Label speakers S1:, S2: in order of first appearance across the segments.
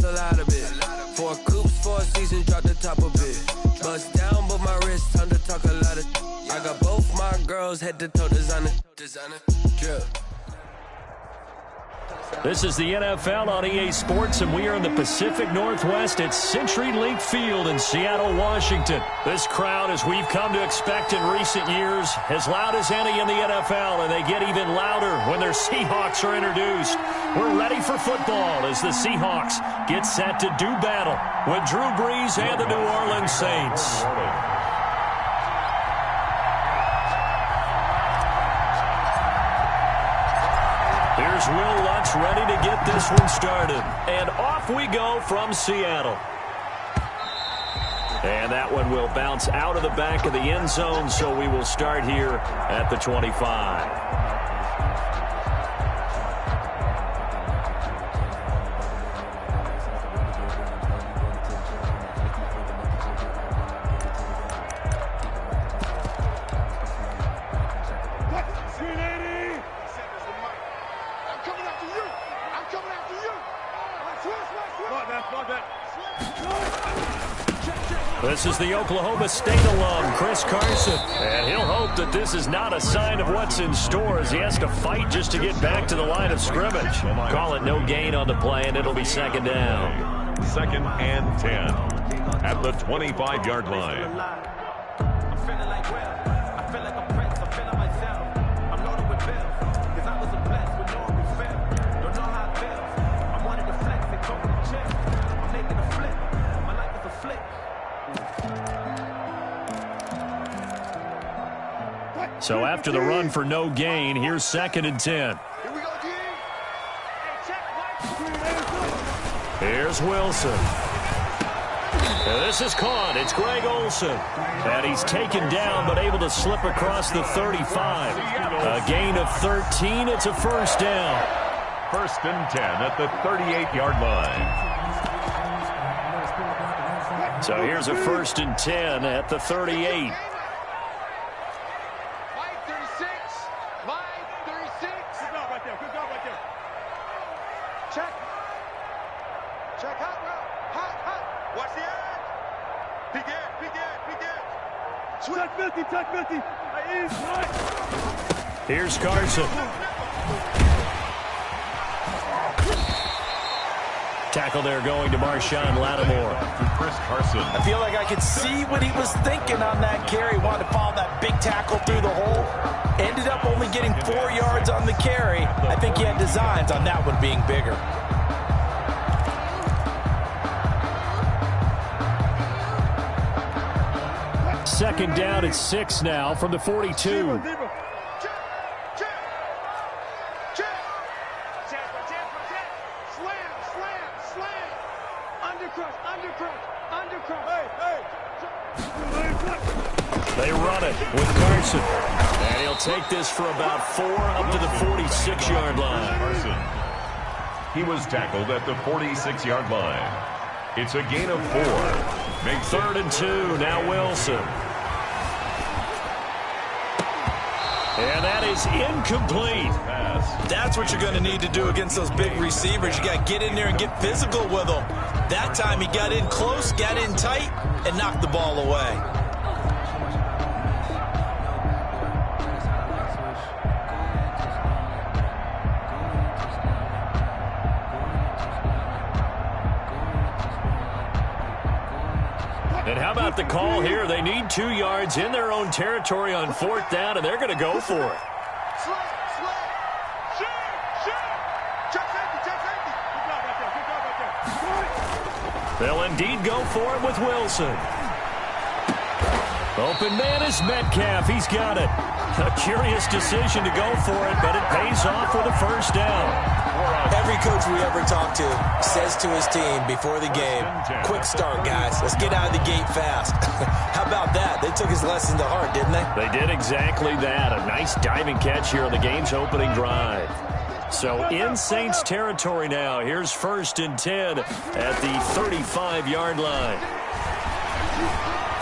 S1: a lot of it. 4 coops, 4 seasons, drop the top a bit. Bust down, but my wrist, time to talk a lot of. I got both my girls head to toe designer. Drip.
S2: This is the NFL on EA Sports, and we are in the Pacific Northwest at CenturyLink Field in Seattle, Washington. This crowd, as we've come to expect in recent years, as loud as any in the NFL, and they get even louder when their Seahawks are introduced. We're ready for football as the Seahawks get set to do battle with Drew Brees and the New Orleans Saints. Here's Will Lutz ready to get this one started. And off we go from Seattle. And that one will bounce out of the back of the end zone, so we will start here at the 25. This is the Oklahoma State alum, Chris Carson. And he'll hope that this is not a sign of what's in store as he has to fight just to get back to the line of scrimmage. Call it no gain on the play, and it'll be second down.
S3: 2nd and 10 at the 25-yard line.
S2: So after the run for no gain, here's 2nd and 10. Here's Wilson. This is caught. It's Greg Olsen. And he's taken down but able to slip across the 35. A gain of 13. It's a first down.
S3: 1st and 10 at the 38-yard line.
S2: So here's a 1st and 10 at the 38. Here's Carson. Tackle there going to Marshawn Lattimore.
S3: Chris Carson.
S4: I feel like I could see what he was thinking on that carry. Wanted to follow that big tackle through the hole. Ended up only getting 4 yards on the carry. I think he had designs on that one being bigger.
S2: Second down at 6 now from the 42. They run it with Carson. And he'll take this for about 4 up to the 46-yard line.
S3: Carson. He was tackled at the 46-yard line. It's a gain of 4.
S2: Make 3rd and 2. Now Wilson. And that is incomplete.
S4: That's what you're going to need to do against those big receivers. You got to get in there and get physical with them. That time he got in close, got in tight, and knocked the ball away.
S2: And how about the call here? They need 2 yards in their own territory on 4th down, and they're going to go for it. They'll indeed go for it with Wilson. Open man is Metcalf. He's got it. A curious decision to go for it, but it pays off with a first down.
S4: Every coach we ever talk to says to his team before the game, quick start, guys. Let's get out of the gate fast. How about that? They took his lesson to heart, didn't they?
S2: They did exactly that. A nice diving catch here on the game's opening drive. So in Saints territory now. Here's 1st and 10 at the 35-yard line.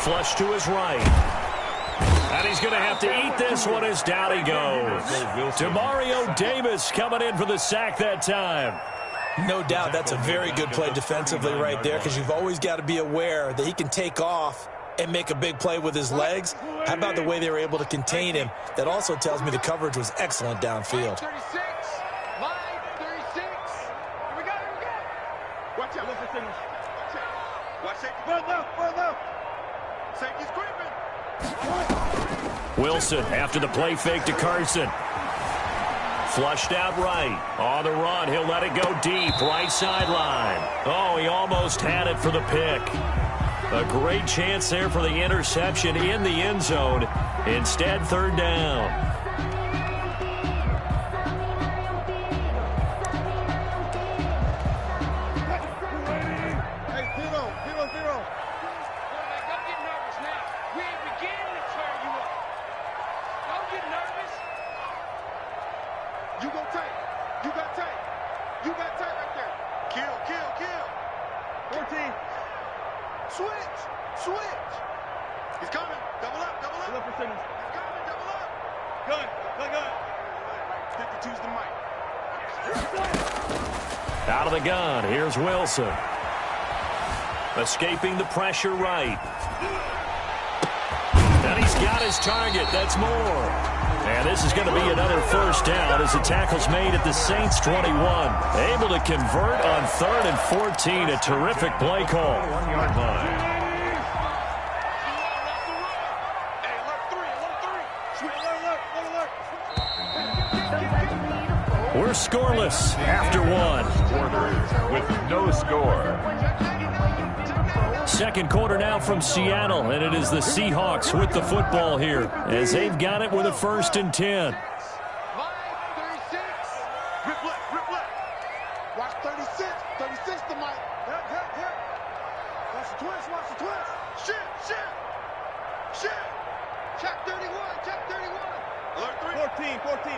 S2: Flush to his right. And he's going to have to eat this one as down he goes. Demario Davis coming in for the sack that time.
S4: No doubt that's a very good play defensively right there, because you've always got to be aware that he can take off and make a big play with his legs. How about the way they were able to contain him? That also tells me the coverage was excellent downfield.
S5: 36, line 36. Here we go, here we go. Watch out, listen, watch out. Watch safety. Run left. Safety's creeping.
S2: Wilson after the play fake to Carson. Flushed out right. On the run, he'll let it go deep. Right sideline. Oh, he almost had it for the pick. A great chance there for the interception in the end zone. Instead, third down.
S5: Hey, zero. Don't get nervous now. We ain't beginning to turn you up. Don't get nervous. You go tight. You got tight. You got tight right there. Kill. 14. Switch. He's coming. Double up. He's coming. Double up. Gun. 52's the mic.
S2: Out of the gun, here's Wilson. Escaping the pressure right. And he's got his target. That's more. And this is going to be another first down as the tackle's made at the Saints 21. Able to convert on 3rd and 14. A terrific play call.
S3: 1 yard line.
S5: Hey, left three. Sweet alert.
S2: We're scoreless after one.
S3: Quarters with no score.
S2: Second quarter now from Seattle, and it is the Seahawks with the football here as they've got it with a 1st and 10.
S5: Line 36. Rip left. Watch 36. 36 the mic. Hit. Watch the twist. Shit. Check 31. Alert 3. 14.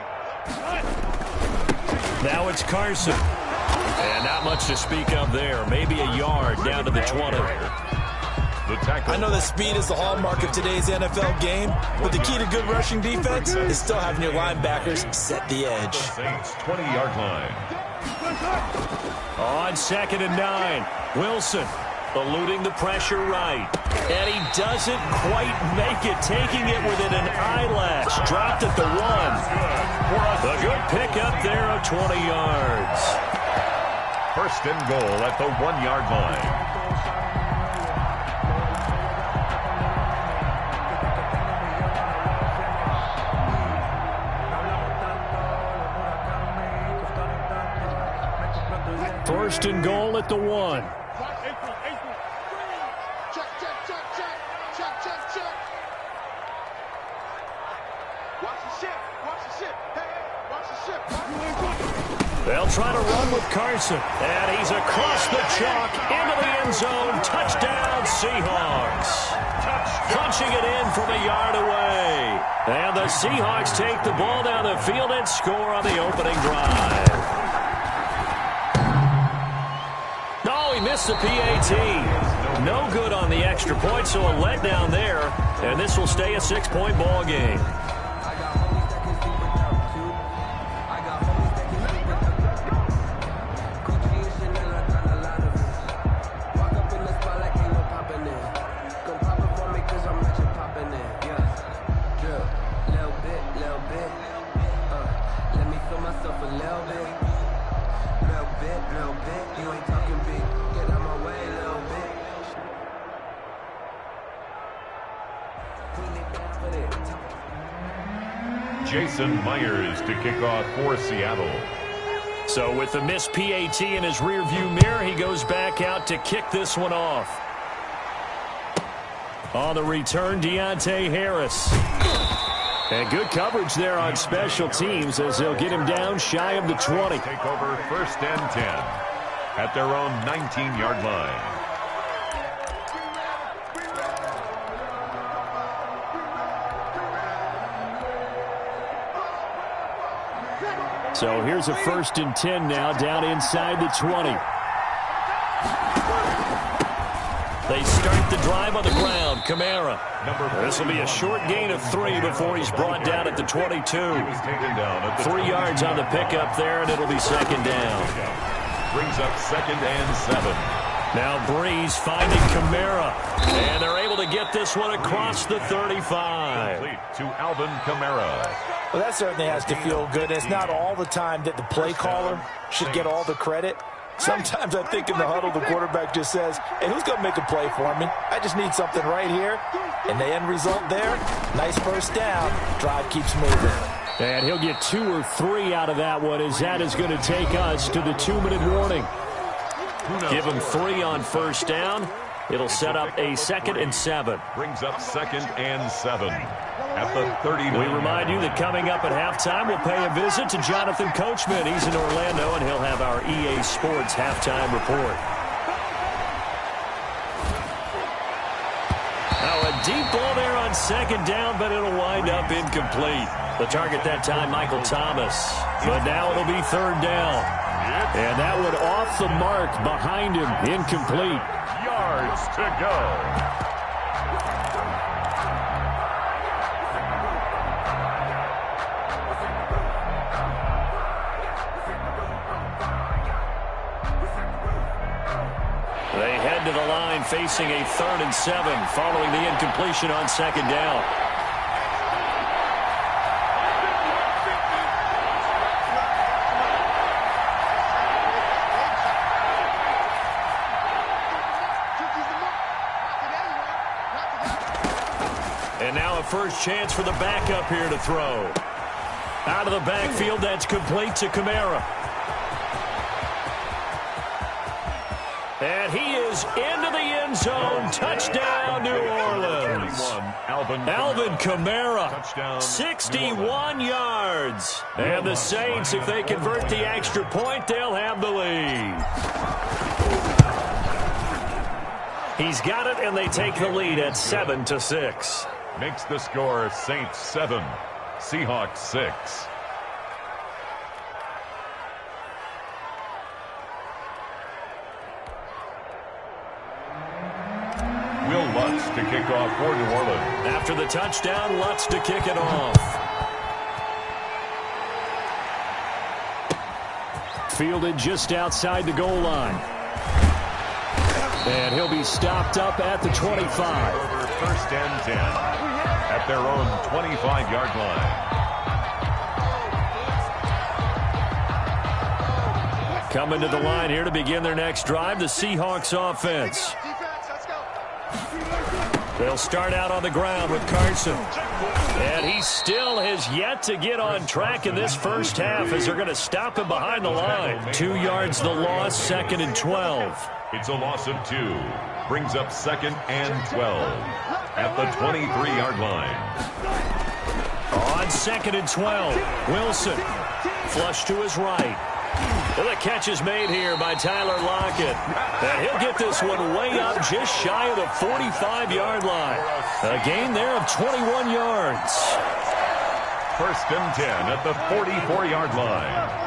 S2: Now it's Carson. And not much to speak of there. Maybe a yard down to the 20.
S4: I know that speed is the hallmark of today's NFL game, but the key to good rushing defense is still having your linebackers set the edge.
S3: Saints 20-yard line.
S2: On 2nd and 9, Wilson eluding the pressure right. And he doesn't quite make it, taking it within an eyelash. Dropped at the 1. A good pickup there of 20 yards.
S3: 1st and goal at the 1 yard line.
S2: First and goal at the 1.
S5: Check. Watch the ship. Hey, watch the ship.
S2: They'll try to run with Carson. And he's across the chalk into the end zone. Touchdown, Seahawks. Punching it in from a yard away. And the Seahawks take the ball down the field and score on the opening drive. No, he missed the PAT. No good on the extra point, so a letdown there. And this will stay a 6-point ball game.
S3: Jason Myers to kick off for Seattle.
S2: So with the missed PAT in his rearview mirror, he goes back out to kick this one off. On the return, Deontay Harris. And good coverage there on special teams as they'll get him down shy of the 20.
S3: Take over 1st and 10 at their own 19-yard line.
S2: So here's a 1st and 10 now down inside the 20. They start the drive on the ground. Kamara. This will be a short gain of 3 before he's brought down at the 22. 3 yards on the pickup there, and it'll be 2nd down.
S3: Brings up 2nd and 7.
S2: Now Breeze finding Kamara. And they're able to get this one across the 35.
S3: Complete to Alvin Kamara.
S4: Well, that certainly has to feel good. It's not all the time that the play caller should get all the credit. Sometimes I think in the huddle, the quarterback just says, hey, who's going to make a play for me? I just need something right here. And the end result there, nice first down. Drive keeps moving.
S2: And he'll get 2 or 3 out of that one, as that is going to take us to the 2-minute warning. Give him 3 on first down. It'll set up a 2nd and 7.
S3: Brings up 2nd and 7 at the 39.
S2: We remind you that coming up at halftime, we'll pay a visit to Jonathan Coachman. He's in Orlando, and he'll have our EA Sports halftime report. Now a deep ball there on 2nd down, but it'll wind up incomplete. The target that time, Michael Thomas. But now it'll be 3rd down. And that one off the mark behind him, incomplete.
S3: Yards to go.
S2: They head to the line facing a 3rd and 7 following the incompletion on 2nd down. And now a first chance for the backup here to throw. Out of the backfield, that's complete to Kamara. And he is into the end zone. Touchdown, New Orleans. Alvin Kamara, 61 yards. And the Saints, if they convert the extra point, they'll have the lead. He's got it, and they take the lead at 7-6.
S3: Makes the score Saints 7, Seahawks 6. Will Lutz to kick off for New Orleans.
S2: After the touchdown, Lutz to kick it off. Fielded just outside the goal line. And he'll be stopped up at the 25.
S3: 1st and 10 at their own 25-yard line.
S2: Coming to the line here to begin their next drive, the Seahawks offense. They'll start out on the ground with Carson. And he still has yet to get on track in this first half as they're going to stop him behind the line. 2 yards the loss, 2nd and 12.
S3: It's a loss of 2. Brings up 2nd and 12 at the 23-yard line.
S2: On 2nd and 12, Wilson. Flush to his right. Well, the catch is made here by Tyler Lockett. And he'll get this one way up just shy of the 45-yard line. A gain there of 21 yards.
S3: 1st and 10 at the 44-yard line.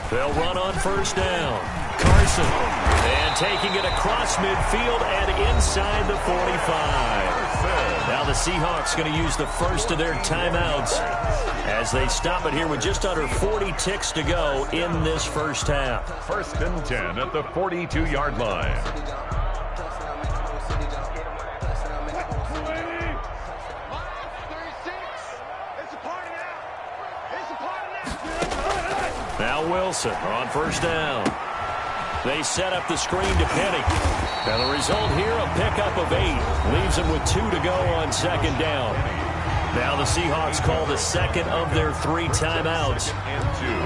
S2: They'll run on first down. Carson. And taking it across midfield and inside the 45. Now the Seahawks going to use the first of their timeouts as they stop it here with just under 40 ticks to go in this first half.
S3: 1st and 10 at the 42-yard line.
S2: Now Wilson on first down. They set up the screen to Penny. Now the result here, a pickup of 8. Leaves them with 2 to go on 2nd down. Now the Seahawks call the second of their 3 timeouts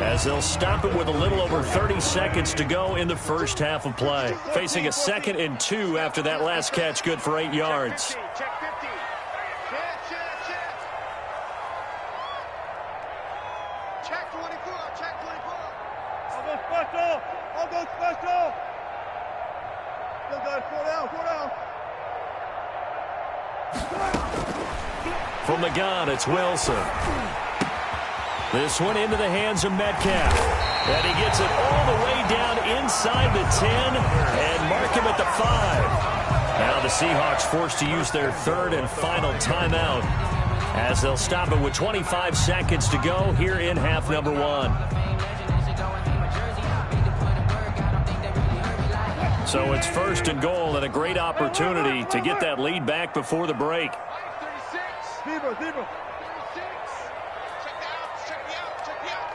S2: as they'll stop it with a little over 30 seconds to go in the first half of play. Facing a 2nd and 2 after that last catch, good for 8 yards. From the gun, it's Wilson. This one into the hands of Metcalf. And he gets it all the way down inside the 10 and mark him at the 5. Now the Seahawks forced to use their 3rd and final timeout as they'll stop it with 25 seconds to go here in half number 1. So it's first and goal and a great opportunity to get that lead back before the break.
S5: 36. Deeper. 36. Check me out.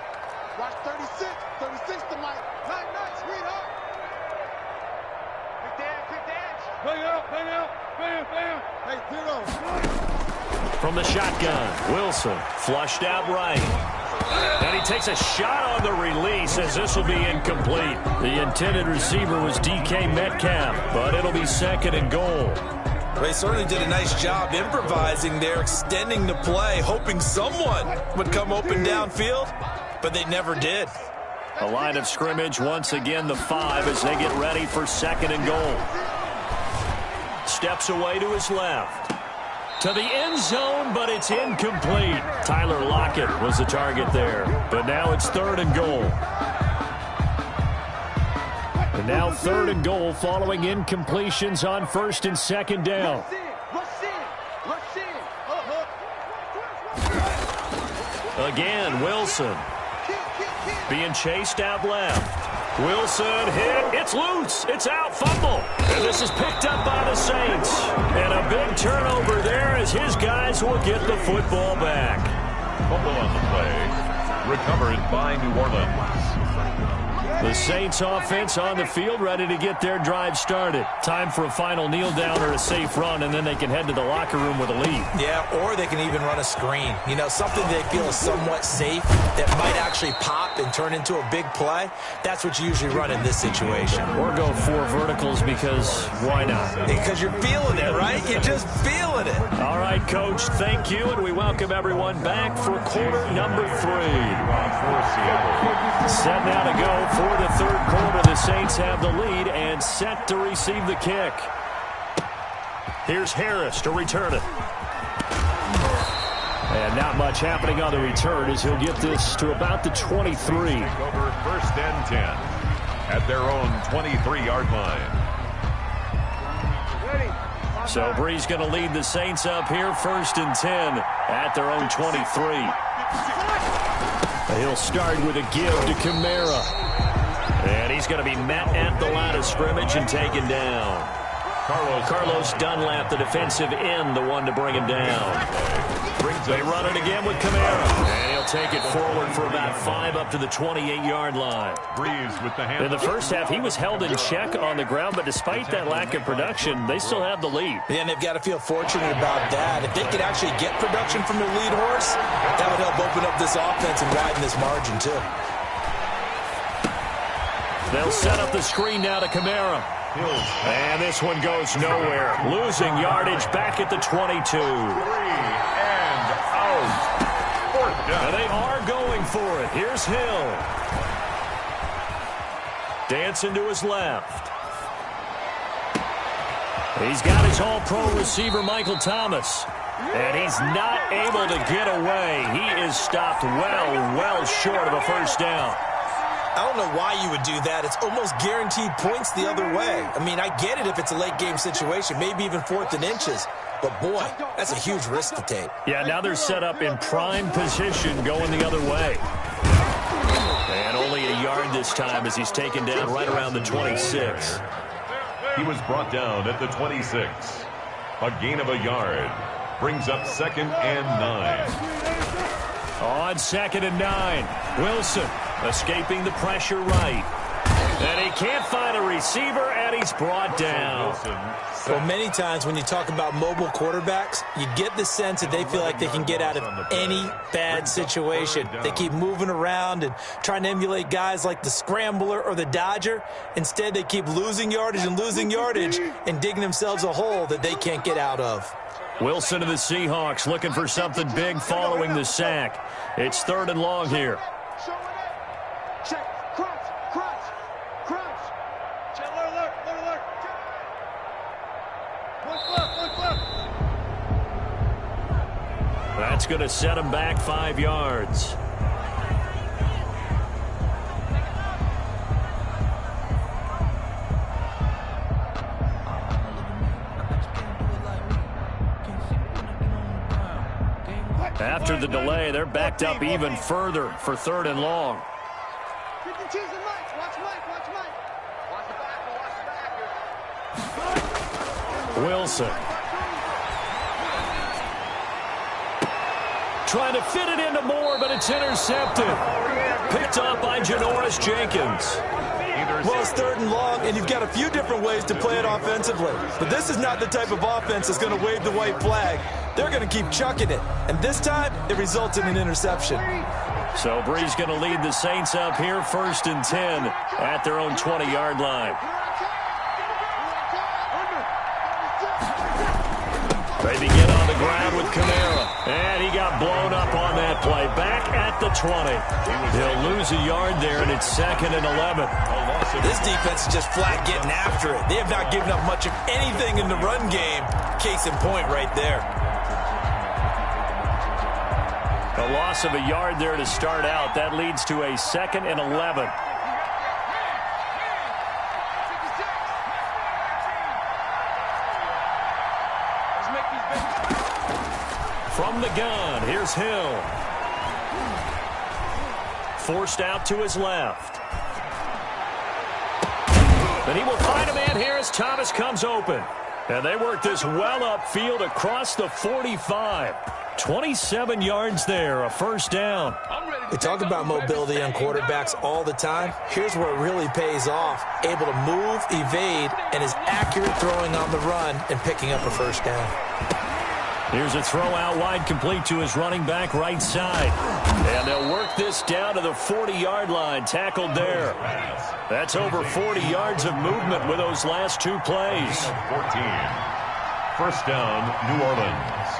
S5: Watch 36. 36 to Mike. Nice, sweetheart. Pick the edge. Bang out. Bam. Hey, zero.
S2: From the shotgun, Wilson flushed out right. And he takes a shot on the release as this will be incomplete. The intended receiver was DK Metcalf, but it'll be second and goal.
S4: They certainly did a nice job improvising there, extending the play, hoping someone would come open downfield, but they never did.
S2: A line of scrimmage, once again the 5 as they get ready for second and goal. Steps away to his left. To the end zone, but it's incomplete. Tyler Lockett was the target there, but now it's third and goal. And now third and goal following incompletions on first and second down. Again, Wilson being chased out left. Wilson hit. It's loose. It's out. Fumble. And this is picked up by the Saints. And a big turnover there as his guys will get the football back.
S3: Fumble on the play. Recovered by New Orleans.
S2: The Saints offense on the field, ready to get their drive started. Time for a final kneel down or a safe run, and then they can head to the locker room with a lead.
S4: Yeah, or they can even run a screen. You know, something they feel is somewhat safe that might actually pop and turn into a big play. That's what you usually run in this situation.
S2: Or go 4 verticals because why not?
S4: Because you're feeling it, right? You're just feeling it.
S2: All right, Coach, thank you, and we welcome everyone back for quarter number 3. Set now to go for the third quarter. The Saints have the lead and set to receive the kick. Here's Harris to return it. And not much happening on the return as he'll get this to about the 23.
S3: Over first and 10 at their own 23-yard line.
S2: So Brees going to lead the Saints up here first and 10 at their own 23. He'll start with a give to Kamara. And he's going to be met at the line of scrimmage and taken down. Carlos Dunlap, the defensive end, the one to bring him down. They run it again with Kamara. And he'll take it forward for about 5 up to the 28-yard line.
S3: Brees with the hand.
S2: In the first half, he was held in check on the ground, but despite that lack of production, they still have the lead.
S4: Yeah, and they've got to feel fortunate about that. If they could actually get production from their lead horse, that would help open up this offense and widen this margin, too.
S2: They'll set up the screen now to Kamara. And this one goes nowhere. Losing yardage back at the 22.
S3: 3 and out. Fourth down.
S2: And they are going for it. Here's Hill. Dancing to his left. He's got his all-pro receiver, Michael Thomas. And he's not able to get away. He is stopped well short of a first down.
S4: I don't know why you would do that. It's almost guaranteed points the other way. I mean, I get it if it's a late-game situation, maybe even 4th and inches. But, boy, that's a huge risk to take.
S2: Yeah, now they're set up in prime position going the other way. And only a yard this time as he's taken down right around the 26.
S3: He was brought down at the 26. A gain of a yard. Brings up 2nd and 9.
S2: On 2nd and 9. Wilson escaping the pressure right. And he can't find a receiver, and he's brought down.
S4: Well, many times when you talk about mobile quarterbacks, you get the sense that they feel like they can get out of any bad situation. They keep moving around and trying to emulate guys like the Scrambler or the Dodger. Instead, they keep losing yardage and digging themselves a hole that they can't get out of.
S2: Wilson of the Seahawks looking for something big following the sack. It's 3rd and long here.
S5: Check. Crunch. Check. Alert. One flip.
S2: That's going to set him back 5 yards. After the delay, they're backed up even further for 3rd and long.
S5: Watch Mike. Watch the back.
S2: Wilson. Trying to fit it into Moore, but it's intercepted. Picked up by Janoris Jenkins.
S4: Well, it's 3rd and long, and you've got a few different ways to play it offensively. But this is not the type of offense that's going to wave the white flag. They're going to keep chucking it. And this time, it results in an interception.
S2: So Bree's going to lead the Saints up here 1st and 10 at their own 20-yard line. They begin on the ground with Kamara. And he got blown up on that play. Back at the 20. He'll lose a yard there, and it's 2nd and 11.
S4: This defense is just flat getting after it. They have not given up much of anything in the run game. Case in point right there.
S2: A loss of a yard there to start out. That leads to a 2nd and 11. From the gun, here's Hill. Forced out to his left. And he will find a man here as Thomas comes open. And they work this well upfield across the 45. 27 yards there, a 1st down.
S4: We talk about mobility on quarterbacks all the time. Here's where it really pays off. Able to move, evade, and is accurate throwing on the run and picking up a 1st down.
S2: Here's a throw out wide, complete to his running back right side. And they'll work this down to the 40-yard line, tackled there. That's over 40 yards of movement with those last 2 plays.
S3: 14. 1st down, New Orleans.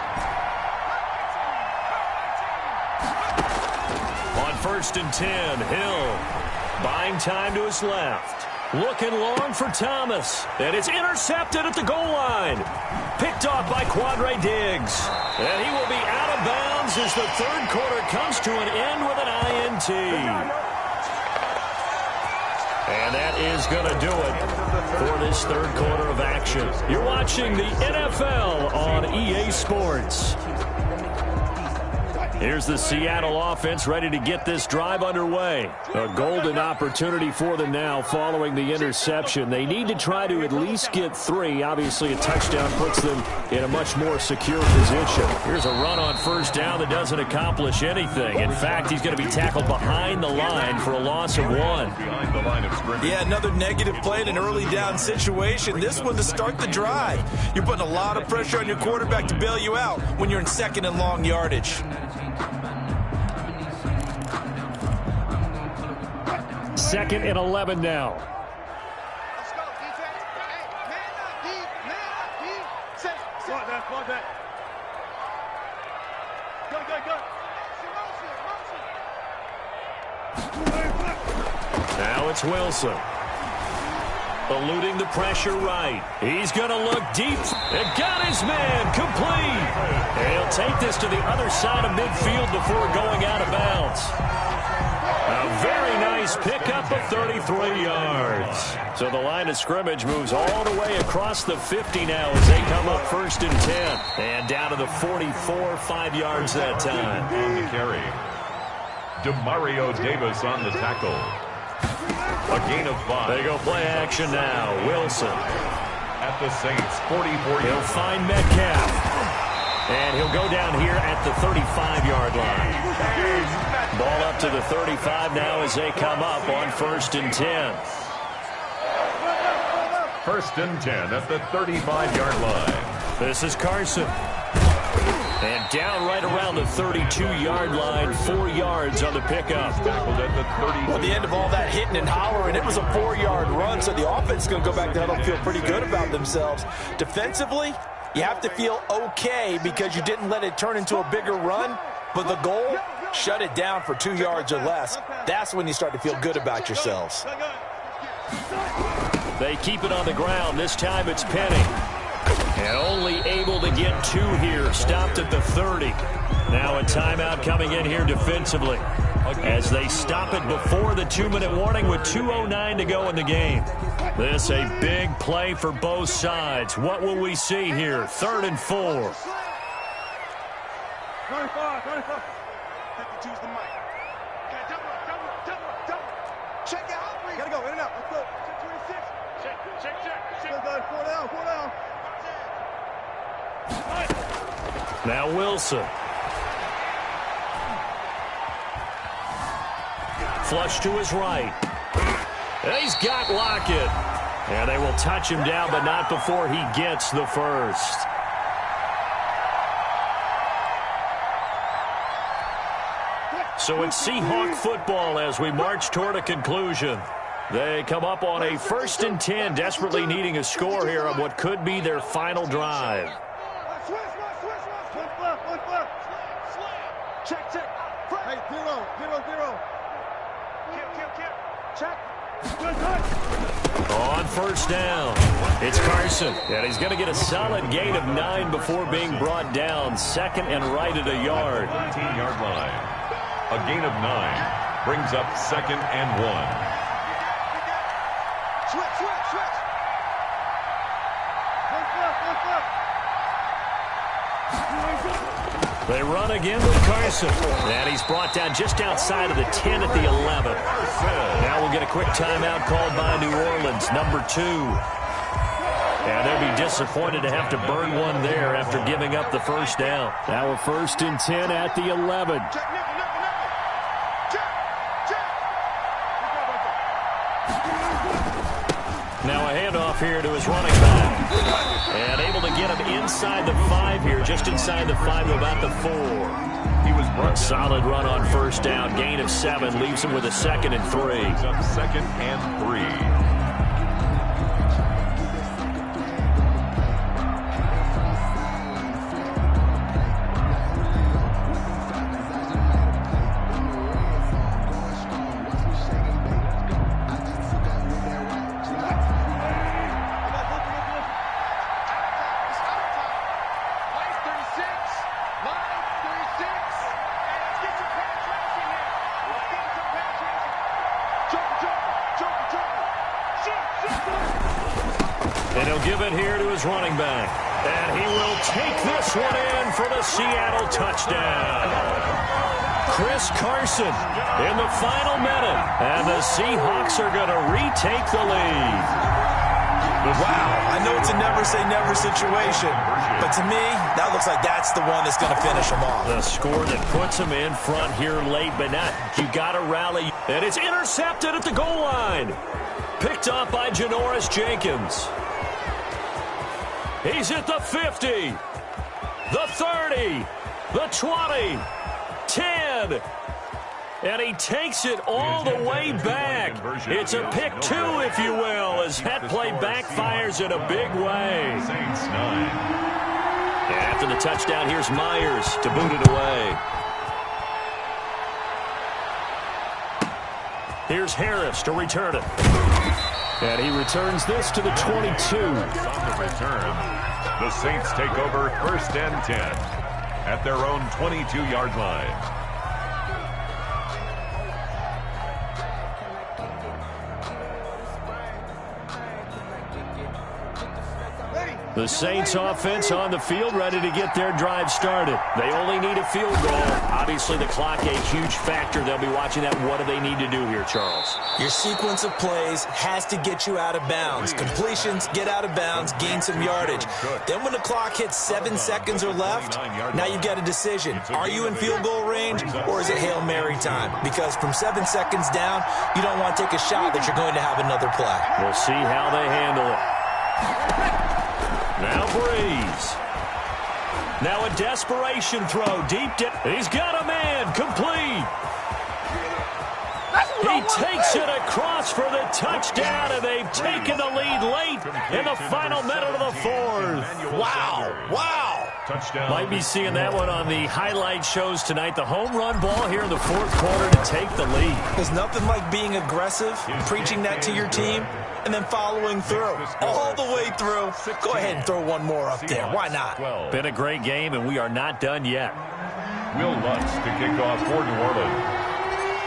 S2: On 1st and 10, Hill buying time to his left. Looking long for Thomas. And it's intercepted at the goal line. Picked off by Quandre Diggs. And he will be out of bounds as the 3rd quarter comes to an end with an INT. And that is going to do it for this 3rd quarter of action. You're watching the NFL on EA Sports. Here's the Seattle offense ready to get this drive underway. A golden opportunity for them now following the interception. They need to try to at least get 3. Obviously, a touchdown puts them in a much more secure position. Here's a run on 1st down that doesn't accomplish anything. In fact, he's going to be tackled behind the line for a loss of 1.
S4: Yeah, another negative play in an early down situation. This one to start the drive. You're putting a lot of pressure on your quarterback to bail you out when you're in 2nd and long yardage.
S2: 2nd and 11 now.
S5: Let's go, defense. Hey, man up, deep, man up, deep. Slow that. Go.
S2: Now it's Wilson. Eluding the pressure right. He's going to look deep. And got his man complete. And he'll take this to the other side of midfield before going out of bounds. A very nice pickup of 33 yards. So the line of scrimmage moves all the way across the 50 now as they come up 1st and 10. And down to the 44, 5 yards that time.
S3: On the carry. Demario Davis on the tackle. A gain of 5.
S2: They go play action now. Wilson.
S3: At the Saints, 44
S2: He'll
S3: yards.
S2: find Metcalf. And he'll go down here at the 35-yard line. Ball up to the 35 now as they come up on 1st and 10.
S3: 1st and 10 at the 35-yard line.
S2: This is Carson. And down right around the 32-yard line, 4 yards on the pickup.
S3: Tackled at the 30.
S4: Well, at the end of all that hitting and hollering, it was a 4-yard run, so the offense is going to go back to huddle and feel pretty good about themselves. Defensively, you have to feel okay because you didn't let it turn into a bigger run, but the goal, shut it down for 2 yards or less. That's when you start to feel good about yourselves.
S2: They keep it on the ground. This time it's Penny. And only able to get 2 here. Stopped at the 30. Now a timeout coming in here defensively as they stop it before the 2-minute warning with 2:09 to go in the game. This a big play for both sides. What will we see here? 3rd and 4.
S5: 25. Have to choose the mic. Okay, double. Check out. Gotta go, in and out. Let's go. 26. Check. 4 down.
S2: Now Wilson. Flush to his right. He's got Lockett. And they will touch him down, but not before he gets the first. So it's Seahawk football as we march toward a conclusion. They come up on a 1st and 10, desperately needing a score here on what could be their final drive.
S5: Check, check. Hey, 0, 0, 0. Kill. Check.
S2: On 1st down, it's Carson. And he's going to get a solid gain of 9 before being brought down. 2nd and right at a yard.
S3: 13-yard line. A gain of 9 brings up 2nd and 1.
S5: Switch.
S2: They run again with Carson. And he's brought down just outside of the 10 at the 11. Now we'll get a quick timeout called by New Orleans, number 2. And they'll be disappointed to have to burn one there after giving up the 1st down. Now a 1st and 10 at the 11. Now a handoff here to his running back. And able to get him inside the 5 here, just inside the 5 to about the 4.
S3: He was brought
S2: A solid run on 1st down, gain of 7, leaves him with a 2nd and 3.
S3: up 2nd and 3.
S2: And he'll give it here to his running back. And he will take this one in for the Seattle touchdown. Chris Carson in the final minute. And the Seahawks are going to retake the lead.
S4: Wow, I know it's a never-say-never situation, but to me, that looks like that's the one that's going to finish them off.
S2: The score that puts them in front here late, but not. You got to rally. And it's intercepted at the goal line. Picked up by Janoris Jenkins. He's at the 50, the 30, the 20, 10. And he takes it all the way back. It's a pick 2, if you will, as that play backfires in a big way.
S3: Saints 9.
S2: And after the touchdown, here's Myers to boot it away. Here's Harris to return it. And he returns this to the 22.
S3: On the return, the Saints take over 1st and 10 at their own 22-yard line.
S2: The Saints offense on the field, ready to get their drive started. They only need a field goal. Obviously, the clock a huge factor. They'll be watching that. What do they need to do here, Charles?
S4: Your sequence of plays has to get you out of bounds. Completions, get out of bounds, gain some yardage. Then when the clock hits 7 seconds or left, now you've got a decision. Are you in field goal range, or is it Hail Mary time? Because from 7 seconds down, you don't want to take a shot that you're going to have another play.
S2: We'll see how they handle it. Now Breeze. Now a desperation throw. Deep down. He's got a man. Complete. He takes it across for the touchdown, and they've taken the lead late in the final minute of the 4th. Wow.
S3: Touchdown.
S2: Might be seeing that one on the highlight shows tonight. The home run ball here in the 4th quarter to take the lead.
S4: There's nothing like being aggressive, preaching that to your team, and then following through. All the way through. Go ahead and throw one more up there. Why not?
S2: Been a great game, and we are not done yet.
S3: Will Lutz to kick off for New Orleans.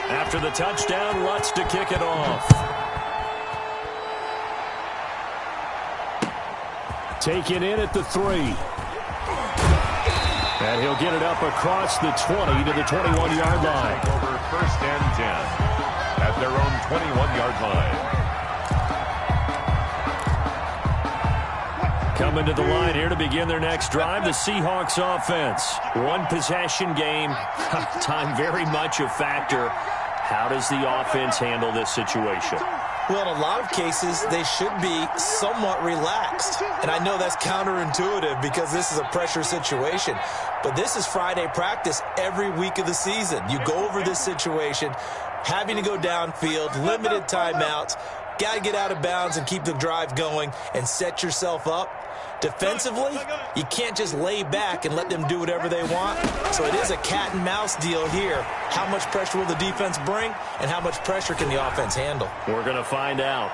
S2: After the touchdown, Lutz to kick it off. Taken in at the 3. And he'll get it up across the 20 to the 21-yard line.
S3: Over 1st and 10 at their own 21-yard line.
S2: Coming to the line here to begin their next drive, the Seahawks offense. One possession game. Time very much a factor. How does the offense handle this situation?
S4: Well, in a lot of cases, they should be somewhat relaxed. And I know that's counterintuitive because this is a pressure situation. But this is Friday practice every week of the season. You go over this situation, having to go downfield, limited timeouts, got to get out of bounds and keep the drive going and set yourself up. Defensively, you can't just lay back and let them do whatever they want. So it is a cat and mouse deal here. How much pressure will the defense bring, and how much pressure can the offense handle?
S2: We're going to find out.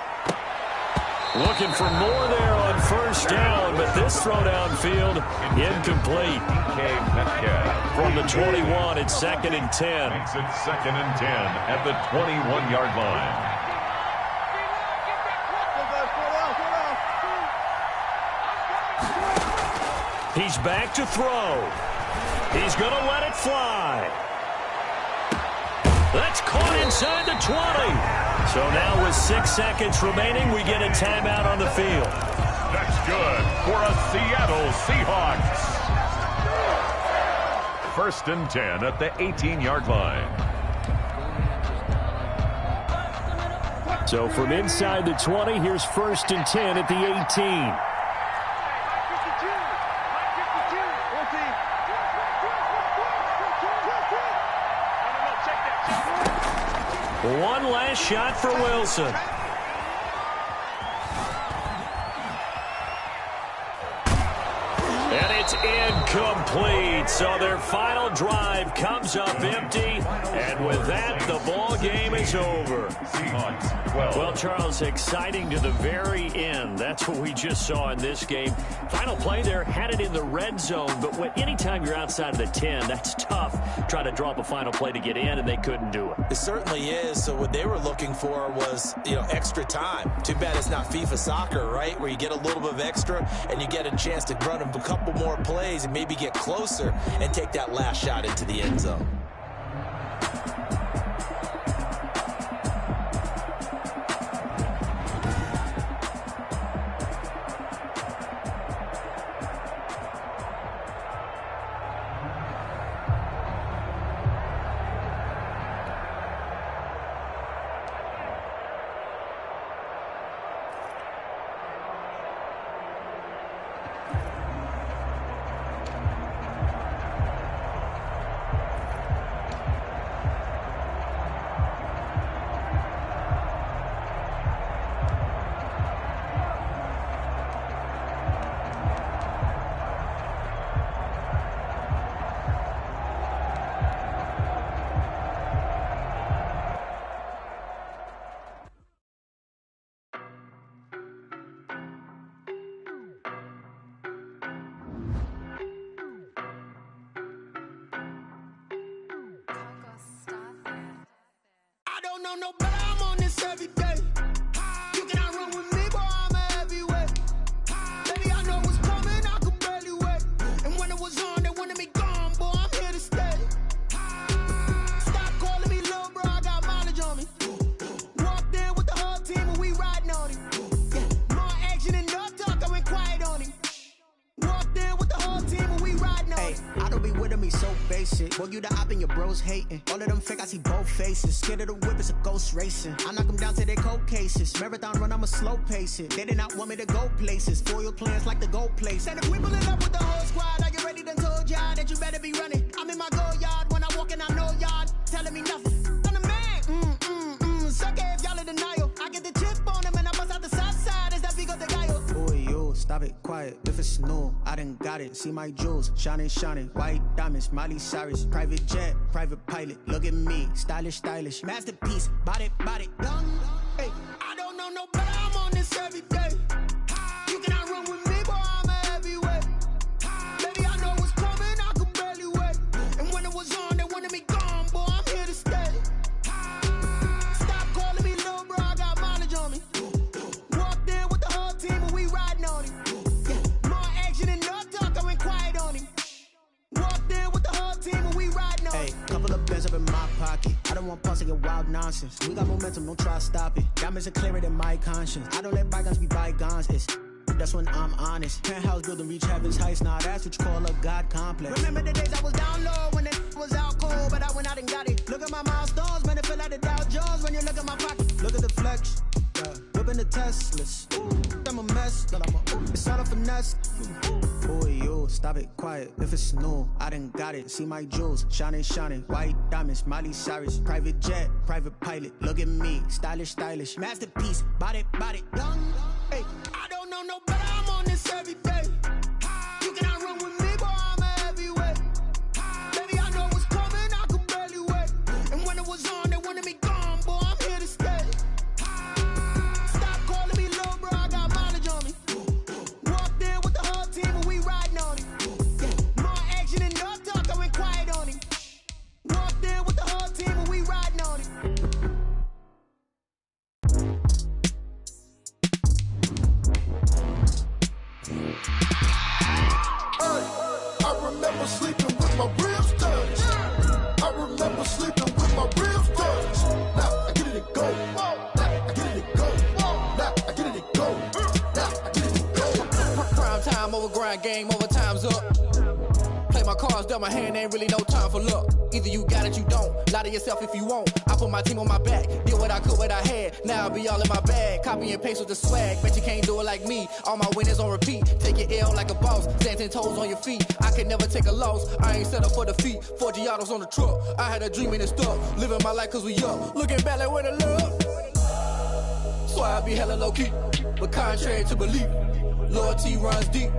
S2: Looking for more there on first down, but this throw downfield incomplete. From the 21, it's 2nd and 10.
S3: Makes it 2nd and 10 at the 21-yard line.
S2: He's back to throw. He's going to let it fly. That's caught inside the 20. So now with 6 seconds remaining, we get a timeout on the field.
S3: That's good for a Seattle Seahawks. 1st and 10 at the 18-yard line.
S2: So from inside the 20, here's 1st and 10 at the 18. One last shot for Wilson. And it's incomplete. So their final drive comes up empty. And with that, the ball game is over.
S3: Seahawks 12.
S2: Well, Charles, exciting to the very end. That's what we just saw in this game. Final play there, had it in the red zone. But anytime you're outside of the 10, that's tough. Try to draw up a final play to get in, and they couldn't do it.
S4: It certainly is. So what they were looking for was, extra time. Too bad it's not FIFA soccer, right? Where you get a little bit of extra, and you get a chance to run a couple more plays and maybe get closer and take that last shot into the end zone.
S6: No, but I'm on this every day. You cannot run with me, boy, I'm a heavyweight. Baby, I know what's coming, I could barely wait. And when it was on, they wanted me gone, boy, I'm here to stay. Stop calling me little bro, I got mileage on me. Walked in with the whole team and we riding on him. Yeah, more action and no talk, I went quiet on him. Walked in with the whole team and we riding on him.
S7: I don't be with him, he's so basic. Boy, you the op and your bros hating. All of them fake, I see both faces. Scared of the whip, it's a ghost racing. I knock them down to their cold cases. Marathon run, I'ma slow pace it. They did not want me to go places. Foil plans like the gold place. And if we pulling up with the whole squad, are you ready? Done told y'all that you better be running. I'm in my go yard when I walk in, I know y'all telling me nothing. I'm the man, suck it if y'all in denial. I get the chip on them and I bust out the south side. Is that big of the guy? Boy, you stop it, quiet. If it's new, I done got it. See my jewels, shining, white diamonds, Miley Cyrus, private jet, private pilot. Look at me, stylish, masterpiece, body, done. Hey, I don't know no better, I'm on this every day. You cannot run with me, boy, I'm a heavyweight. Baby, I know what's coming, I could barely wait. And when it was on, they wanted me gone, boy, I'm here to stay. Stop calling me little bro, I got mileage on me. Walked in with the whole team and we riding on him. Yeah, more action and no talk, I went quiet on him. Walked in with the whole team and we riding on him. Hey, couple of bands up in my pocket. I don't want pulse to get wild nonsense. We got momentum, don't try to stop it. Diamonds are clearer than my conscience. I don't let bygones be bygones. It's that's when I'm honest. Penthouse building, reach heaven's heights, nah, that's what you call a God complex. Remember the days I was down low when it was out cold, but I went out and got it. Look at my milestones, man, it feel like the Dow Jones when you look at my pocket. Look at the flex, yeah. Whipping the Teslas. I'm a mess, it's all a finesse. Boy, you, stop it, quiet. If it's new, I done got it. See my jewels, shining, shining. White diamonds, Miley Cyrus. Private jet, private pilot. Look at me, stylish, stylish. Masterpiece, body, young. Hey, I don't know no better, I'm on this every day. You cannot run with me, boy, I'm a heavyweight. Baby, I know what's coming, I could barely wait. And when it was on, they wanted me gone, boy, I'm here to stay. Stop calling me little bro, I got mileage on me. Walked in with the whole team and we riding on it. More action and no talk, I went quiet on it. Walked in with the whole team and we riding on it.
S8: I remember sleeping with my ribs touched. I remember sleeping with my ribs touched. Now I get it and go. Now I get it and go. Now I get it and go. Now I get it and go.
S9: Prime time over grind game, over time's up. Play my cards, dealt my hand, ain't really no time for luck. Either you got it, you don't. Lie to yourself if you won't. I put my team on my back, did what I could, what I had. Now I'll be all in my bag. Copy and paste with the swag. Bet you can't do it like me. All my winners on repeat. Take your L like a boss. Stand 10 toes on your feet. I can never take a loss. I ain't set up for defeat. 4 Giottos on the truck. I had a dream and it stuck. Living my life cause we up. Looking back like where the love. So I be hella low key. But contrary to belief, loyalty runs deep.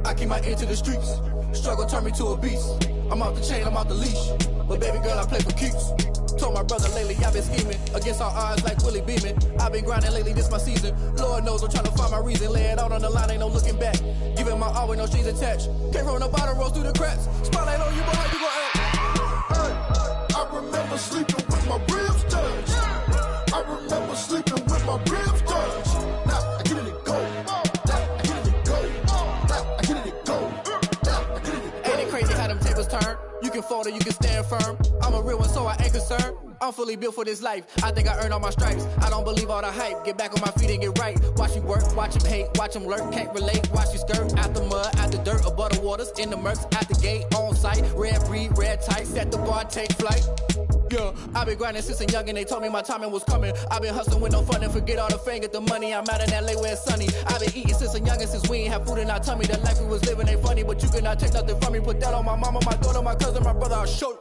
S9: I keep my ear to the streets. Struggle turned me to a beast. I'm off the chain, I'm off the leash. But baby girl, I play for keeps. Told my brother lately, I've been scheming. Against all odds like Willie Beeman. I've been grinding lately, this my season. Lord knows I'm trying to find my reason. Lay it out on the line, ain't no looking back. Giving my all with no strings attached. Came from the bottom, rose through the cracks. Spotlight on you, boy, how you gon' act?
S8: I remember sleeping with my ribs touched. I remember sleeping with my ribs touched. Now I get it and go. Now I get it and go. Now I get it and go. Now I get it and go.
S9: Ain't it crazy how them tables turn? You can fold or you can stand firm. I'm a real one, so I ain't concerned. I'm fully built for this life. I think I earned all my stripes. I don't believe all the hype. Get back on my feet and get right. Watch you work, watch him hate, watch him lurk. Can't relate, watch you skirt. Out the mud, out the dirt, above the waters. In the murks, at the gate, on site. Red breed, red tight. Set the bar, take flight. Yeah, I've been grinding since a young and they told me my timing was coming. I've been hustling with no fun and forget all the fame, get the money. I'm out in LA where it's sunny. I've been eating since a young and since we ain't have food in our tummy. The life we was living ain't funny, but you cannot take nothing from me. Put that on my mama, my daughter, my cousin, my brother, I'll show you.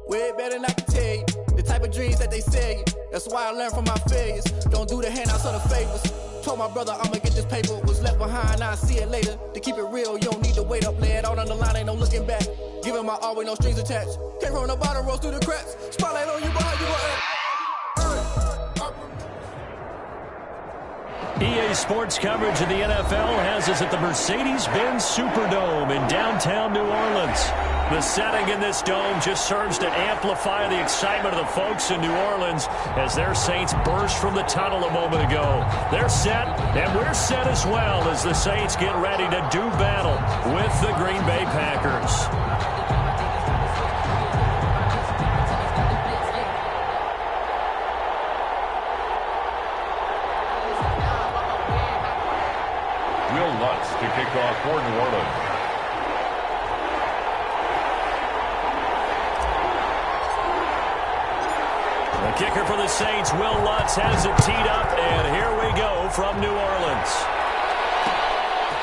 S9: Way better than I can tell you. The type of dreams that they sell you. That's why I learned from my failures. Don't do the handouts or the favors. Told my brother I'ma get this paper. Was left behind, I'll see it later. To keep it real, you don't need to wait up. Lay it out on the line, ain't no looking back. Giving my all with no strings attached. Came from the bottom, rose through the cracks. Spotlight on you, boy, how you gon' act?
S2: EA Sports coverage of the NFL has us at the Mercedes-Benz Superdome in downtown New Orleans. The setting in this dome just serves to amplify the excitement of the folks in New Orleans as their Saints burst from the tunnel a moment ago. They're set, and we're set as well as the Saints get ready to do battle with the Green Bay Packers.
S3: Will Lutz to kick off for New Orleans.
S2: The kicker for the Saints, Will Lutz, has it teed up, and here we go from New Orleans.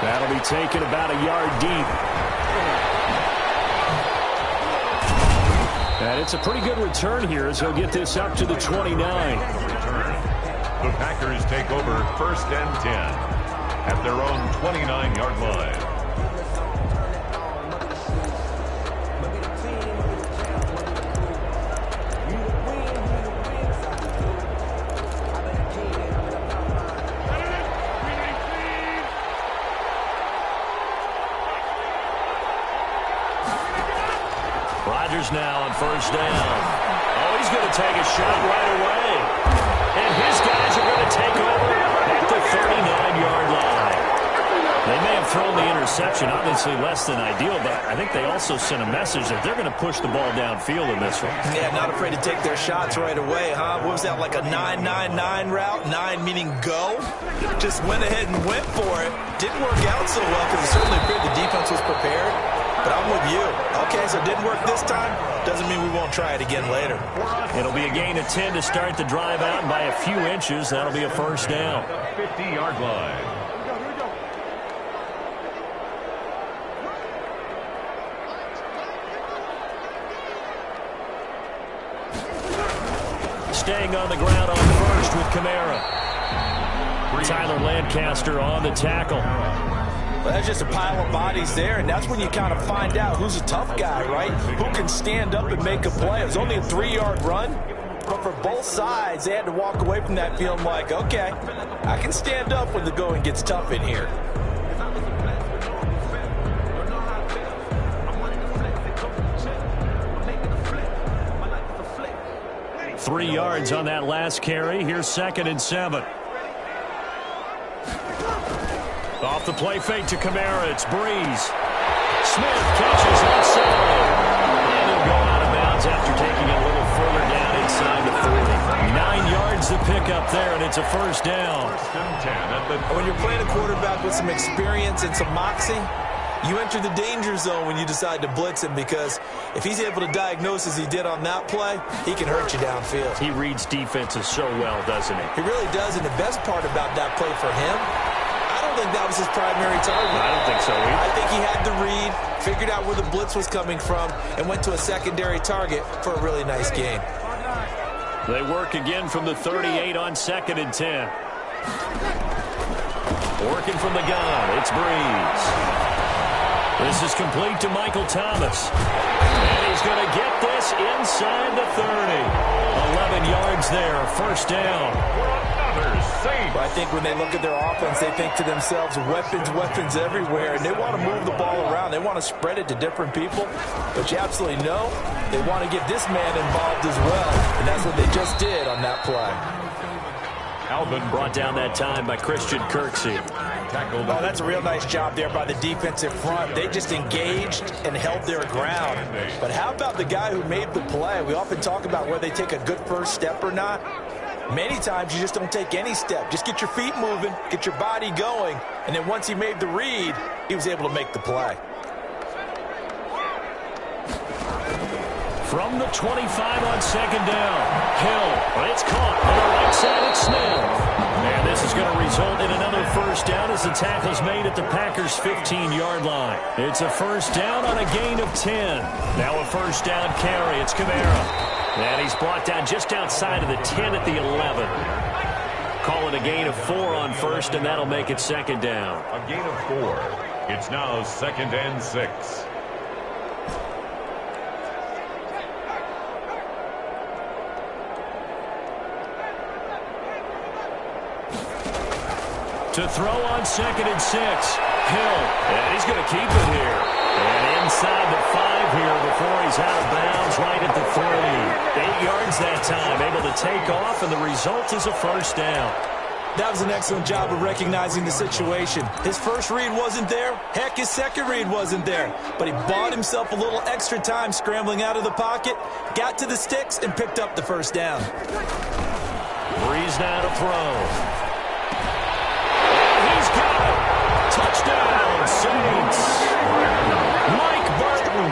S2: That'll be taken about a yard deep. And it's a pretty good return here as he'll get this up to the 29.
S3: The Packers take over 1st and 10 at their own 29-yard line.
S2: Rodgers now on 1st down. Oh, he's going to take a shot right away. And his guys are going to take over at the 39-yard line. They may have thrown the interception. interception, obviously less than ideal, but I think they also sent a message that they're going to push the ball downfield in this one.
S4: Yeah, not afraid to take their shots right away, huh? What was that, like a 9-9-9 route? 9 meaning go? Just went ahead and went for it. Didn't work out so well because it certainly appeared the defense was prepared. But I'm with you. Okay, so it didn't work this time. Doesn't mean we won't try it again later.
S2: It'll be a gain of 10 to start the drive out, and by a few inches, that'll be a first down.
S3: 50-yard line.
S2: Staying on the ground on first with Kamara. Tyler Lancaster on the tackle.
S4: Well, that's just a pile of bodies there, and that's when you kind of find out who's a tough guy, right? Who can stand up and make a play. It was only a 3-yard run, but for both sides, they had to walk away from that feeling like, okay, I can stand up when the going gets tough in here.
S2: Three yards on that last carry. Here's 2nd and 7. Off the play fake to Kamara. It's Breeze. Smith catches outside. And he'll go out of bounds after taking it a little further down inside the 40. 9 yards to pick up there, and it's a first down.
S4: When you're playing a quarterback with some experience and some moxie, you enter the danger zone when you decide to blitz him, because if he's able to diagnose as he did on that play, he can hurt you downfield.
S2: He reads defenses so well, doesn't he?
S4: He really does, and the best part about that play for him, I don't think that was his primary target.
S2: I don't think so either.
S4: I think he had the read, figured out where the blitz was coming from, and went to a secondary target for a really nice gain.
S2: They work again from the 38 on 2nd and 10. Working from the gun, it's Breeze. This is complete to Michael Thomas. And he's going to get this inside the 30. 11 yards there, first down.
S4: Well, I think when they look at their offense, they think to themselves, weapons everywhere, and they want to move the ball around. They want to spread it to different people, but you absolutely know they want to get this man involved as well, and that's what they just did on that play.
S2: Alvin brought down that time by Christian Kirksey.
S4: Oh, that's a real nice job there by the defensive front. They just engaged and held their ground. But how about the guy who made the play? We often talk about whether they take a good first step or not. Many times you just don't take any step. Just get your feet moving, get your body going, and then once he made the read, he was able to make the play.
S2: From the 25 on 2nd down, Hill, but it's caught on the right side of Smith. And this is going to result in another first down as the tackle's made at the Packers' 15-yard line. It's a first down on a gain of 10. Now a first down carry. It's Kamara. And he's brought down just outside of the 10 at the 11. Call it a gain of 4 on first, and that'll make it 2nd down.
S3: A gain of 4. It's now 2nd and 6.
S2: To throw on 2nd and 6. Hill, and he's going to keep it here. And inside the 5 here before he's out of bounds right at the 3. 8 yards that time, able to take off, and the result is a first down.
S4: That was an excellent job of recognizing the situation. His first read wasn't there. Heck, his second read wasn't there. But he bought himself a little extra time scrambling out of the pocket, got to the sticks, and picked up the first down.
S2: Breeze now to throw. Touchdown, Saints. Mike Burton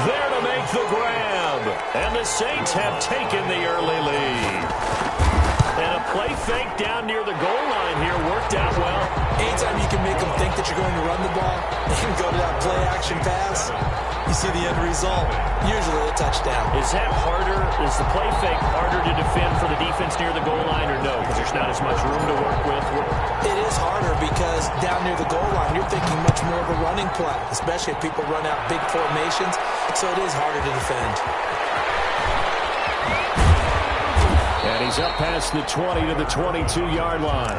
S2: there to make the grab. And the Saints have taken the early lead. And a play fake down near the goal line here worked out well.
S4: Anytime you can make them think that you're going to run the ball, they can go to that play-action pass. You see the end result, usually a touchdown.
S2: Is that harder? Is the play fake harder to defend for the defense near the goal line, or no? Because there's not as much room to work with?
S4: It is harder because down near the goal line, you're thinking much more of a running play, especially if people run out big formations. So it is harder to defend.
S2: And he's up past the 20 to the 22-yard line.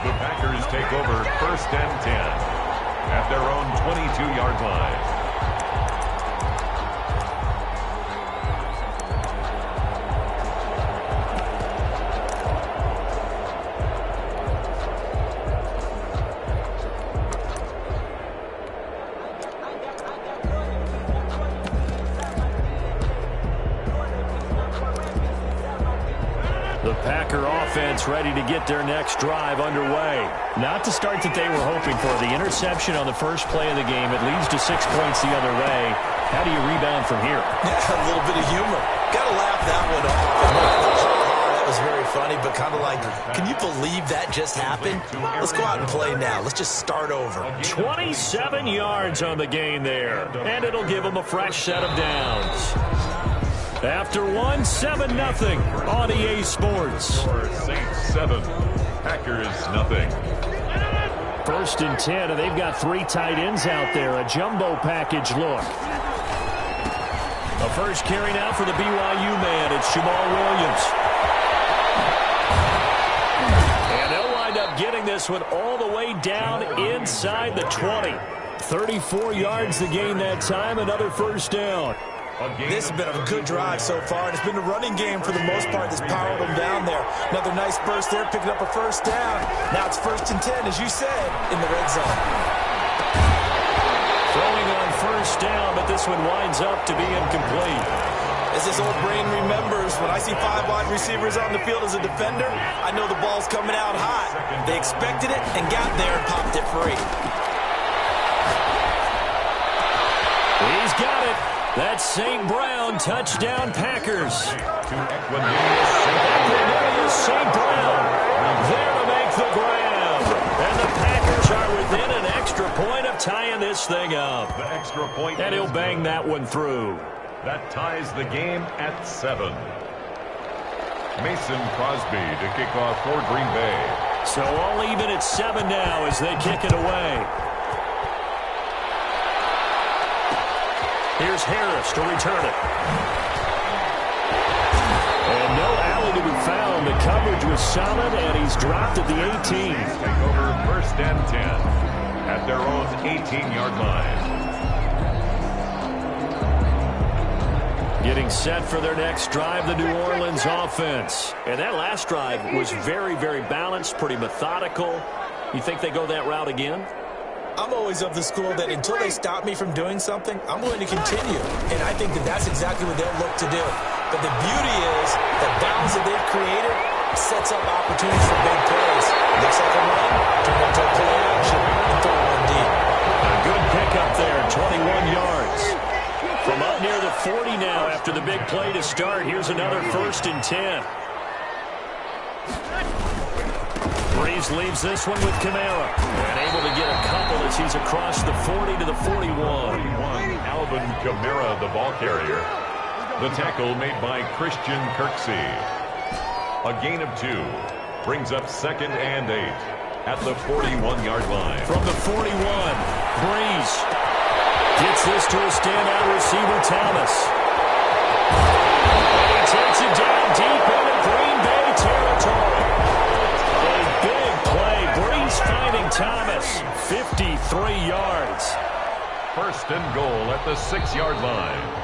S3: The Packers take over 1st and 10 at their own 22-yard line.
S2: offense ready to get their next drive underway. Not the start that they were hoping for. The interception on the first play of the game. It leads to 6 points the other way. How do you rebound from here?
S4: Yeah, a little bit of humor. Got to laugh that one off. That was very funny, but kind of like, can you believe that just happened? Let's go out and play now. Let's just start over.
S2: 27 yards on the gain there, and it'll give them a fresh set of downs. After 7-0 on EA Sports.
S3: Saints 7, Packers nothing.
S2: 1st and 10, and they've got 3 tight ends out there. A jumbo package look. The first carry now for the BYU man. It's Jamal Williams. And they'll wind up getting this one all the way down inside the 20. 34 yards the gain that time. Another first down.
S4: This has been a good drive so far, and it's been a running game for the most part that's powered them down there. Another nice burst there, picking up a first down. Now it's 1st and 10, as you said, in the red zone.
S2: Throwing on first down, but this one winds up to be incomplete.
S4: As this old brain remembers, when I see 5 wide receivers on the field as a defender, I know the ball's coming out hot. They expected it and got there and popped it free.
S2: He's got it. That's St. Brown, touchdown Packers. Equanimeous St. Brown there to make the grab. And the Packers are within an extra point of tying this thing up.
S3: The extra point.
S2: And he'll bang that one through.
S3: That ties the game at 7. Mason Crosby to kick off for Green Bay.
S2: So all even at 7 now as they kick it away. Here's Harris to return it. And no alley to be found. The coverage was solid, and he's dropped at the 18.
S3: Take over 1st and 10 at their own 18-yard line.
S2: Getting set for their next drive, the New Orleans offense. And that last drive was very, very balanced, pretty methodical. You think they go that route again?
S4: I'm always of the school that until they stop me from doing something, I'm going to continue. And I think that that's exactly what they'll look to do. But the beauty is the balance that they've created sets up opportunities for big plays. Looks like a run, turn into a play action, and throw one deep.
S2: A good pickup there, 21 yards. From up near the 40 now after the big play to start. Here's another 1st and 10. Breeze leaves this one with Kamara. And able to get a couple as he's across the 40 to the 41.
S3: Alvin Kamara, the ball carrier. The tackle made by Christian Kirksey. A gain of 2 brings up 2nd and 8 at the 41-yard line.
S2: From the 41, Breeze gets this to a standout receiver, Thomas. And he takes it down deep into Green Bay territory. Breeze finding Thomas, 53 yards.
S3: 1st and goal at the 6-yard line.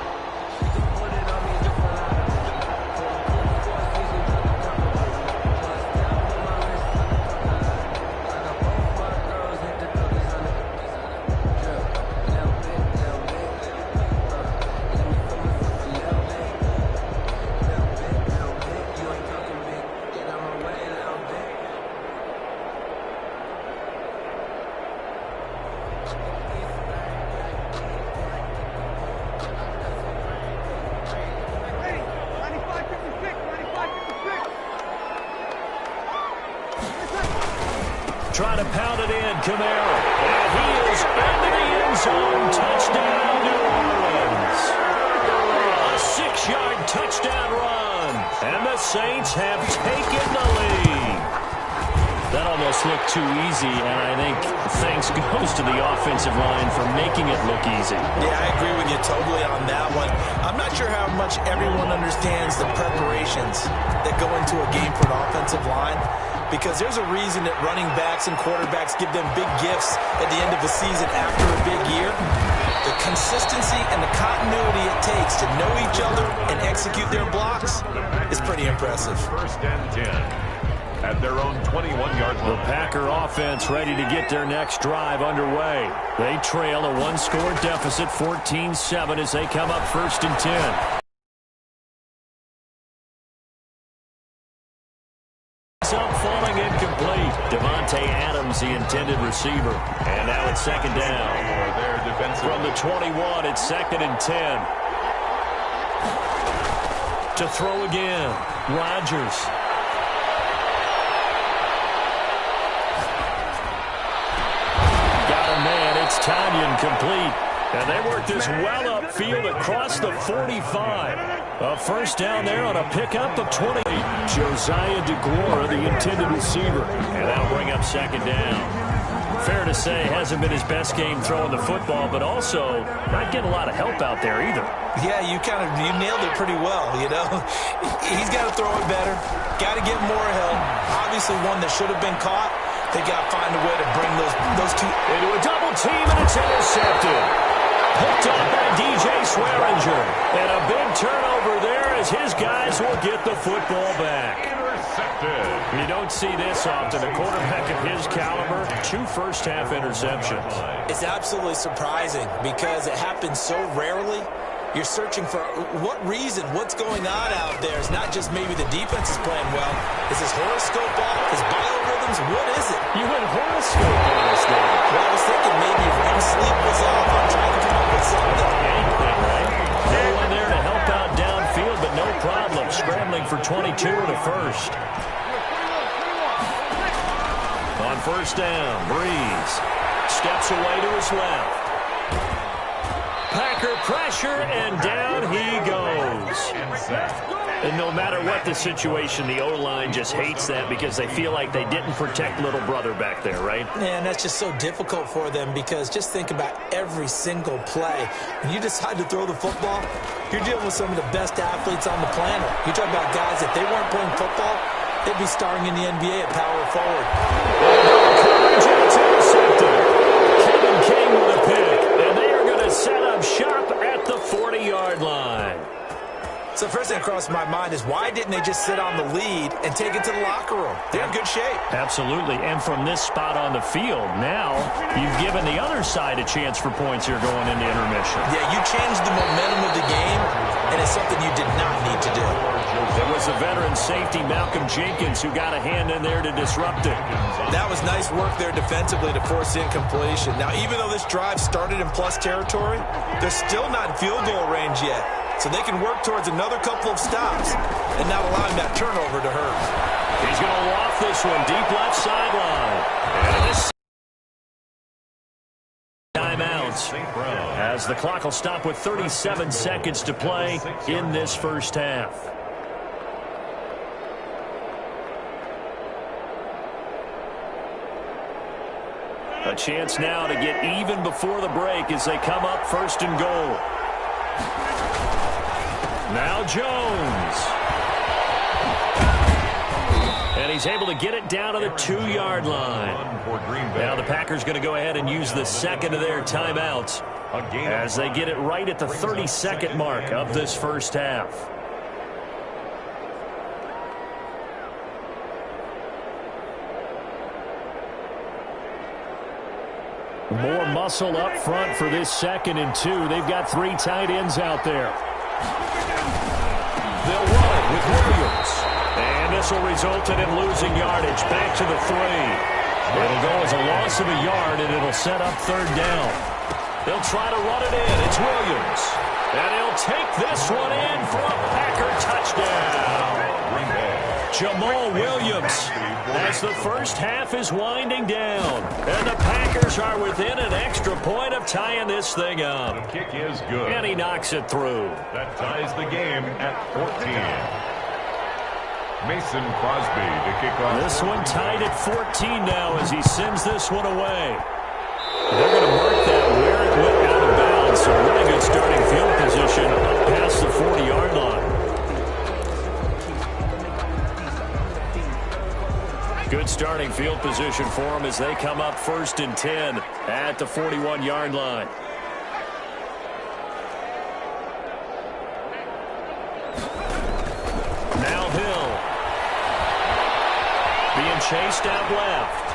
S2: Trying to pound it in, Kamara. And he is into the end zone. Touchdown, New Orleans. A 6-yard touchdown run. And the Saints have taken the lead. That almost looked too easy, and I think thanks goes to the offensive line for making it look easy.
S4: Yeah, I agree with you totally on that one. I'm not sure how much everyone understands the preparations that go into a game for an offensive line, because there's a reason that running backs and quarterbacks give them big gifts at the end of the season after a big year. The consistency and the continuity it takes to know each other and execute their blocks is pretty impressive.
S3: 1st and 10 at their own 21-yard line.
S2: The Packer offense ready to get their next drive underway. They trail a 1-score deficit, 14-7, as they come up 1st and 10. the intended receiver. And now it's second down. From the 21, it's 2nd and 10. To throw again, Rodgers. Got a man, it's Tanyan complete. And they work this well upfield across the 45. A first down there on a pickup of 28. Josiah DeGuara, the intended receiver. And that'll bring up second down. Fair to say, hasn't been his best game throwing the football, but also not getting a lot of help out there either.
S4: Yeah, you nailed it pretty well, you know. He's got to throw it better. Got to get more help. Obviously one that should have been caught. They got to find a way to bring those two
S2: into a double team, and it's intercepted. Picked up by DJ Swearinger. And a big turnover there as his guys will get the football back. Intercepted. You don't see this often. A quarterback of his caliber, 2 first-half interceptions.
S4: It's absolutely surprising because it happens so rarely. You're searching for what reason, what's going on out there. It's not just maybe the defense is playing well. Is his horoscope off? His biorhythms? What is it?
S2: You went horoscope on us, David.
S4: Well, I was thinking maybe REM sleep was off. I'm trying to come up with something.
S2: Anything, right? No one there to help out downfield, but no problem. Scrambling for 22 and a first. On first down, Breeze steps away to his left. Packer pressure, and down he goes. And no matter what the situation, the O-line just hates that because they feel like they didn't protect little brother back there, right?
S4: Yeah, and that's just so difficult for them because just think about every single play. When you decide to throw the football, you're dealing with some of the best athletes on the planet. You talk about guys, if they weren't playing football, they'd be starring in the NBA at power forward.
S2: Kevin King with a pick, and they are going to set up shop at the 40-yard line.
S4: So first thing that crossed my mind is why didn't they just sit on the lead and take it to the locker room? They're in good shape.
S2: Absolutely, and from this spot on the field, now you've given the other side a chance for points here going into intermission.
S4: Yeah, you changed the momentum of the game, and it's something you did not need to do.
S2: It was the veteran safety Malcolm Jenkins who got a hand in there to disrupt it.
S4: That was nice work there defensively to force incompletion. Now, even though this drive started in plus territory, they're still not in field goal range yet. So they can work towards another couple of stops and not allowing that turnover to hurt.
S2: He's going to loft this one deep left sideline. And this timeouts as the clock will stop with 37 seconds to play in this first half. A chance now to get even before the break as they come up first and goal. Now Jones. And he's able to get it down to the 2-yard line. Now the Packers going to go ahead and use the second of their timeouts as they get it right at the 30-second mark of this first half. More muscle up front for this 2nd and 2. They've got 3 tight ends out there. They'll run it with Williams. And this will result in him losing yardage back to the 3. It'll go as a loss of a yard, and it'll set up 3rd down. They'll try to run it in. It's Williams. And he'll take this one in for a Packer touchdown. Jamal Williams as the first half is winding down. And the Packers are within an extra point of tying this thing up.
S3: The kick is good.
S2: And he knocks it through.
S3: That ties the game at 14. Mason Crosby to kick off.
S2: This one tied at 14 now as he sends this one away. They're going to mark that where it went out of bounds. So really good starting field position up past the 40-yard line. Good starting field position for them as they come up 1st and 10 at the 41-yard line. Now Hill being chased out left.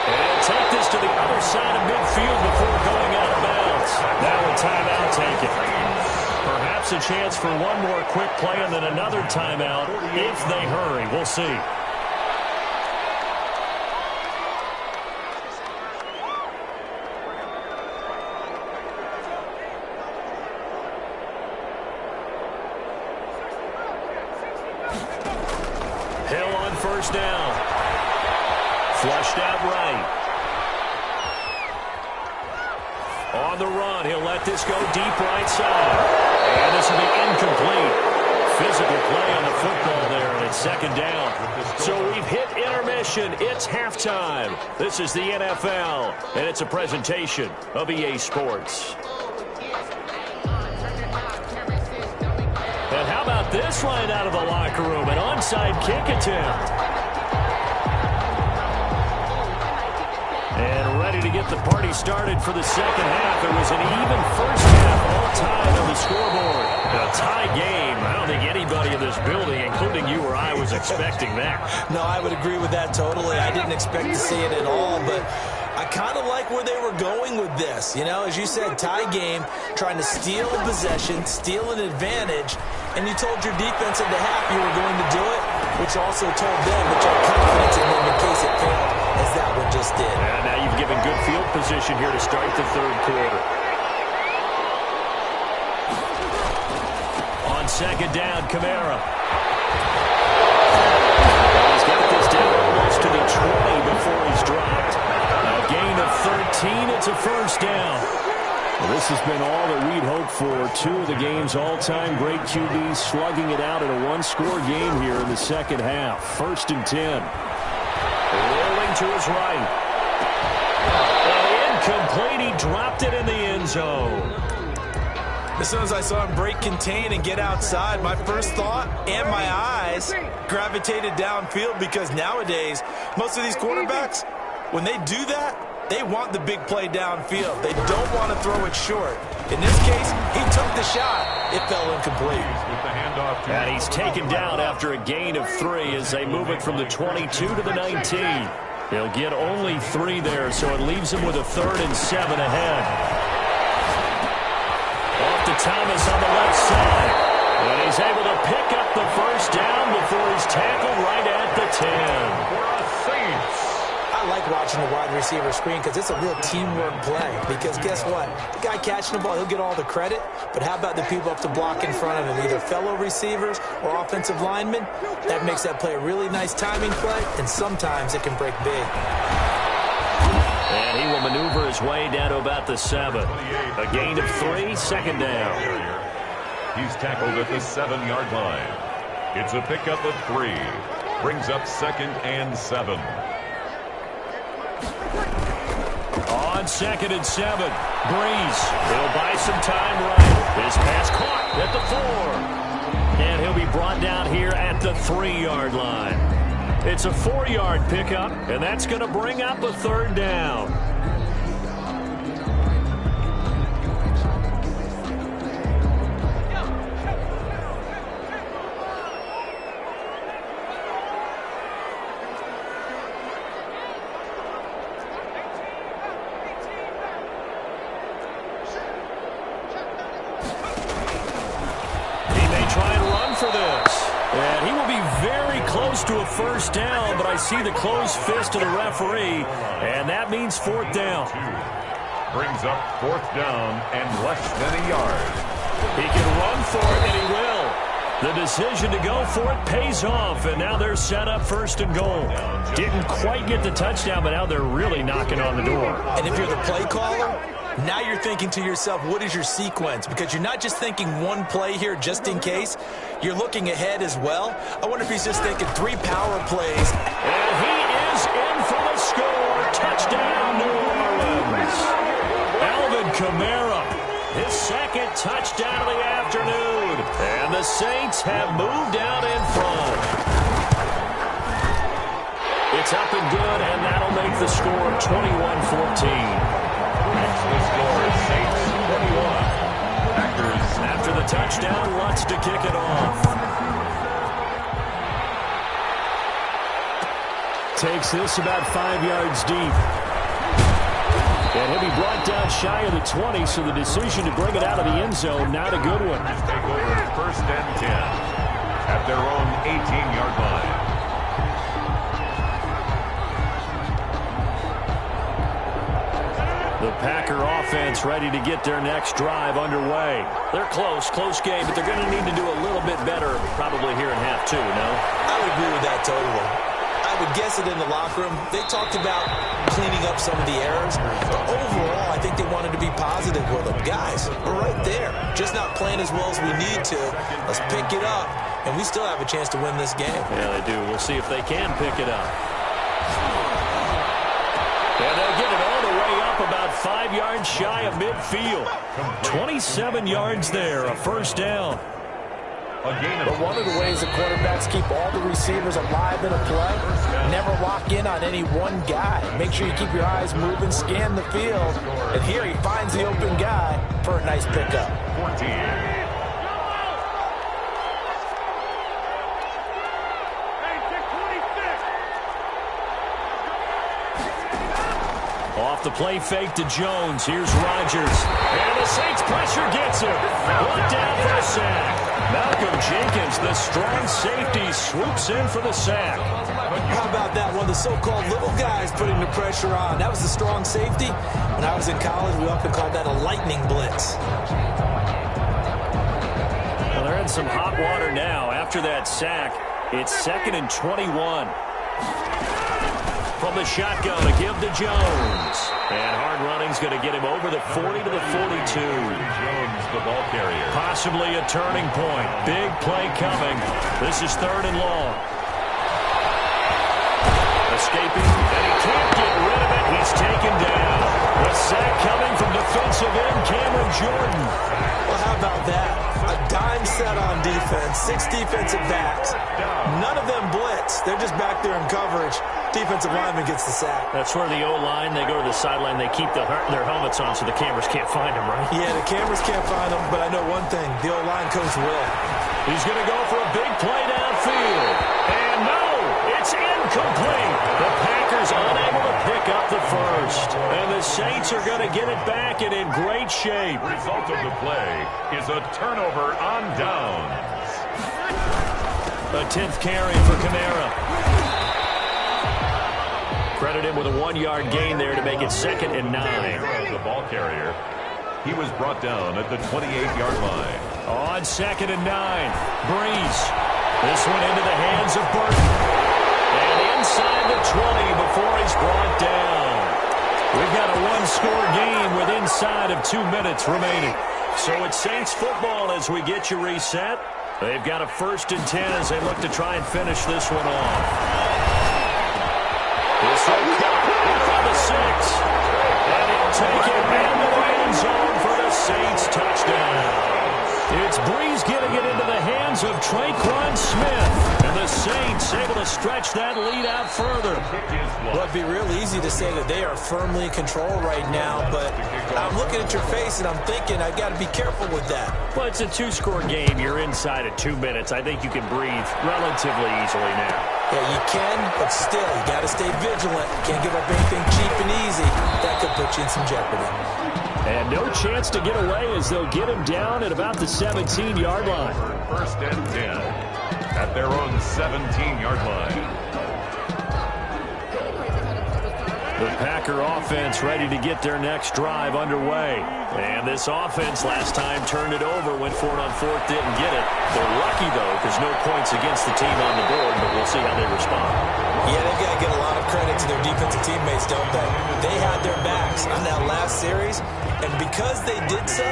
S2: And take this to the other side of midfield before going out of bounds. Now a timeout taken. Perhaps a chance for one more quick play and then another timeout if they hurry. We'll see. first down. Flushed out right. On the run, he'll let this go deep right side. And this will be incomplete. Physical play on the football there, and it's second down. So we've hit intermission. It's halftime. This is the NFL, and it's a presentation of EA Sports. And how about this line out of the locker room? An onside kick attempt. And ready to get the party started for the second half. It was an even first half, all tied on the scoreboard. A tie game. I don't think anybody in this building, including you or I, was expecting that.
S4: No, I would agree with that totally. I didn't expect to see it at all, but I kind of like where they were going with this. You know, as you said, tie game, trying to steal a possession, steal an advantage, and you told your defense at the half you were going to do it, which also told them that you had confidence in them in case it failed, as that one just did.
S2: And now you've given good field position here to start the third quarter. On second down, Kamara. He's got this down almost to the 20 before he's dropped. A gain of 13, it's a first down. Well, this has been all that we'd hoped for. Two of the game's all-time great QBs slugging it out in a one-score game here in the second half. First and 10. Rolling to his right. Incomplete. He dropped it in the end zone.
S4: As soon as I saw him break contain and get outside, my first thought and my eyes gravitated downfield, because nowadays, most of these quarterbacks, when they do that, they want the big play downfield. They don't want to throw it short. In this case, he took the shot. It fell incomplete.
S2: And he's taken down after a gain of 3 as they move it from the 22 to the 19. He'll get only 3 there, so it leaves him with a 3rd and 7 ahead. Off to Thomas on the left side. And he's able to pick up the first down before he's tackled right at the 10.
S4: I like watching the wide receiver screen because it's a real teamwork play. Because guess what? The guy catching the ball, he'll get all the credit. But how about the people up to block in front of him? Either fellow receivers or offensive linemen. That makes that play a really nice timing play. And sometimes it can break big.
S2: And he will maneuver his way down to about the 7. A gain of 3, second down.
S3: He's tackled at the 7-yard line. It's a pickup of 3. Brings up 2nd and 7.
S2: On 2nd and 7, Breeze. He'll buy some time right. His pass caught at the 4. And he'll be brought down here at the 3-yard line. It's a 4-yard pickup, and that's going to bring up a 3rd down. To a first down, but I see the closed fist of the referee, and that means 4th down.
S3: Brings up 4th down and less than a yard.
S2: He can run for it, and he will. The decision to go for it pays off, and now they're set up 1st and goal. Didn't quite get the touchdown, but now they're really knocking on the door.
S4: And if you're the play caller, now you're thinking to yourself, what is your sequence? Because you're not just thinking one play here just in case. You're looking ahead as well. I wonder if he's just thinking 3 power plays.
S2: And he is in for the score. Touchdown, New Orleans. Alvin Kamara, his 2nd touchdown of the afternoon. And the Saints have moved out in front. It's up and good, and that'll make the score 21-14.
S3: The score is Saints 21. Packers.
S2: After the touchdown, Lutz to kick it off. Takes this about 5 yards deep. And he'll be brought down shy of the 20, so the decision to bring it out of the end zone, not a good one.
S3: Take over 1st and 10 at their own 18-yard line.
S2: The Packer offense ready to get their next drive underway. They're close game, but they're going to need to do a little bit better probably here in half 2, no?
S4: I would agree with that totally. would guess it in the locker room. They talked about cleaning up some of the errors. But overall, I think they wanted to be positive with them. Guys, we're right there. Just not playing as well as we need to. Let's pick it up, and we still have a chance to win this game.
S2: Yeah, they do. We'll see if they can pick it up. And they'll get it all the way up about 5 yards shy of midfield. 27 yards there, a first down.
S4: But one of the ways the quarterbacks keep all the receivers alive in a play, never lock in on any one guy. Make sure you keep your eyes moving, scan the field. And here he finds the open guy for a nice pickup.
S3: 14.
S2: Off the play fake to Jones. Here's Rodgers. And the Saints pressure gets him. Brought down for a sack. Malcolm Jenkins, the strong safety, swoops in for the sack.
S4: How about that? One of the so-called little guys putting the pressure on. That was the strong safety. When I was in college, we often called that a lightning blitz.
S2: Well, they're in some hot water now. After that sack, it's 2nd and 21. From the shotgun, a give to Jones. And hard running's going to get him over the 40 to the 42.
S3: Jones, the ball carrier.
S2: Possibly a turning point. Big play coming. This is 3rd and long. Escaping, and he can't get rid of it. He's taken down. The sack coming from defensive end Cameron Jordan.
S4: Well, how about that? A dime set on defense, 6 defensive backs. None of them blitz. They're just back there in coverage. Defensive lineman gets the sack.
S2: That's where the O-line, they go to the sideline, they keep their helmets on so the cameras can't find them, right?
S4: Yeah, the cameras can't find them, but I know one thing. The O-line coach will.
S2: He's going to go for a big play downfield. And no, it's incomplete. The Packers unable to pick up the first. And the Saints are going to get it back and in great shape.
S3: Result of the play is a turnover on downs.
S2: A 10th carry for Kamara. Credit him with a 1-yard gain there to make it 2nd and 9.
S3: The ball carrier. He was brought down at the 28-yard line.
S2: On 2nd and 9. Breeze. This one into the hands of Burton. And inside the 20 before he's brought down. We've got a 1-score game with inside of 2 minutes remaining. So it's Saints football as we get you reset. They've got a 1st and 10 as they look to try and finish this one off. This will come from the 6. And he'll take it in the end zone for the Saints touchdown. It's Breeze getting it into the hands of Traquan Smith. And the Saints able to stretch that lead out further.
S4: Well, it'd be real easy to say that they are firmly in control right now, but I'm looking at your face and I'm thinking I got to be careful with that.
S2: Well, it's a 2-score game. You're inside at 2 minutes. I think you can breathe relatively easily now.
S4: Yeah, you can, but still, you got to stay vigilant. Can't give up anything cheap and easy. That could put you in some jeopardy.
S2: And no chance to get away as they'll get him down at about the 17-yard line.
S3: 1st and 10 at their own 17-yard line.
S2: The Packer offense ready to get their next drive underway. And this offense last time turned it over, went for it on 4th, didn't get it. They're lucky, though, because no points against the team on the board, but we'll see how they respond.
S4: Yeah, they've got to get a lot of credit to their defensive teammates, don't they? They had their backs on that last series, and because they did so,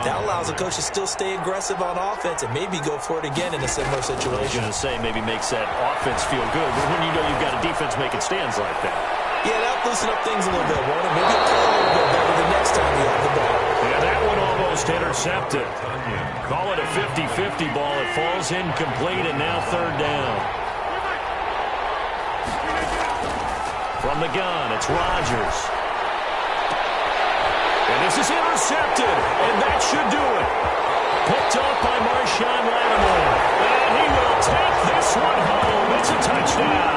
S4: that allows the coach to still stay aggressive on offense and maybe go for it again in a similar situation.
S2: I was going to say maybe makes that offense feel good, but when you know you've got a defense making stands like that.
S4: Yeah, that'll loosen up things a little bit, won't it? Maybe it'll play a little bit better the next time you have the ball.
S2: Yeah, that one almost intercepted. Call it a 50-50 ball. It falls incomplete, and now 3rd down. From the gun, it's Rodgers. And this is intercepted, and that should do it. Picked up by Marshawn Lattimore. And he will take this one home. It's a touchdown.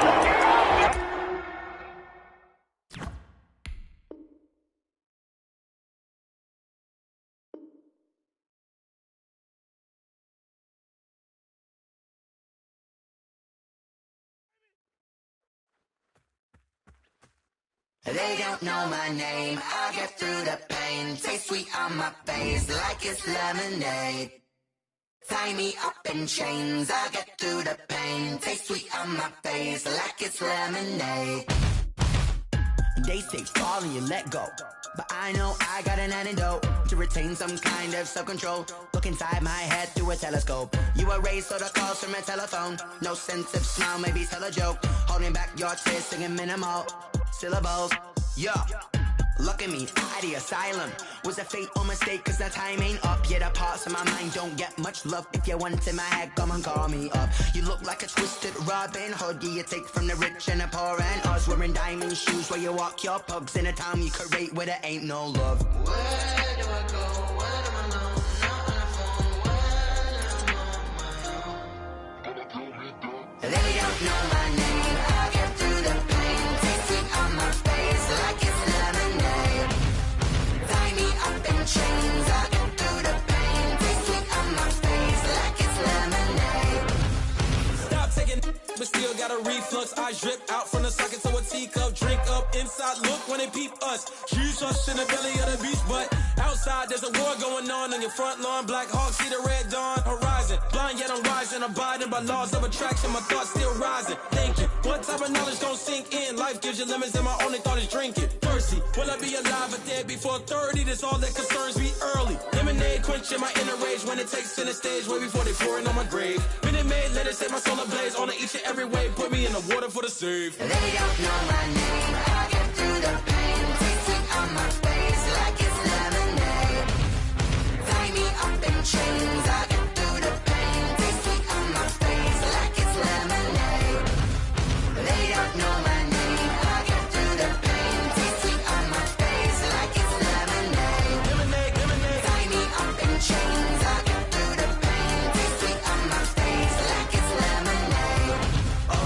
S10: They don't know my name, I get through the pain. Taste sweet on my face like it's lemonade. Tie me up in chains, I'll get through the pain. Taste sweet on my face like it's lemonade. They say fall and you let go, but I know I got an antidote to retain some kind of self-control. Look inside my head through a telescope. You erase all the calls from a telephone. No sense of smile, maybe tell a joke. Holding back your tears, singing minimal syllables. Yo, look at me, out of the asylum. Was a fate or mistake, cause the time ain't up. Yeah, the parts of my mind don't get much love. If you want in my head, come and call me up. You look like a twisted Robin Hood. Yeah, you take from the rich and the poor and us. Wearing diamond shoes where you walk your pugs. In a town you create where there ain't no love. Where do I go? Where do I know? Not on the phone. Where do I know? They don't know my name. I'll get through the pain. Taste it on my face like it's lemonade. Tie me up in chains. I'll get through the pain. Taste it on my face like it's lemonade.
S11: Stop taking, but still got a reflux. Eyes drip out from the socket to a teacup. Drink up inside, look when they peep us. Shoes us in the belly of the beast, but outside there's a war going on your front lawn. Black Hawk, see the red dawn horizon. Blind yet I'm rising, abiding by laws of attraction. My thoughts still rising, thinking what type of knowledge gon' sink in? Life gives you lemons and my only thought is drinking. Thirsty, will I be alive or dead before 30? That's all that concerns me early. Lemonade quenching my inner rage when it takes center stage way before they pouring on my grave. Minute Maid, let it set my soul ablaze on each and every way. Put me in the water for the save.
S10: They don't know my name. I get through the pain. Taste it on my face like it's lemonade. Tie me up in chains. I get through the pain. Taste it on my face like it's lemonade. They don't know my name. I get through the pain. Taste it on my face like it's lemonade.
S11: Lemonade, lemonade.
S10: Tie me up in chains. I get through the pain. Taste it on my face like it's lemonade. Oh.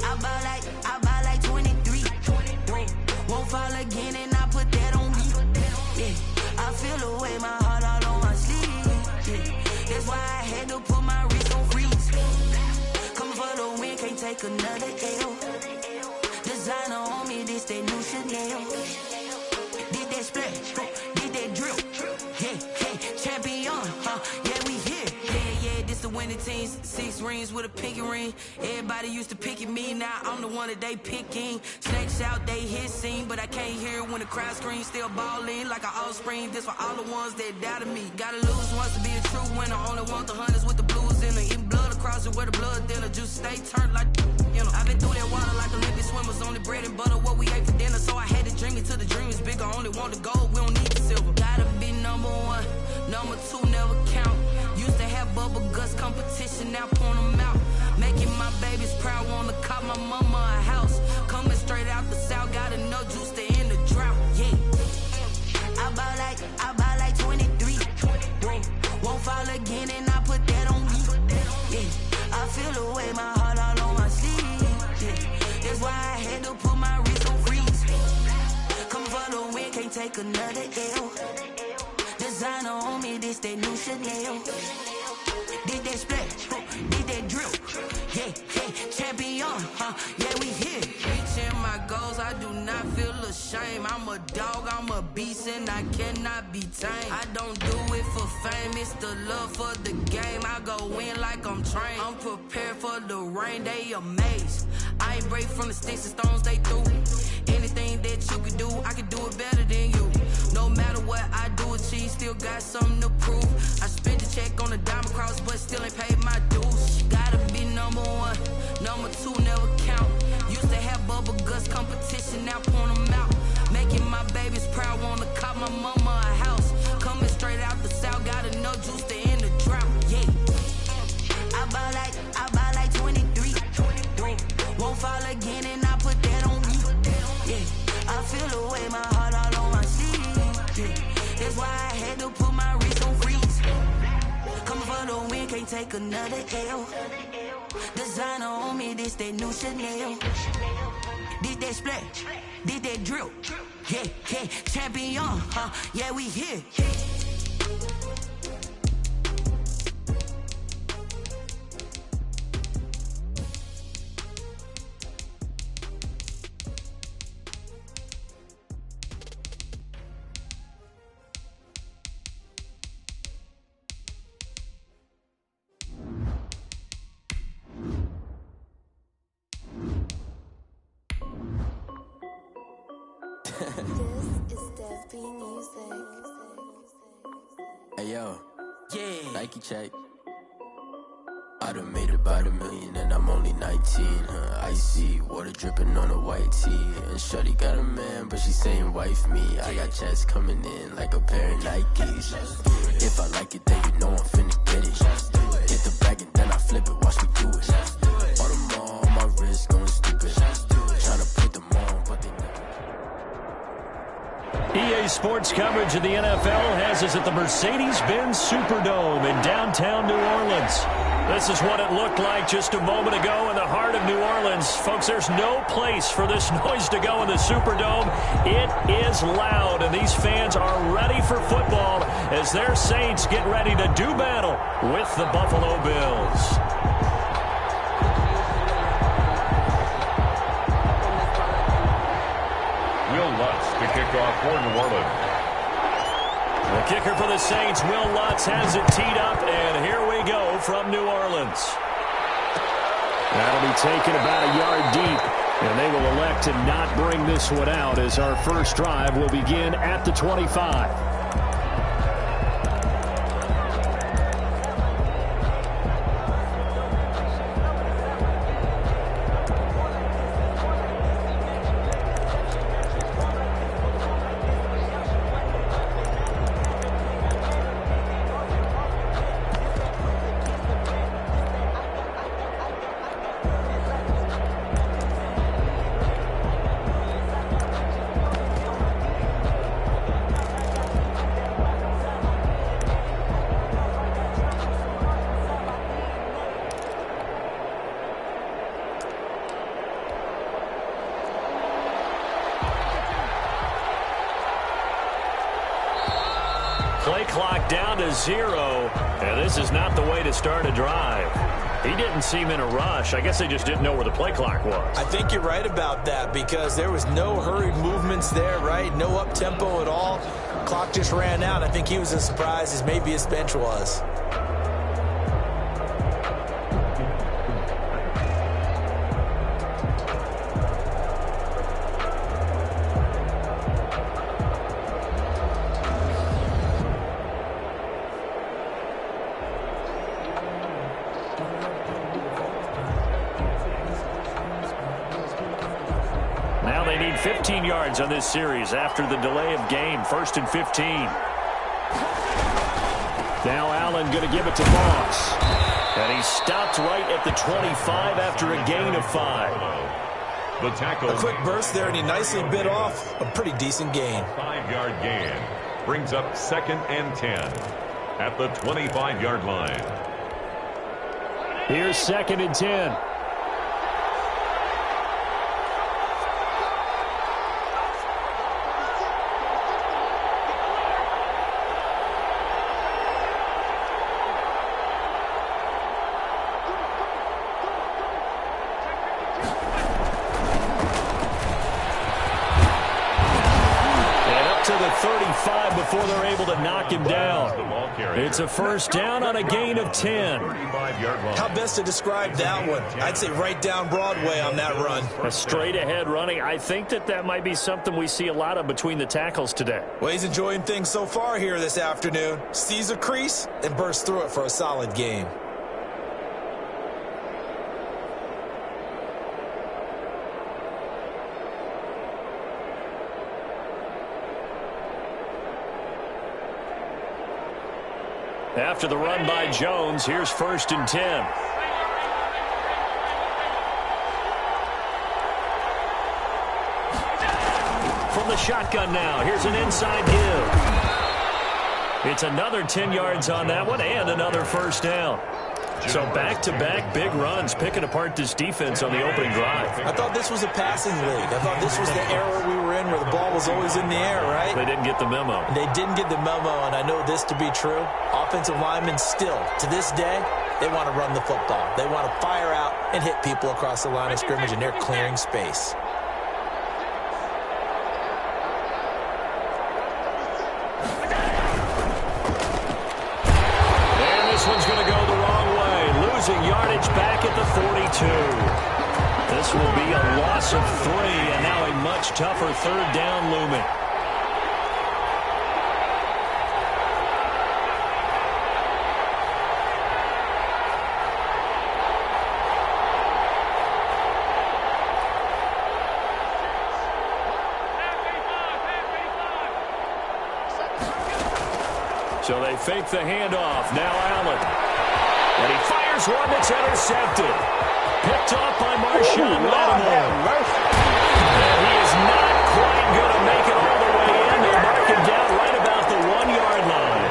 S10: I buy like 23. Won't fall again and I put that on me. Yeah, I feel away my heart all on my sleeve. Yeah, that's why I had to put my wrist on freeze. Coming for the win, can't take another L. Designer on me, this that new Chanel. Did that splash, did that drill. Yeah, champion, yeah, we here. Yeah, this the winning teams. 6 rings with a pinky ring. Everybody used to pick at me, now I'm the one that they picking. Snakes out, they hit scene, but I can't hear when the crowd screams. Still ballin' like an offspring. This for all the ones that doubted me. Gotta lose once to be a true winner. Only want the hunters with the blues in the eating blood across it where the blood thinner. Juice stay turned like, you know. I've been through that water like Olympic swimmers. Only bread and butter, what we ate for dinner. So I had to dream it till the dream is bigger. Only want the gold, we don't need the silver. Gotta be number 1, number 2 never count. Used to have bubble guts competition, now point them out. Making my babies proud, wanna cop my mama a house. Coming straight out the south, got enough juice to end the drought. Yeah, I buy like 23. Won't fall again and I put that on me. Yeah, I feel away my heart all on my sleeve. Yeah, that's why I had to put my wrist on freeze. Coming for the win, can't take another L. Designer on me, this that new Chanel. Did that splash, did that drill. Yeah, champion, yeah, we here. Reaching my goals, I do not feel ashamed. I'm a dog, I'm a beast, and I cannot be tamed. I don't do it for fame, it's the love for the game. I go in like I'm trained. I'm prepared for the rain, they amazed. I ain't break from the sticks and stones they threw. Anything that you can do, I can do it better than you. No matter what I do, achieve, still got something to prove. I spent the check on the diamond cross, but still ain't paid my dues. Gotta be number 1, number 2 never count. Used to have bubble guts competition, now point them out. Making my babies proud, wanna cop my mama a house. Coming straight out the south, got enough fall again and I put that on me. Yeah, I feel the way, my heart all on my sleeve. Yeah, that's why I had to put my wrist on freeze. Coming for the win, can't take another L. Designer on me, this that new Chanel. This that splash, this that drill. Yeah, yeah, champion, yeah, we here.
S1: Hey yo, yeah, Nike check. I done made about $1 million and I'm only 19. Icy water dripping on a white tee. And shawty got a man, but she saying wife me. I got checks coming in like a pair of Nikes. If I like it, then you know I'm finna get it. Get the bag and then I flip it, watch me do it. All them all on my wrist going stupid. Tryna put them on, but they never.
S2: EA Sports coverage of the NFL has us at the Mercedes-Benz Superdome in downtown New Orleans. This is what it looked like just a moment ago in the heart of New Orleans. Folks, there's no place for this noise to go in the Superdome. It is loud, and these fans are ready for football as their Saints get ready to do battle with the Buffalo Bills.
S3: Will Lutz to kick off for New Orleans.
S2: The kicker for the Saints, Will Lutz, has it teed up, and here we go from New Orleans. That'll be taken about a yard deep, and they will elect to not bring this one out as our first drive will begin at the 25. Play clock down to 0, and this is not the way to start a drive. He didn't seem in a rush. I guess they just didn't know where the play clock was.
S4: I think you're right about that because there was no hurried movements there, right? No up-tempo at all. Clock just ran out. I think he was as surprised as maybe his bench was.
S2: Now they need 15 yards on this series after the delay of game. 1st and 15. Now Allen going to give it to Moss. And he stopped right at the 25 after a gain of 5.
S3: The tackle.
S4: A quick burst there, and he nicely bit off a pretty decent gain.
S3: 5-yard gain brings up 2nd and 10 at the 25-yard line.
S2: Here's 2nd and 10. To the 35 before they're able to knock him down. It's a first down on a gain of 10.
S4: How best to describe that one? I'd say right down Broadway on that run.
S2: A straight ahead running. I think that might be something we see a lot of between the tackles today.
S4: Well, he's enjoying things so far here this afternoon. Sees a crease and bursts through it for a solid game.
S2: After the run by Jones, here's 1st and 10. from the shotgun now. Here's an inside give. It's another 10 yards on that one and another first down. So back-to-back big runs, picking apart this defense on the opening drive.
S4: I thought this was a passing league. I thought this was the era we were in where the ball was always in the air, right?
S2: They didn't get the memo.
S4: They didn't get the memo, and I know this to be true. Offensive linemen still, to this day, they want to run the football. They want to fire out and hit people across the line of scrimmage, and they're clearing space.
S2: And this one's going to go the wrong way. Losing yardage back at the 42. This will be a loss of 3, and now a much tougher third down looming. So they fake the handoff. Now Allen. And he fires one that's intercepted. Picked off by Marshawn Lattimore. And he is not quite going to make it all the way in. They'll mark him down right about the 1-yard line.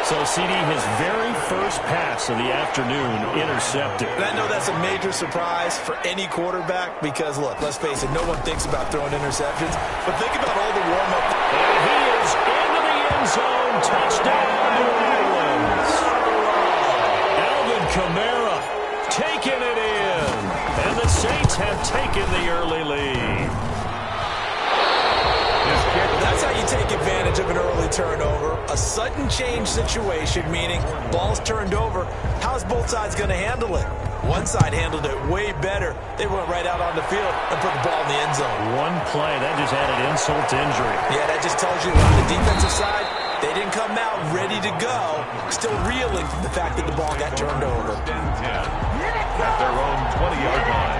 S2: So CD, his very first pass of the afternoon intercepted.
S4: And I know that's a major surprise for any quarterback because, look, let's face it, no one thinks about throwing interceptions. But think about all the warm-up.
S2: And he is into the end zone. Touchdown, New Orleans. Alvin Kamara taking it in. And the Saints have taken the early lead.
S4: That's how you take advantage of an early turnover. A sudden change situation, meaning ball's turned over. How's both sides going to handle it? One side handled it way better. They went right out on the field and put the ball in the end zone.
S2: One play, that just added insult to injury.
S4: Yeah, that just tells you on the defensive side, they didn't come out ready to go, still reeling from the fact that the ball got turned over.
S3: 10 at their own 20-yard line.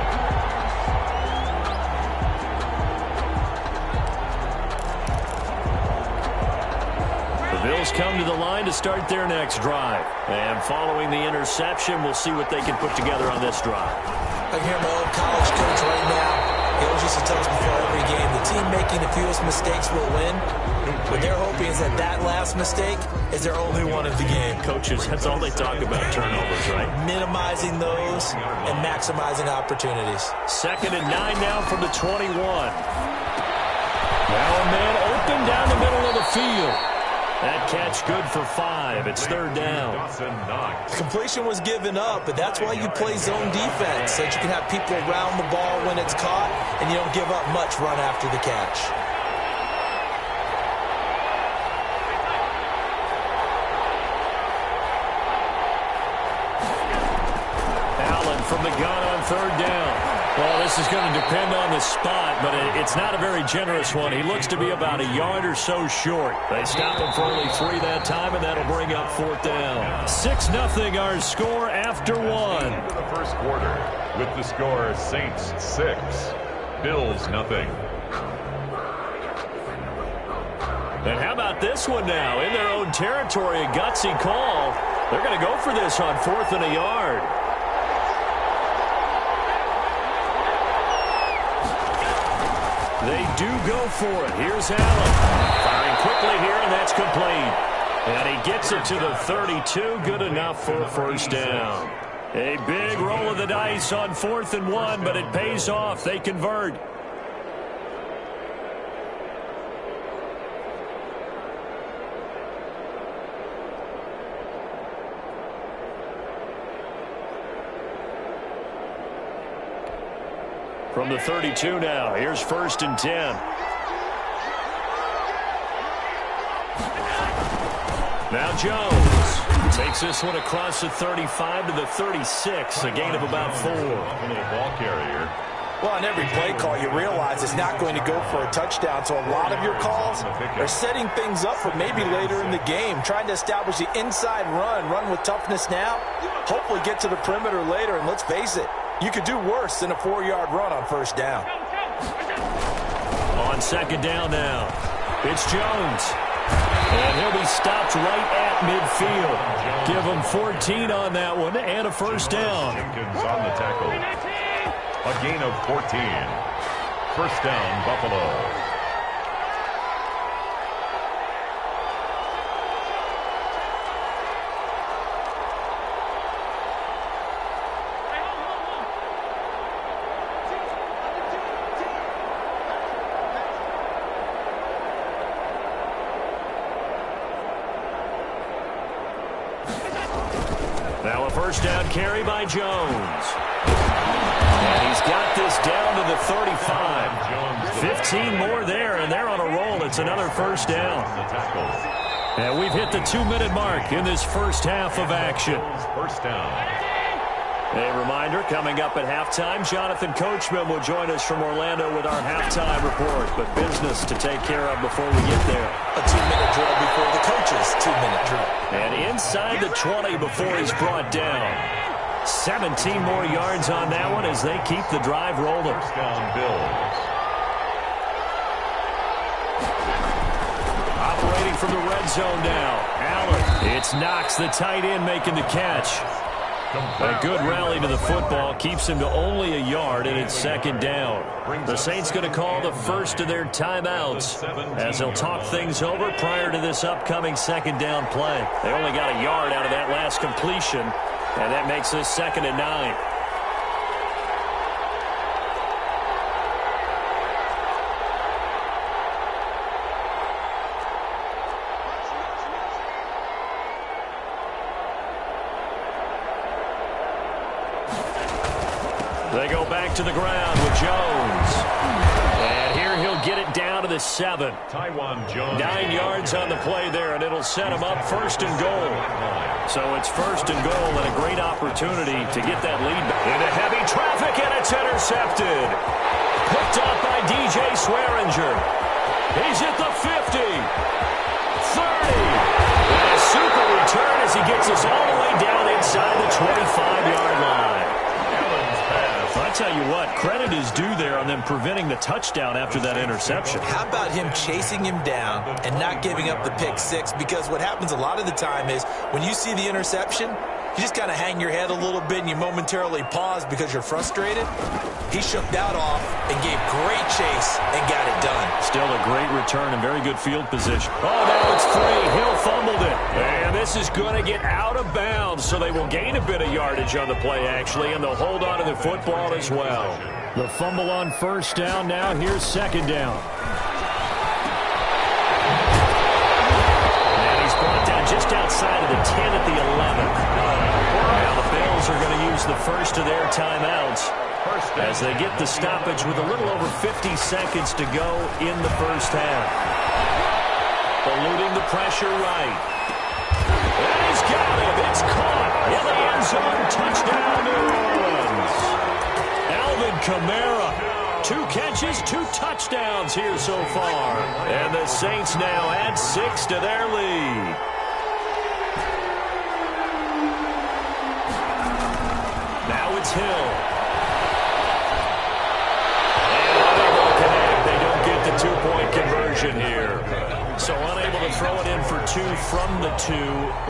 S2: The Bills come to the line to start their next drive. And following the interception, we'll see what they can put together on this drive.
S4: I hear my old college coach right now. He always used to tell us before every game, the team making the fewest mistakes will win. What they're hoping is that that last mistake is their only one of the game.
S2: Coaches, that's all they talk about, turnovers, right?
S4: Minimizing those and maximizing opportunities.
S2: 2nd and 9 now from the 21. Now a man open down the middle of the field. That catch good for 5. It's 3rd down.
S4: Completion was given up, but that's why you play zone defense, so that you can have people around the ball when it's caught, and you don't give up much run after the catch.
S2: Allen from the gun on 3rd down. Well, this is going to depend on the spot, but it's not a very generous one. He looks to be about a yard or so short. They stop him for only 3 that time, and that'll bring up 4th down. 6-0 our score after 1.
S3: Into the first quarter with the score Saints 6, Bills 0.
S2: And how about this one now? In their own territory, a gutsy call. They're going to go for this on 4th and a yard. They do go for it. Here's Allen. Firing quickly here, and that's complete. And he gets it to the 32. Good enough for a first down. A big roll of the dice on 4th and 1, but it pays off. They convert. From the 32 now, here's 1st and 10. Now Jones takes this one across the 35 to the 36, a gain of about 4.
S3: A little ball carrier.
S4: Well, on every play call, you realize it's not going to go for a touchdown, so a lot of your calls are setting things up for maybe later in the game, trying to establish the inside run with toughness now, hopefully get to the perimeter later, and let's face it, you could do worse than a 4-yard run on 1st down.
S2: On 2nd down now, it's Jones. And he'll be stopped right at midfield. Give him 14 on that one and a first down.
S3: Jenkins on the tackle. A gain of 14. First down, Buffalo.
S2: first down carry by Jones. And he's got this down to the 35. 15 more there, and they're on a roll. It's another first down. And we've hit the 2-minute mark in this first half of action.
S3: First down.
S2: A reminder, coming up at halftime, Jonathan Coachman will join us from Orlando with our halftime report. But business to take care of before we get there.
S4: A 2-minute drill before the coach's 2-minute drill.
S2: And inside the 20 before he's brought down. 17 more yards on that one as they keep the drive rolling.
S3: First down, Bills.
S2: Operating from the red zone now. Allen. It's Knox, the tight end, making the catch. A good rally to the football keeps him to only a yard, and it's second down. The Saints going to call the first of their timeouts as they'll talk things over prior to this upcoming second down play. They only got a yard out of that last completion, and that makes this 2nd and 9. They go back to the ground with Jones. And here he'll get it down to the 7.
S3: Taiwan Jones.
S2: 9 yards on the play there, and it'll set him up first and goal. So it's first and goal and a great opportunity to get that lead back. Into heavy traffic, and it's intercepted. Picked up by DJ Swearinger. He's at the 50. 30. And a super return as he gets us all the way down inside the 25-yard line. I tell you what, credit is due there on them preventing the touchdown after that interception.
S4: How about him chasing him down and not giving up the pick six? Because what happens a lot of the time is when you see the interception, you just kind of hang your head a little bit and you momentarily pause because you're frustrated. He shook that off and gave great chase and got it done.
S2: Still a great return and very good field position. Oh, now it's free. Hill fumbled it. And this is going to get out of bounds, so they will gain a bit of yardage on the play, actually, and they'll hold on to the football as well. The fumble on first down. Now here's second down. And he's brought down just outside of the 10 at the 11. Now the Bills are going to use the first of their timeouts as they get the stoppage with a little over 50 seconds to go in the first half. Eluding the pressure right. And he's got it. It's caught in the end zone. Touchdown, New Orleans. Alvin Kamara. 2 catches, 2 touchdowns here so far. And the Saints now add 6 to their lead. Now it's Hill. They don't get the 2-point conversion here. So unable to throw it in for 2 from the 2.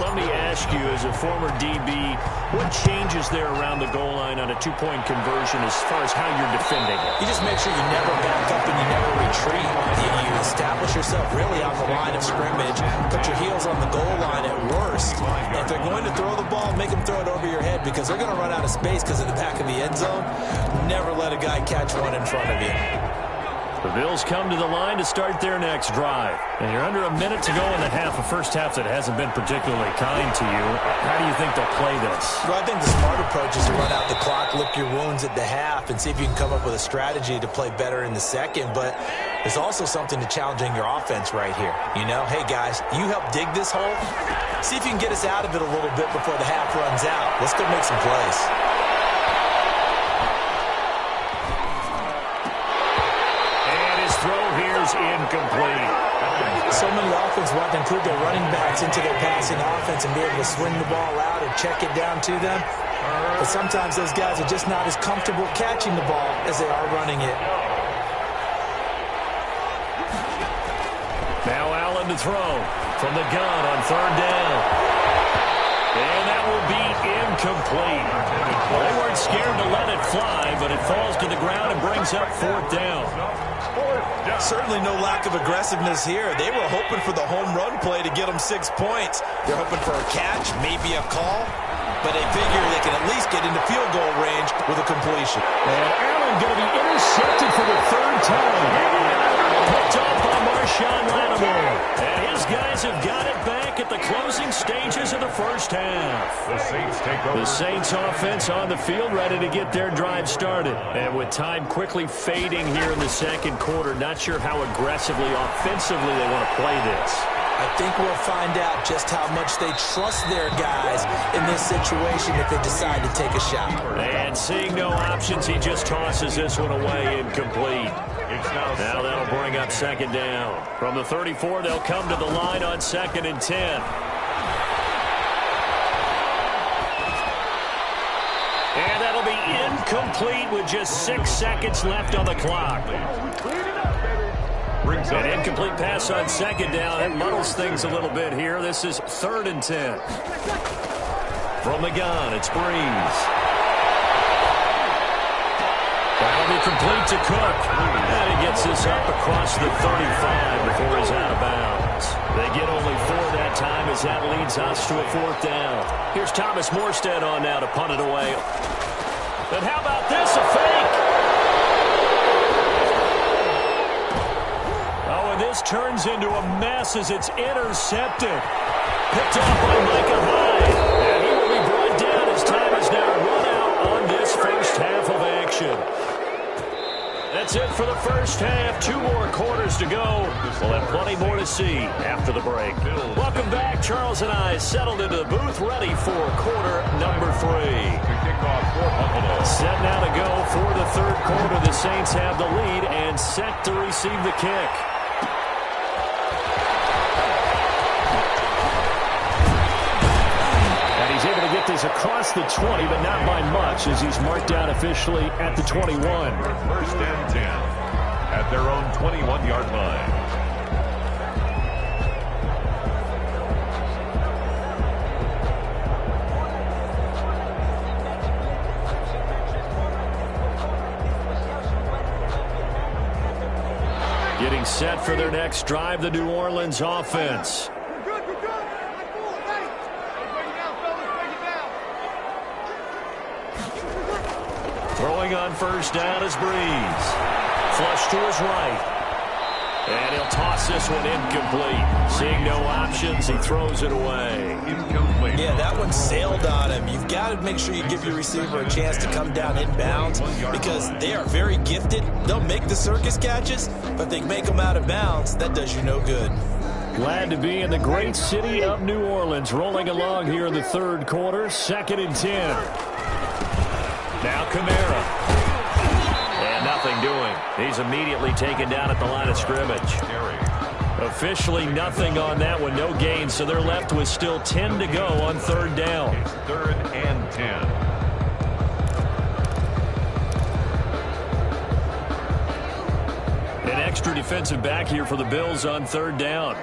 S2: Let me ask you, as a former DB, what changes there around the goal line on a 2-point conversion as far as how you're defending it?
S4: You just make sure you never back up and you never retreat. You establish yourself really on the line of scrimmage, put your heels on the goal line at worst. And if they're going to throw the ball, make them throw it over your head because they're going to run out of space because of the back of the end zone. Never let a guy catch one in front of you.
S2: The Bills come to the line to start their next drive. And you're under a minute to go in the half, a first half that hasn't been particularly kind to you. How do you think they'll play this?
S4: Well, I think the smart approach is to run out the clock, lick your wounds at the half, and see if you can come up with a strategy to play better in the second. But there's also something to challenging your offense right here. You know, hey, guys, you help dig this hole. See if you can get us out of it a little bit before the half runs out. Let's go make some plays.
S2: Incomplete.
S4: So many offenses want to include their running backs into their passing offense and be able to swing the ball out or check it down to them. But sometimes those guys are just not as comfortable catching the ball as they are running it.
S2: Now Allen to throw from the gun on third down. And that will be incomplete. They weren't scared to let it fly, but it falls to the ground and brings up fourth down.
S4: Certainly no lack of aggressiveness here. They were hoping for the home run play to get them 6 points. They're hoping for a catch, maybe a call, but they figure they can at least get into field goal range with a completion.
S2: And Allen going to be intercepted for the 3rd time. Picked off by Marshawn Lattimore. And his guys have got it back at the closing stages of the first half.
S3: The Saints take over.
S2: The Saints offense on the field, ready to get their drive started. And with time quickly fading here in the second quarter, not sure how aggressively, offensively they want to play this.
S4: I think we'll find out just how much they trust their guys in this situation if they decide to take a shot.
S2: And seeing no options, he just tosses this one away, incomplete. Now that'll bring up second down. From the 34, they'll come to the line on 2nd and 10. And that'll be incomplete with just 6 seconds left on the clock. An incomplete pass on second down. That muddles things a little bit here. This is 3rd and 10. From the gun, it's Breeze. That'll be complete to Cook. And he gets this up across the 35 before he's out of bounds. They get only 4 that time as that leads us to a 4th down. Here's Thomas Morstead on now to punt it away. But how about this, a fake? Oh, and this turns into a mess as it's intercepted. Picked off by Micah Hyde. And he will be brought down as time is now run out on this first half of action. That's it for the first half. 2 more quarters to go. We'll have plenty more to see after the break. Welcome back. Charles and I settled into the booth, ready for quarter number 3. Set now to go for the 3rd quarter. The Saints have the lead and set to receive the kick. And he's able to get this across the 20, but not by much as he's marked down officially at the 21.
S3: 1st and 10 at their own 21-yard line.
S2: Getting set for their next drive, the New Orleans offense. Throwing on first down is Breeze. Flush to his right. And he'll toss this one incomplete. Seeing no options, he throws it away.
S3: Incomplete.
S4: Yeah, that one sailed on him. You've got to make sure you give your receiver a chance to come down inbounds because they are very gifted. They'll make the circus catches, but if they make them out of bounds, that does you no good.
S2: Glad to be in the great city of New Orleans. Rolling along here in the 3rd quarter. 2nd and 10. Now Kamara. And nothing doing. He's immediately taken down at the line of scrimmage. Officially nothing on that one. No gain, so they're left with still 10 to go on 3rd down.
S3: It's 3rd and 10.
S2: An extra defensive back here for the Bills on 3rd down.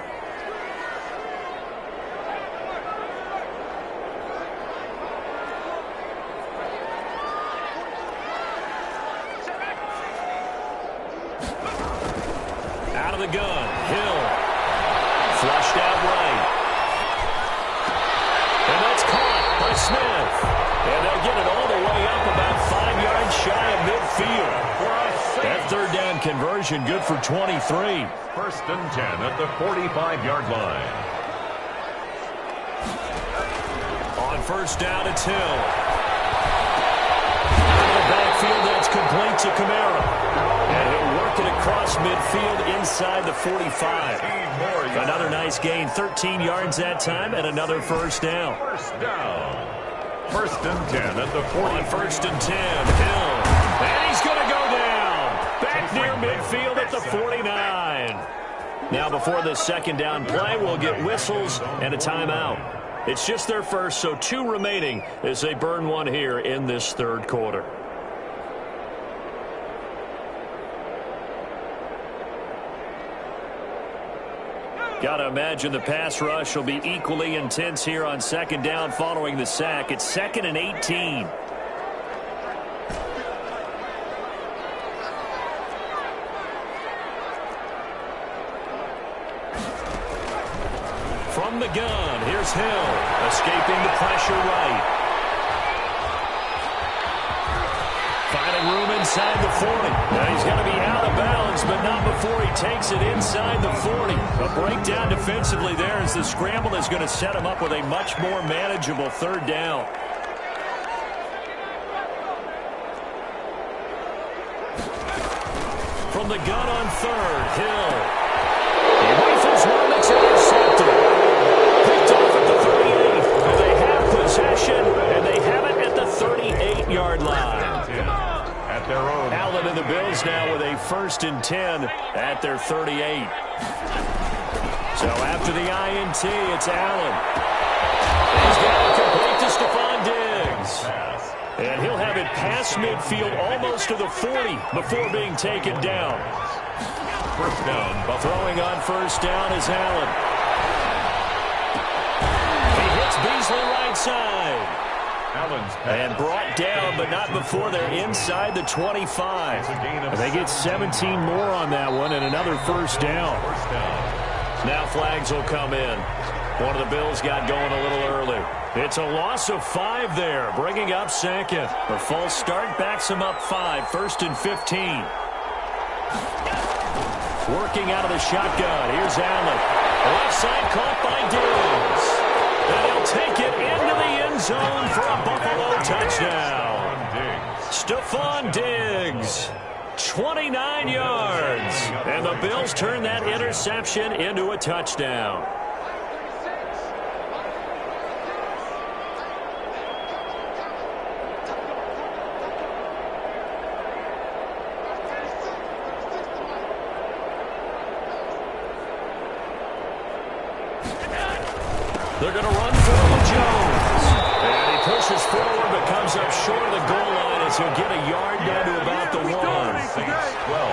S2: Out of the gun, Hill. Flushed out right. And that's caught by Smith. And they'll get it all the way up about 5 yards shy of midfield. That 3rd down conversion good for 23.
S3: 1st and 10 at the 45-yard line.
S2: On first down, it's Hill. Out of the backfield, that's complete to Kamara. And he'll work it across midfield inside the 45. Another nice gain, 13 yards that time, and another first down.
S3: 1st down. 1st and 10 at the 40.
S2: On 1st and 10, Hill. And he's going to go down. Back near midfield at the 49. Now before this 2nd down play, we'll get whistles and a timeout. It's just their first, so 2 remaining as they burn one here in this 3rd quarter. Got to imagine the pass rush will be equally intense here on 2nd down following the sack. It's 2nd and 18. From the gun, here's Hill, escaping the pressure right. Finding room inside the 40. Now he's going to be out of bounds, but not before before he takes it inside the 40. A breakdown defensively there as the scramble is going to set him up with a much more manageable third down. From the gun on third, Hill. He rifles one that's intercepted. Picked off at the 38. And they have possession, and they have it at the 38-yard line.
S3: At their own.
S2: Allen and the Bills now with a 1st and 10 at their 38. So after the INT, it's Allen. He's got it complete to Stephon Diggs. And he'll have it past midfield almost to the 40 before being taken down.
S3: First down.
S2: Throwing on first down is Allen. He hits Beasley right side. And brought down, but not before they're inside the 25. They get 17 more on that one and another first down. Now flags will come in. One of the Bills got going a little early. It's a loss of 5 there, bringing up second. The false start backs him up 5, 1st and 15. Working out of the shotgun. Here's Allen. Left side caught by Diggs. And he'll take it into the end zone for a Buffalo touchdown. Stephon Diggs, 29 yards. And the Bills turn that interception into a touchdown. They're going to run forward Jones. And he pushes forward but comes up short of the goal line as he'll get a yard down to about the 1.
S3: Saints 12,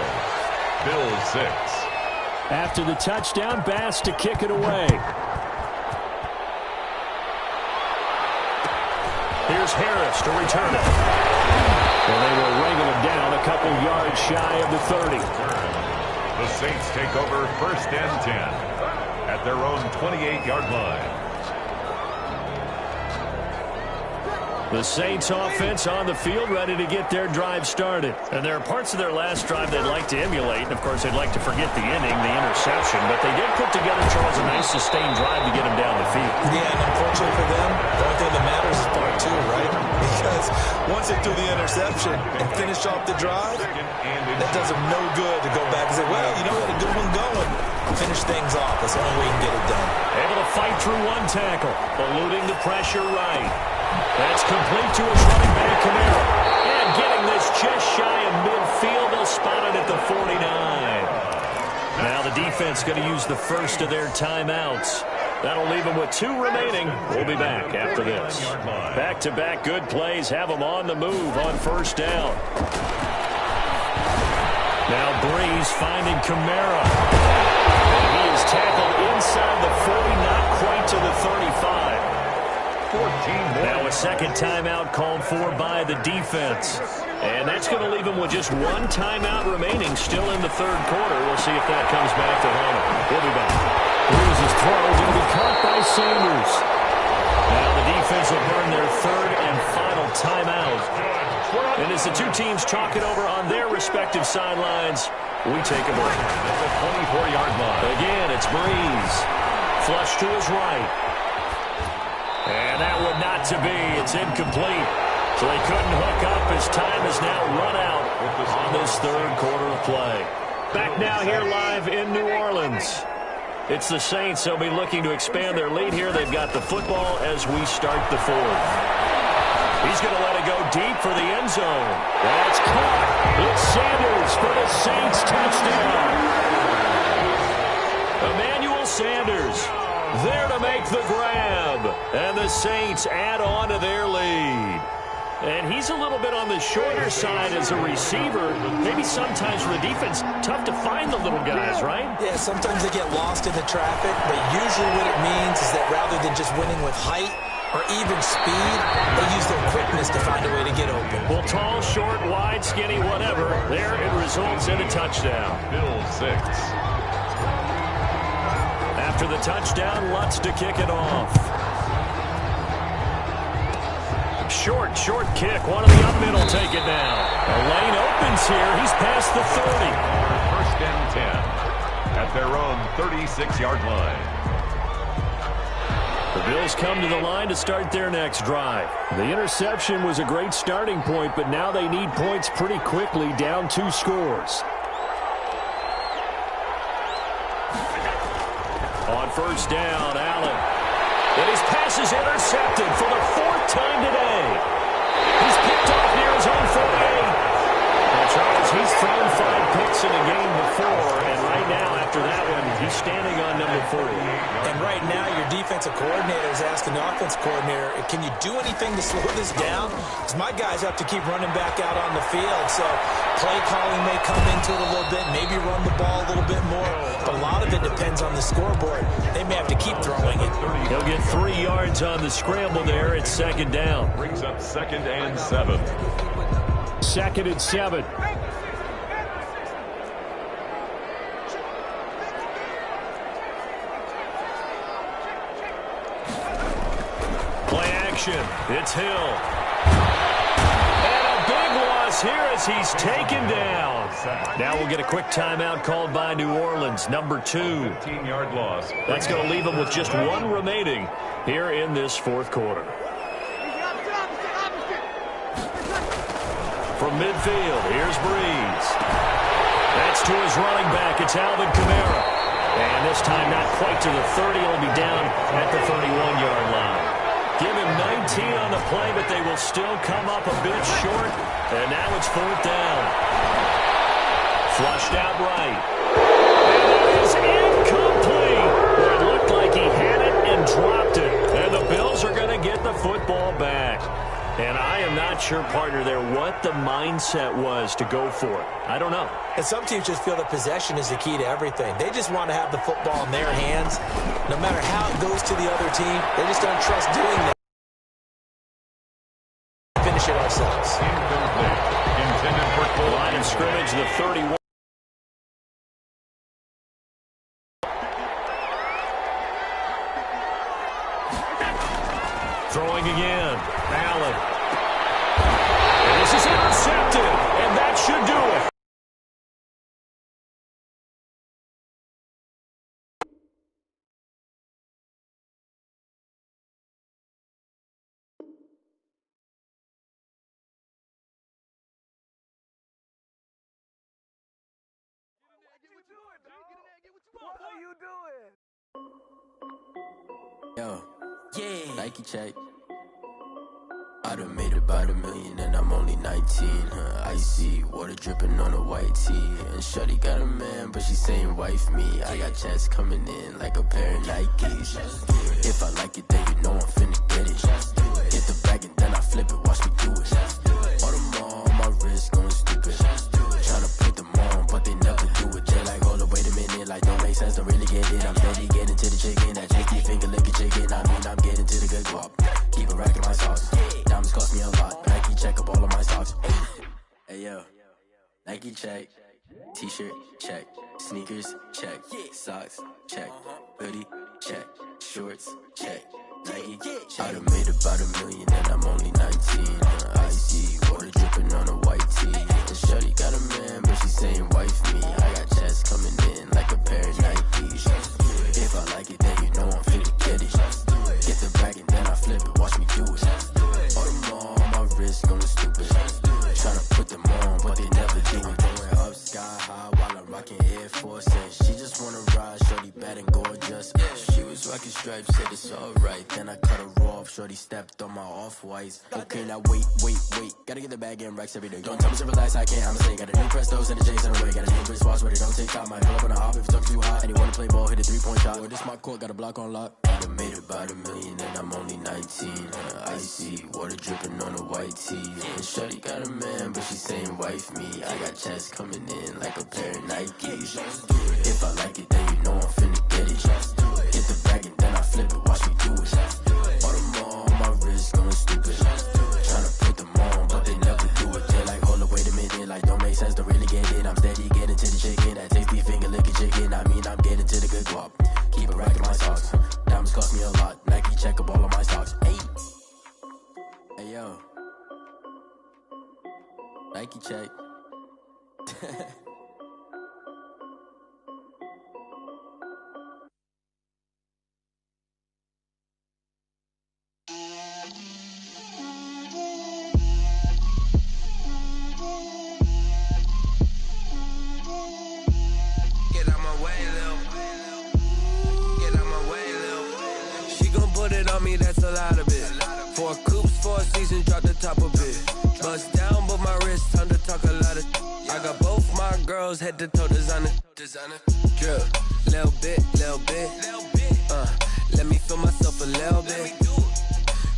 S3: Bills 6.
S2: After the touchdown, Bass to kick it away. Here's Harris to return it. And they will wrangle him down a couple yards shy of the 30.
S3: The Saints take over 1st and 10 at their own 28-yard line.
S2: The Saints offense on the field ready to get their drive started. And there are parts of their last drive they'd like to emulate. And, of course, they'd like to forget the inning, the interception. But they did put together, Charles, a nice sustained drive to get them down the field.
S4: Yeah, and unfortunately for them, the only thing that matters is part 2, right? Because once they threw the interception and finish off the drive, that does them no good to go back and say, well, you know, we had a good one going. Finish things off. That's the only way you can get it done.
S2: Able to fight through one tackle, eluding the pressure right. That's complete to his running back, Kamara. And getting this just shy of midfield, they'll spot it at the 49. Now the defense going to use the first of their timeouts. That'll leave them with 2 remaining. We'll be back after this. Back-to-back good plays have them on the move on first down. Now Breeze finding Kamara. And he is tackled inside the 40, not quite to the 35.
S3: 14 more.
S2: Now a second timeout called for by the defense. And that's going to leave them with just 1 timeout remaining still in the 3rd quarter. We'll see if that comes back to haunt them. We'll be back. Breeze's throw is going to be caught by Sanders. Now the defense will burn their 3rd and final timeout. And as the 2 teams talk it over on their respective sidelines, we take a break.
S3: At the 24-yard line.
S2: Again, it's Breeze. Flush to his right. And that one not to be. It's incomplete. So they couldn't hook up as time is now run out on this 3rd quarter of play. Back now here live in New Orleans. It's the Saints. They'll be looking to expand their lead here. They've got the football as we start the 4th. He's going to let it go deep for the end zone. That's caught. It's Sanders for the Saints touchdown. Emmanuel Sanders there to make the grab. And the Saints add on to their lead. And he's a little bit on the shorter side as a receiver. Maybe sometimes for the defense, tough to find the little guys, right?
S4: Yeah, sometimes they get lost in the traffic, but usually what it means is that rather than just winning with height or even speed, they use their quickness to find a way to get open.
S2: Well, tall, short, wide, skinny, whatever, there it results in a touchdown.
S3: Bills 6.
S2: After the touchdown, Lutz to kick it off. Short kick. One of the up middle take it down. The lane opens here. He's past the 30.
S3: First and 10 at their own 36-yard line.
S2: The Bills come to the line to start their next drive. The interception was a great starting point, but now they need points pretty quickly, down 2 scores. On first down, Allen. And his pass is intercepted for the 4th time today. He's picked off near his own 48. Now, Charles, he's thrown 5 picks in a game before, and right now, after that one, he's standing on number 40.
S4: And right now, your defensive coordinator is asking the offensive coordinator, can you do anything to slow this down? Because my guys have to keep running back out on the field. So play calling may come into it a little bit, maybe run the ball a little bit more. But a lot of it depends on the scoreboard. They may have to keep throwing it.
S2: He'll get 3 yards on the scramble there at 2nd down.
S3: Brings up 2nd and 7.
S2: 2nd and 7. Play action. It's Hill. And a big loss here as he's taken down. Now we'll get a quick timeout called by New Orleans, number 2.
S3: 15-yard loss.
S2: That's going to leave them with just 1 remaining here in this 4th quarter. From midfield, here's Breeze. That's to his running back. It's Alvin Kamara. And this time not quite to the 30. He'll be down at the 31-yard line. Give him 19 on the play, but they will still come up a bit short. And now it's 4th down. Flushed out right. And that is incomplete. It looked like he had it and dropped it. And the Bills are going to get the football back. And I am not sure, partner, there what the mindset was to go for it. I don't know.
S4: And some teams just feel that possession is the key to everything. They just want to have the football in their hands. No matter how it goes to the other team, they just don't trust doing that. Finish it ourselves.
S3: Intended for goal.
S2: Line of scrimmage, the 31. Throwing again. Allen. And this is intercepted. And that should do it.
S6: What are you doing?
S1: Yo, yeah. Nike check. I done made about $1 million and I'm only 19. Icy water dripping on a white tee. And shorty got a man, but she saying wife me. I got chats coming in like a pair of Nikes. If I like it, then you know I'm finna get it. Hit the bag and then I flip it, watch me do it. All on my wrist going stupid. Tryna put them on, but they never do it. They're like, hold up, wait a minute, like don't make sense, don't really get it. I'm steady getting to the chicken, that tasty finger licking chicken. I mean, I'm getting to the good guap. Keep it racking my sauce. Diamonds cost me a lot. Nike check up all of my socks. Hey yo, Nike check. T-shirt check. Sneakers check. Socks check. Hoodie check. Shorts check. Nike check. I done made about $1 million and I'm only 19. Icy water dripping on a white tee. And shorty got a man, but she saying wife me. I got chats coming in like a pair of Nikes. If I like it, then you know I'm finna get it. Get the bag and then I flip it, watch me do it. All them on my wrist going stupid. Tryna put them on, but they never do it. Going up sky high while I'm rocking Air Force. And she just wanna ride, shorty bad and gorgeous. She was rocking stripes, said it's alright. Then I cut her off, shorty stepped on my off-whites. Okay, now wait. Gotta get the bag and racks every day. Don't tell me to relax, I can't, I'ma say. Got a new Prestos and a J's in the way. Got a new wristwatch where they don't take time. Might pull up on a hop if it's talking too hot. And he wanna play ball, hit a 3-point shot. Well, this my court, got a block on lock. I done made about $1 million and I'm only 19. Icy water dripping on a white tee. And shorty got a man, but she saying wife me. I got chats coming in like a pair of Nikes. If I like it, then you know I'm finna get it. Hit the bag and then I flip it, watch me do it. All them on my wrist going stupid. Tryna put them on, but they never do it. They're like, hold up, wait a minute, like don't make sense, don't really get it. I'm steady getting to the chicken, that tasty finger licking chicken. I mean, I'm getting to the good guap. Keep it racking my socks. Diamonds cost me a lot. Nike check up all of my socks. Hey yo, Nike check. on me, that's a lot of it. 4 coops, 4 seasons, drop the top of it. Bust down, but my wrist, time to talk a lot of. I got both my girls, head to toe designer. Drip, little bit. Let me feel myself a little bit.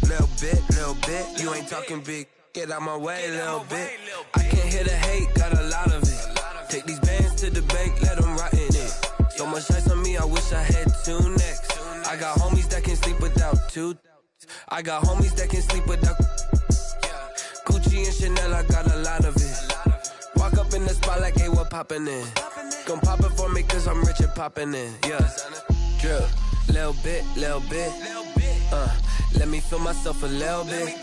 S1: Little bit. You ain't talking big. Get out my way, little bit. I can't hear the hate, got a lot of it. Take these bands to the bank, let them rot in it. So much ice on me, I wish I had 2 necks. I got homies that can sleep without 2. I got homies that can sleep without Gucci and Chanel, I got a lot of it. Walk up in the spot like, hey, what poppin' in? Gon' pop it for me cause I'm rich and poppin' in. Yeah, drip, little bit. Let me feel myself a little bit.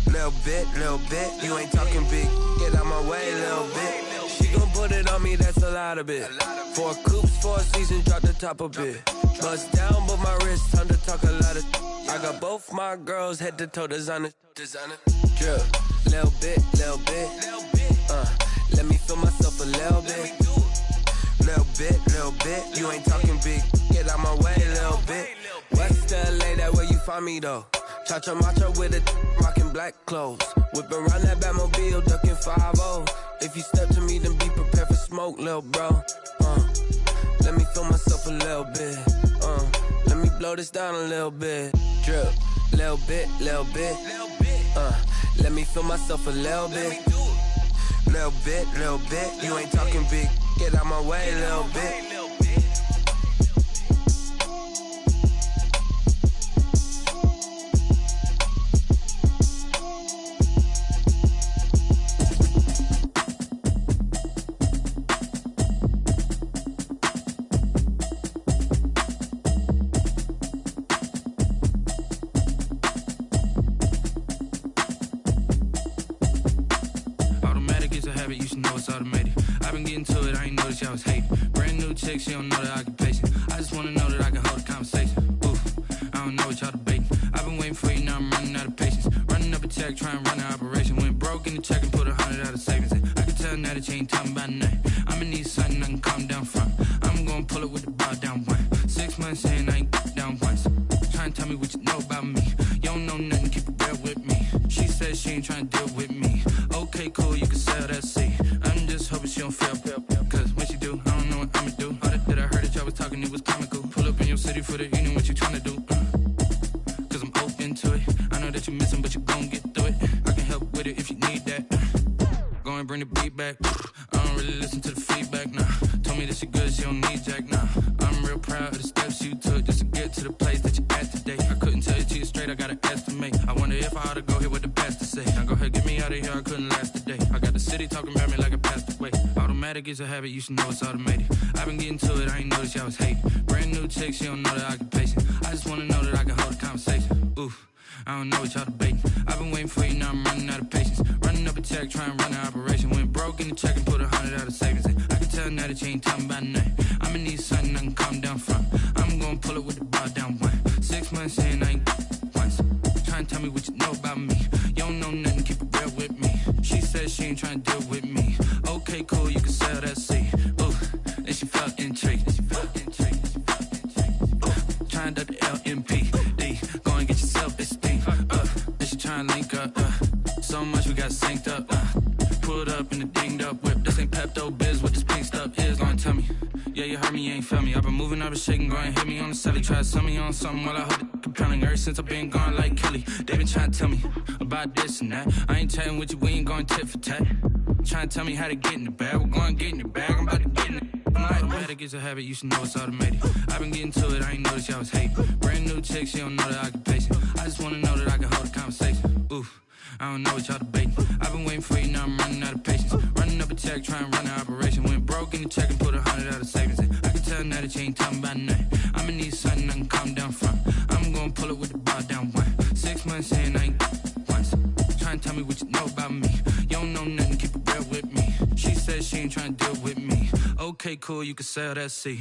S1: Little bit. You ain't talking big. Get out my way, little bit. She gon' put it on me, that's a lot of it. 4 coops, 4 seasons, drop the top of it. Bust down, but my wrist, time to talk a lot of. I got both my girls, head to toe designer. Drip, little bit. Let me feel myself a little bit. Little bit. You ain't talking big. Get out my way, little bit. West LA, that where you find me though. Cha-cha macho with it, rockin' black clothes. Whip around that Batmobile, duckin' 5-0. If you step to me, then be prepared for smoke, lil' bro. Let me feel myself a little bit. Let me blow this down a little bit. Drip, little bit. Let me feel myself a little bit. Little bit. You ain't talking big. Get out my way, little bit.
S12: I was hating. Brand new chick, she don't know the occupation. I just wanna know that I can hold a conversation. Oof, I don't know what y'all debating. I've been waiting for you, now I'm running out of patience. Running up a check, trying to run an operation. Went broke in the check and put 100 out of savings in. I can tell now that you ain't talking about nothing. I'ma need something I can calm down from. I'm gonna pull it with the bar down one. 6 months in, I ain't down once. Trying to tell me what you know about me. You don't know nothing, keep it real with me. She says she ain't trying to deal with me. Okay, cool, you can sell that seat. I'm just hoping she don't feel. Cause when she do, I don't know what I'ma do. All that I heard that y'all was talking, it was comical. Pull up in your city for the evening, what you tryna do? Cause I'm open to it. I know that you're missing, but you gon' get through it. I can help with it if you need that. Go and bring the beat back. I don't really listen to the feedback, nah. Told me that she good, she don't need jack, nah. I'm real proud of the steps you took just to get to the place that you at today. I couldn't tell you to you straight, I gotta estimate. I wonder if I ought to go here with the best to say. Now go ahead, get me out of here, I couldn't last today. I got the city talking about me like I passed away. Automatic is a habit, you should know it's automated. I've been getting to it, I ain't noticed y'all was hating. Brand new chick, she don't know the occupation. I just wanna know that I can hold a conversation. Oof, I don't know what y'all debating. I've been waiting for you, now I'm running out of patience. Running up a check, trying to run an operation. Went broke in the check and put 100 out of savings in. I can tell now that you ain't talking about nothing. I'ma need something I can calm down from. I'm gonna pull it with the bar down one. 6 months in, I ain't once. Trying to tell me what you know about me. You don't know nothing, keep it real with me. She says she ain't trying to deal with me. Okay, cool, you can sell that seat. Ooh, and she felt intrigued. Trying to the LMP. Go and get your self-esteem. And she trying to link up. So much we got synced up. Pulled up in the dinged up whip. This ain't Pepto-Biz, what this pink stuff is. Long tell me. Yeah, you heard me, you ain't felt me. I've been moving, I've been shaking, go and hit me on the celly. Try to sell me on something while I hold it compelling. Ever since I've been gone like Kelly. They been trying to tell me about this and that. I ain't chatting with you, we ain't going tit for tat. Trying to tell me how to get in the bag. We're going to get in the bag, I'm about to get in it. Automatic is a habit, you should know it's automated. I've been getting to it, I ain't noticed y'all was hating. Brand new chick, she don't know the occupation. I just wanna know that I can hold a conversation. Oof, I don't know what y'all debating. I've been waiting for you, now I'm running out of patience. Running up a check, trying to run an operation. Went broke in the check and put 100 out of savings in. I can tell now that you ain't talking about nothing. I'ma need something I can calm down from. I'm gonna pull it with the bar down one. 6 months in, I ain't once. Trying to tell me what you know about me. You don't know nothing, keep it real with me. She says she ain't trying to deal with me. Okay, cool, you can sell that seat.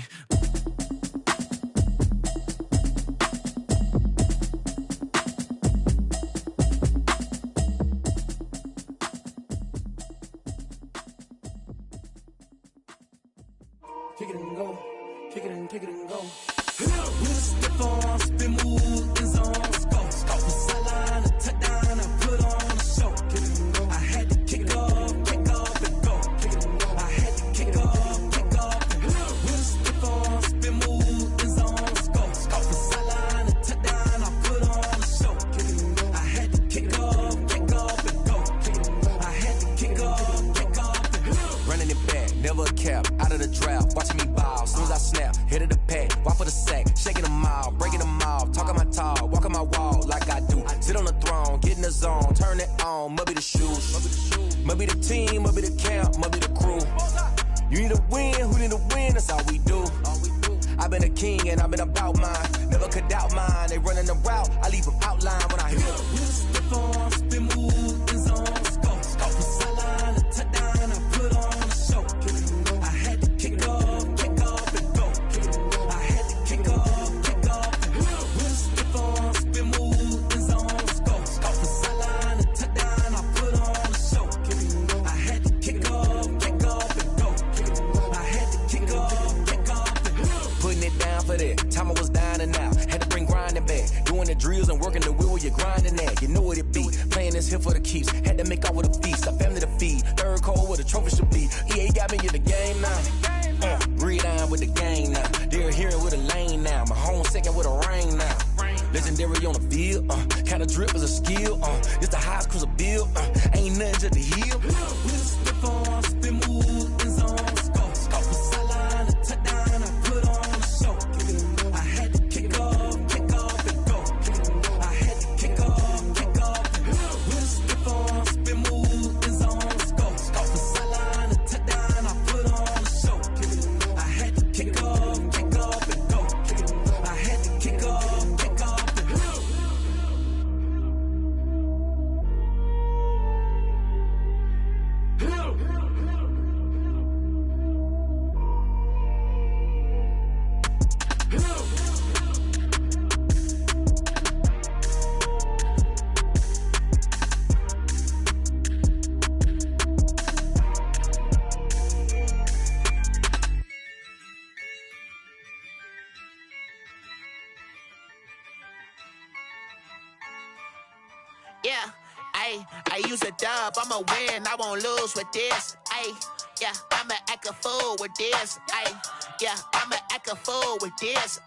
S13: Kick it and go, kick it and go.
S11: With a stiff arm, spin move, in zone, scope. From sideline to touchdown, I put on a show. I had to kick off and go. I had to kick off and go. With a stiff arm, spin move, in zone, scope. From sideline to touchdown, I put on a show. I had to kick off and go. I had to kick off and go.
S13: Running it back, never a cap, out of the draft, watching me ball. Soon as I snap, hit of the pack, walk for the sack, shaking them all, breaking them off, talking my talk, walking my wall like I do. Sit on the throne, get in the zone, turn it on, must be the shoes, must be the team, must be the camp, must be the crew. You need a win, who need a win, that's all we do. I've been a king and I've been about mine, never could doubt mine. They running the route, I leave them outline when I hit them.
S11: With a stiff arm, spin move, in zone, scope. From sideline to touchdown, I put on a show. I had to kick off and go. I had to kick off and go. With a stiff arm, spin move, in zone, scope. From sideline to touchdown, I put on a show. I had to kick off and go. I had to kick off and go.
S13: Putting it down for that, time I was down and out, had to bring grinding back, doing the drills and working the wheel where you're grinding at, you know what it be, playing this here for the keeps, had to make out with a feast, a family to feed, third cold where the trophy should be, EA got me in the game now, read on with the game now, they're hearing with a lane now, my home second with a rain now, legendary on the field, kind of drip is a skill, it's the highest cruiser bill, ain't nothing just to heal.
S11: With a stiff arm, spin move, in zone, scope. From sideline to touchdown, I put on a show. I had to kick off and go. I had to kick off and go. With a stiff arm, spin move, in zone, scope. From sideline to touchdown, I put on a show. I had to kick off and go. I had to kick off and go.
S14: Yeah, I use a dub, I'ma win, I won't lose with this. Yeah, I'ma act a fool with this. Yeah, I'ma act a fool with this.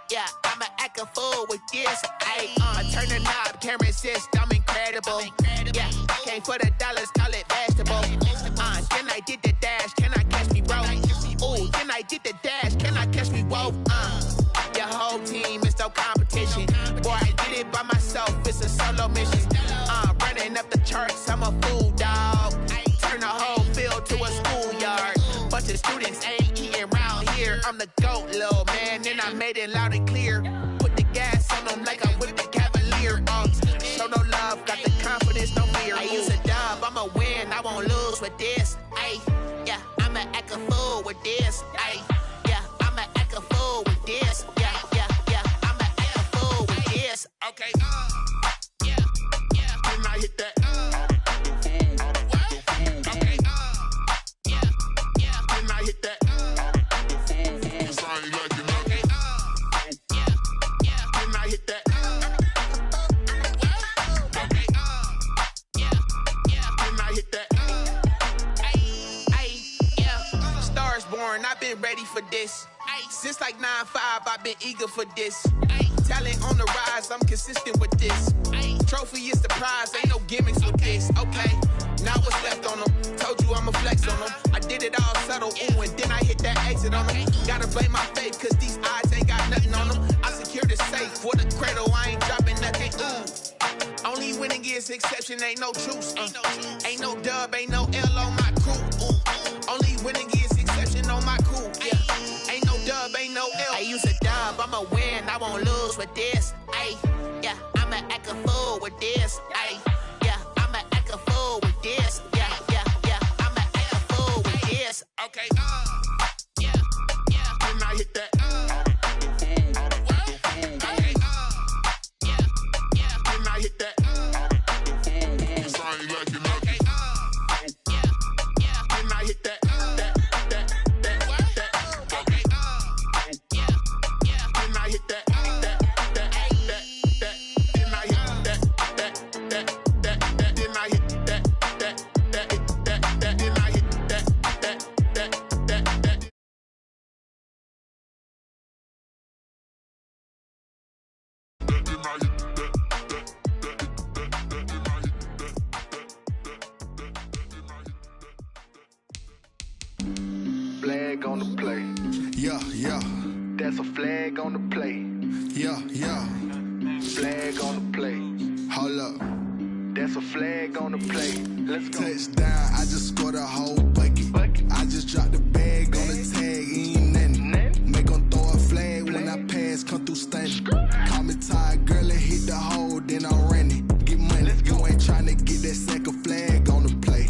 S14: Yeah, I'ma act a fool with this. I turn the knob, can't resist, I'm incredible. Yeah, came for the dollars, call it vegetable. Then I did the dash, can I catch me, bro? Ooh, then I did the dash, can I catch me, whoa? Your whole team is no competition. Boy, I did it by myself, it's a solo mission. Running up the charts, I'm a fool, dog. Turn the whole field to a schoolyard. Bunch of students ain't eating round here. I'm the GOAT, little man, and I made it loud and clear. Put the gas on them like I'm with the Cavalier. Show no love, got the confidence, no fear. I use a dub, I'ma win, I won't lose with this. Yeah, I'ma act a fool with this. Yeah, I'ma act a fool with this. Yeah, I'ma act a fool with this. Okay, can I hit that? Okay, can I hit that? Cause I ain't like it, okay, can I hit that? Okay, can I hit that? Yeah, Stars born, I've been ready for this. Since like 9-5, I've been eager for this. Talent on the rise, I'm consistent with this. Trophy is the prize, ain't no gimmicks with this. Okay, now what's left on them? Told you I'ma flex on them. I did it all subtle, ooh, and then I hit that exit on them. Gotta blame my faith, cause these odds ain't got nothing on them. I secure the safe for the cradle, I ain't dropping nothing, ooh. Only winning is exception, ain't no truce. Ain't no dub, ain't no L on my crew. Only winning is exception on my crew. Yeah, ain't no dub, ain't no L. I use a dub, I'ma win, I won't lose with this. Yeah, I'ma act a fool with this. Yeah, I'ma act a fool with this. Yeah, I'ma act a fool with this. Okay, can I hit that? Okay, can I hit that? Cause I ain't like it, okay, can I hit that? Okay, can
S15: flag on the play.
S16: Yeah, yeah.
S15: That's a flag on the play.
S16: Yeah, yeah.
S15: Flag on the play.
S16: Hold up.
S15: That's a flag on the play. Let's go.
S16: Touchdown, I just scored a whole bucket. I just dropped the bag on the tag, ain't nothing. Make them throw a flag when I pass, come through stunning. Call me tired, girl, and hit the hole, then I'm running. Get money, you ain't tryna get that second flag on the play.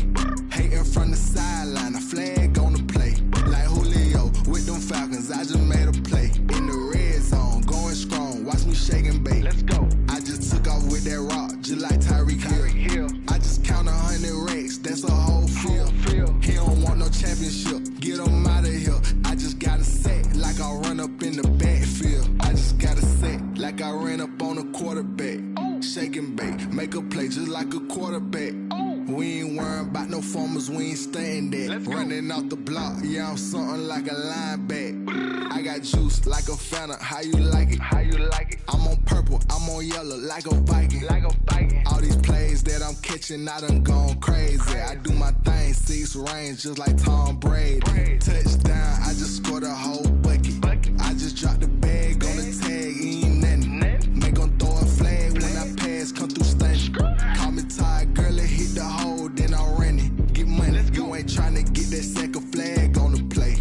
S16: Hating from the sideline, a flag on the play. Like Julio with them Falcons, I just made a play. In the red zone, going strong, watch me shake and bake.
S15: Let's go.
S16: I just took off with that rock, just like Tyreek Hill. I just count 100 racks, that's a whole field. He don't want no championship, get him out of here. I just got a set, like I run up in the backfield. I just got a set, like I ran up on a quarterback. Shake and bake, make a play just like a quarterback. We ain't worrying about no formers, we ain't staying there. Running off the block, yeah, I'm something like a linebacker. I got juice like a Fanta, how you like it?
S15: How you like it?
S16: I'm on purple, I'm on yellow, like a Viking.
S15: Like a Viking.
S16: All these plays that I'm catching, I done gone crazy. I do my thing, 6 range, just like Tom Brady. Touchdown, I just scored a whole bucket. I just dropped the bag on the tag, ain't nothing. Make them throw a flag when I pass, come through stunning. Call me tired, girl, and hit the hole, then I'm running. Get money, you ain't tryna get that second flag on the play.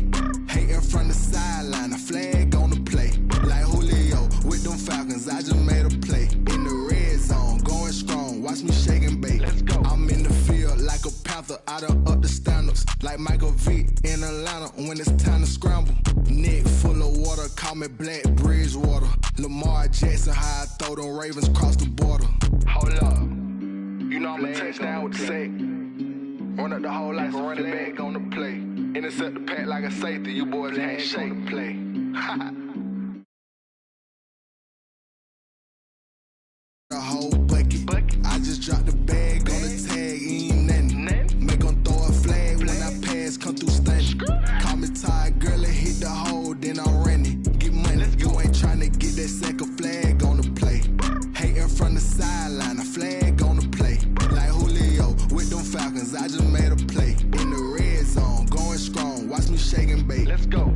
S16: Hating from the sideline, a flag on the play. Like Julio with them Falcons, I just made a play. In the red zone, going strong, watch me shake and bake.
S15: Let's go.
S16: I'm in the field like a Panther, I done up the standards. Like Michael Vick in Atlanta when it's time to scramble. Neck full of water, call me Black Bridgewater. Lamar Jackson, how I throw them Ravens cross the border.
S15: Hold up. You know I'm a touchdown with the sack. Run up the whole like a running back on the play. Intercept the pack like a safety, you boys ain't shake the play.
S16: A whole bucket. I just dropped the bag on the tag, ain't nothing. Make them throw a flag when I pass, come through stunning. Call me tired, girl, and hit the hole, then I'm running. Get money, you ain't tryna get that second flag on the play. Hating from the sideline, a flag on the play. Like Julio with them Falcons, I just made a play. In the red zone, going strong, watch me shake and bake.
S15: Let's go.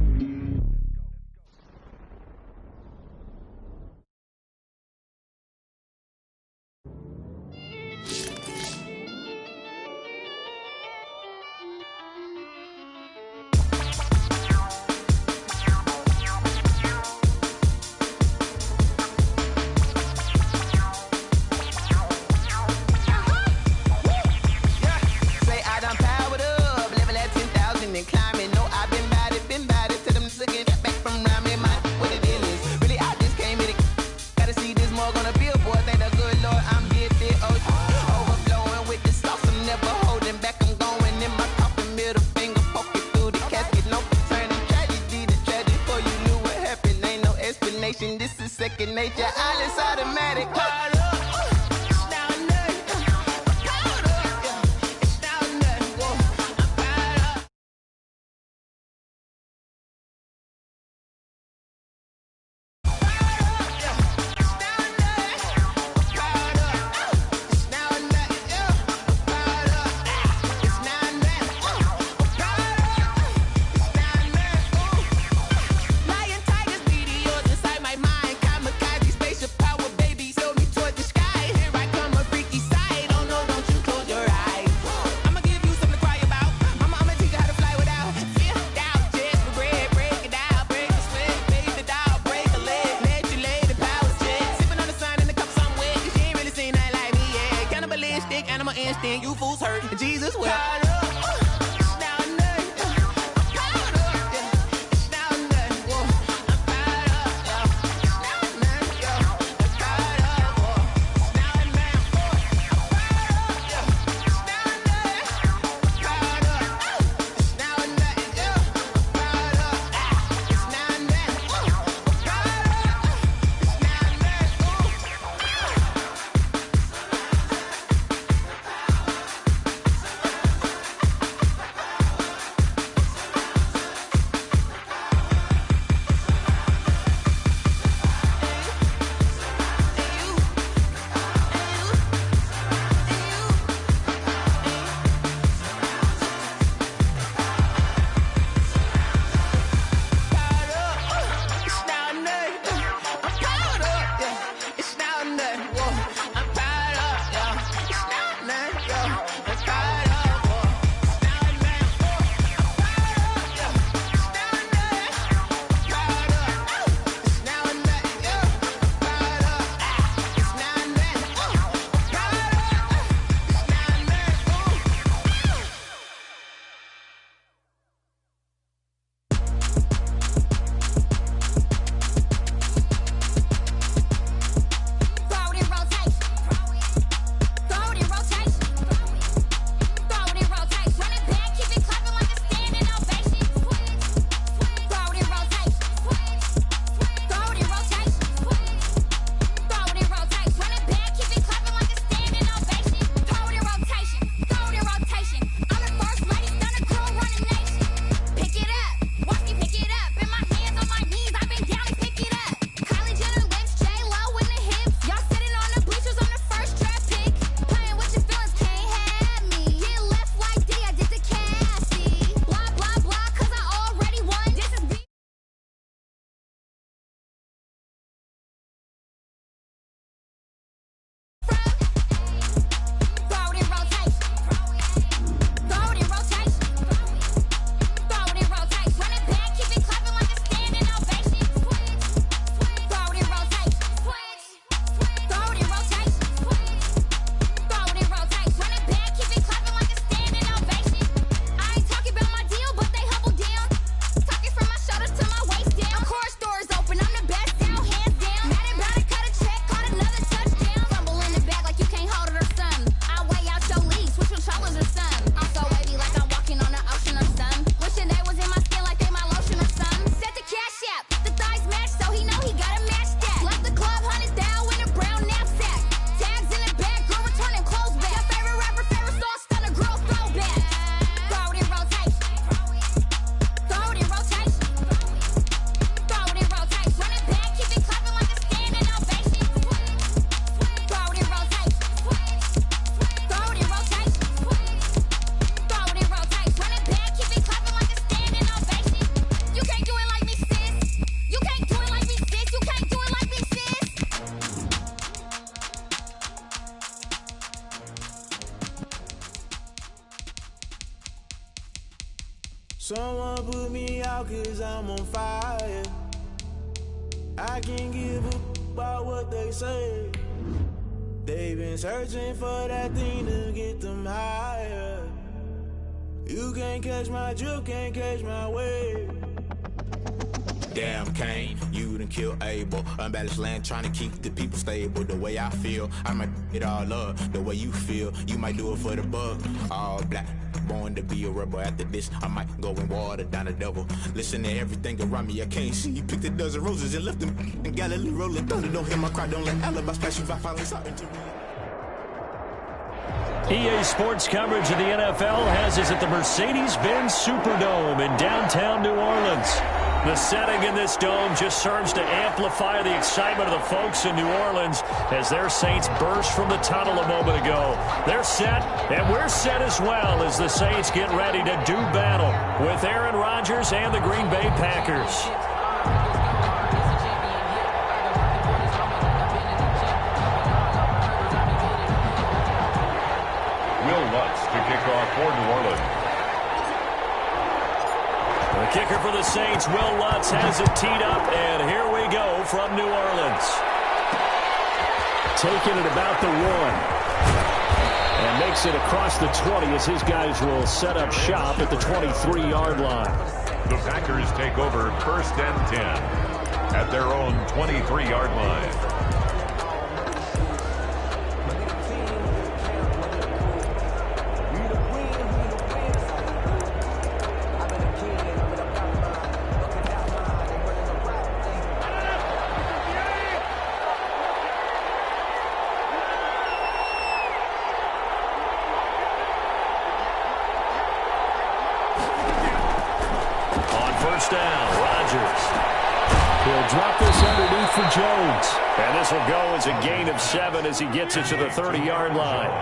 S6: This is second nature, all is automatic. You fools hurt. Jesus will.
S17: 'cause I'm on fire. I can't give a about what they say. They've been searching for that thing to get them higher. You can't catch my drift, can't catch my wave.
S18: Damn, Kane, you done killed Abel. Unbalanced land, trying to keep the people stable. The way I feel, I might it all up. The way you feel, you might do it for the buck. All black, born to be a rebel. After this, I might go and water down the devil. Listen to everything around me, I can't see. You picked a dozen roses and left them in Galilee rolling thunder. Don't hear my cry, don't let alibis pass you by. Finally saw into me.
S2: EA Sports coverage of the NFL has us at the Mercedes-Benz Superdome in downtown New Orleans. The setting in this dome just serves to amplify the excitement of the folks in New Orleans as their Saints burst from the tunnel a moment ago. They're set, and we're set as well as the Saints get ready to do battle with Aaron Rodgers and the Green Bay Packers.
S3: Will Lutz to kick off for New Orleans.
S2: The kicker for the Saints, Will Lutz, has it teed up, and here we go from New Orleans.
S19: Taking it about the 1. And makes it across the 20 as his guys will set up shop at the 23-yard line.
S3: The Packers take over 1st and 10 at their own 23-yard line.
S19: Drop this underneath for Jones.
S2: And this will go as a gain of 7 as he gets it to the 30-yard line.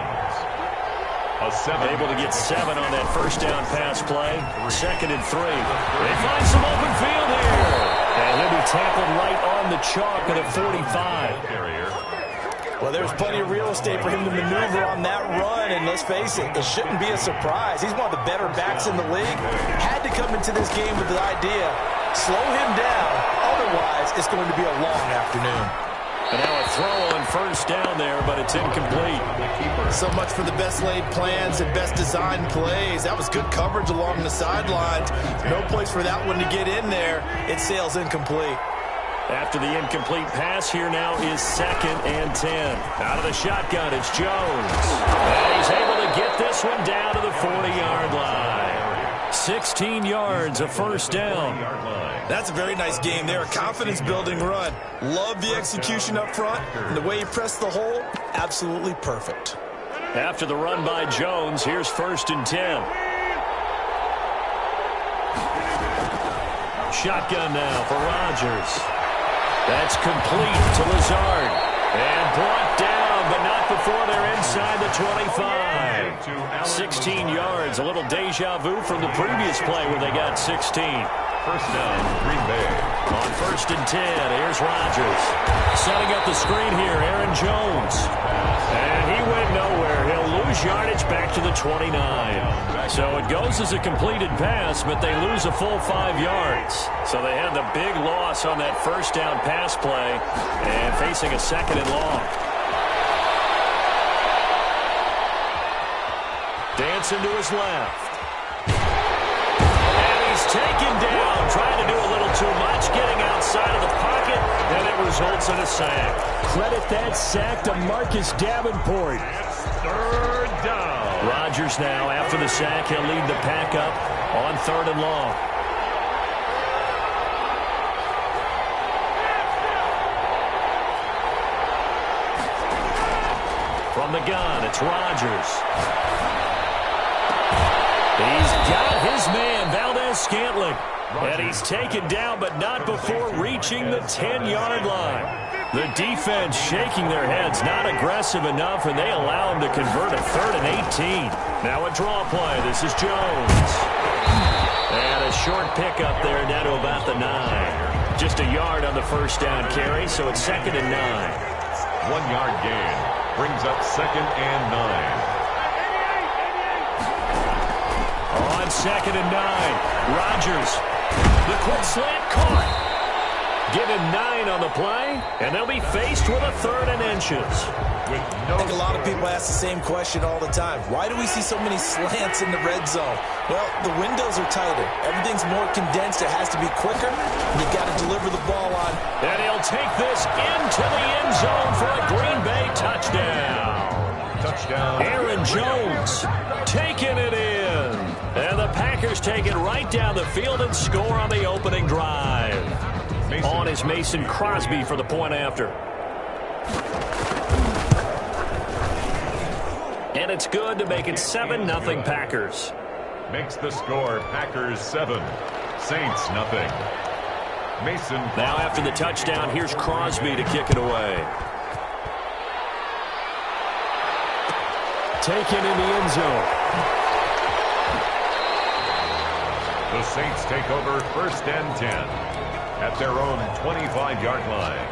S2: Able to get 7 on that first down pass play. 2nd and 3. They find some open field here. And he'll be tackled right on the chalk at a 45.
S4: Well, there's plenty of real estate for him to maneuver on that run, and let's face it, it shouldn't be a surprise. He's one of the better backs in the league. Had to come into this game with the idea, slow him down, otherwise it's going to be a long afternoon.
S2: And now a throw on first down there, but it's incomplete.
S4: So much for the best laid plans and best designed plays. That was good coverage along the sidelines. No place for that one to get in there. It sails incomplete.
S2: After the incomplete pass, here now is 2nd and 10. Out of the shotgun, it's Jones. And he's able to get this one down to the 40-yard line. 16 yards, a first down.
S4: That's a very nice game there. A confidence-building run. Love the execution up front. And the way he pressed the hole, absolutely perfect.
S2: After the run by Jones, here's 1st and 10. Shotgun now for Rodgers. That's complete to Lazard. And brought down, but not before they're inside the 25. 16 yards, a little deja vu from the previous play where they got 16.
S3: First down, Green Bay.
S2: On 1st and 10, here's Rodgers. Setting up the screen here, Aaron Jones. And he went nowhere. He'll lose yardage back to the 29. So it goes as a completed pass, but they lose a full 5 yards. So they had the big loss on that first down pass play and facing a 2nd and long. Dancing to his left. And he's taken down, trying to do a little too much, getting outside of the pocket, and it results in a sack.
S19: Credit that sack to Marcus Davenport.
S3: 3rd down.
S2: Rodgers now, after the sack, he'll lead the pack up on 3rd and long. From the gun, it's Rodgers. He's got his man, Valdez-Scantling. And he's taken down, but not before reaching the 10-yard line. The defense shaking their heads, not aggressive enough, and they allow him to convert a 3rd and 18. Now a draw play. This is Jones. And a short pickup there down to about the 9. Just a yard on the first down carry, so it's 2nd and 9.
S3: 1-yard gain brings up 2nd and 9.
S2: On 2nd and 9, Rodgers The quick slant caught. Give him 9 on the play, and they'll be faced with a 3rd and inches.
S4: I think a lot of people ask the same question all the time. Why do we see so many slants in the red zone? Well, the windows are tighter. Everything's more condensed. It has to be quicker. You've got to deliver the ball on.
S2: And he'll take this into the end zone for a Green Bay touchdown.
S3: Touchdown.
S2: Aaron Jones taking it in. And the Packers take it right down the field and score on the opening drive. On is Mason Crosby for the point after. And it's good to make it 7-0 Packers.
S3: Makes the score Packers 7, Saints nothing. Mason.
S2: Now after the touchdown, here's Crosby to kick it away. Taken in the end zone.
S3: The Saints take over 1st and 10 at their own 25-yard line.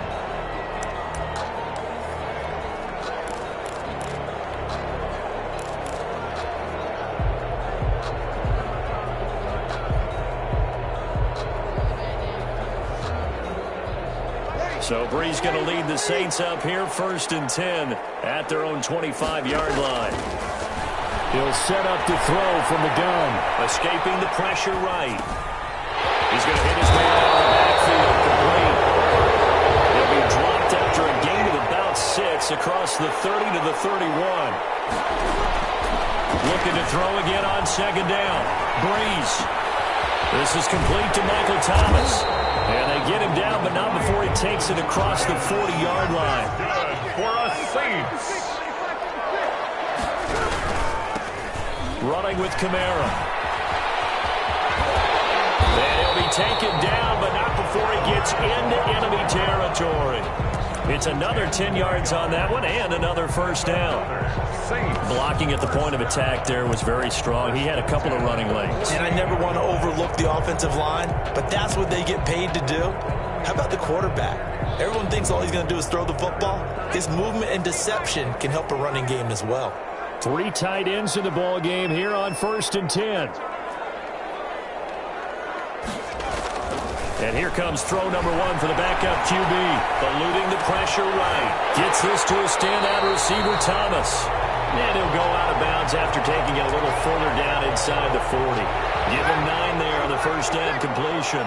S2: So Brees going to lead the Saints up here 1st and 10 at their own 25-yard line. He'll set up to throw from the gun. Escaping the pressure right. He's going to hit his man out of the backfield. Complete. He'll be dropped after a gain of about 6 across the 30 to the 31. Looking to throw again on 2nd down. Brees. This is complete to Michael Thomas. And they get him down, but not before he takes it across the 40-yard line.
S3: Good for us Saints.
S2: Running with Kamara. And he'll be taken down, but not before he gets into enemy territory. It's another 10 yards on that one and another 1st down. Blocking at the point of attack there was very strong. He had a couple of running lanes.
S4: And I never want to overlook the offensive line, but that's what they get paid to do. How about the quarterback? Everyone thinks all he's going to do is throw the football. His movement and deception can help a running game as well.
S2: 3 tight ends in the ball game here on 1st and 10. And here comes throw number 1 for the backup QB. Eluding the pressure right. Gets this to a standout receiver, Thomas. And he'll go out of bounds after taking it a little further down inside the 40. Give him 9 there on the 1st down completion.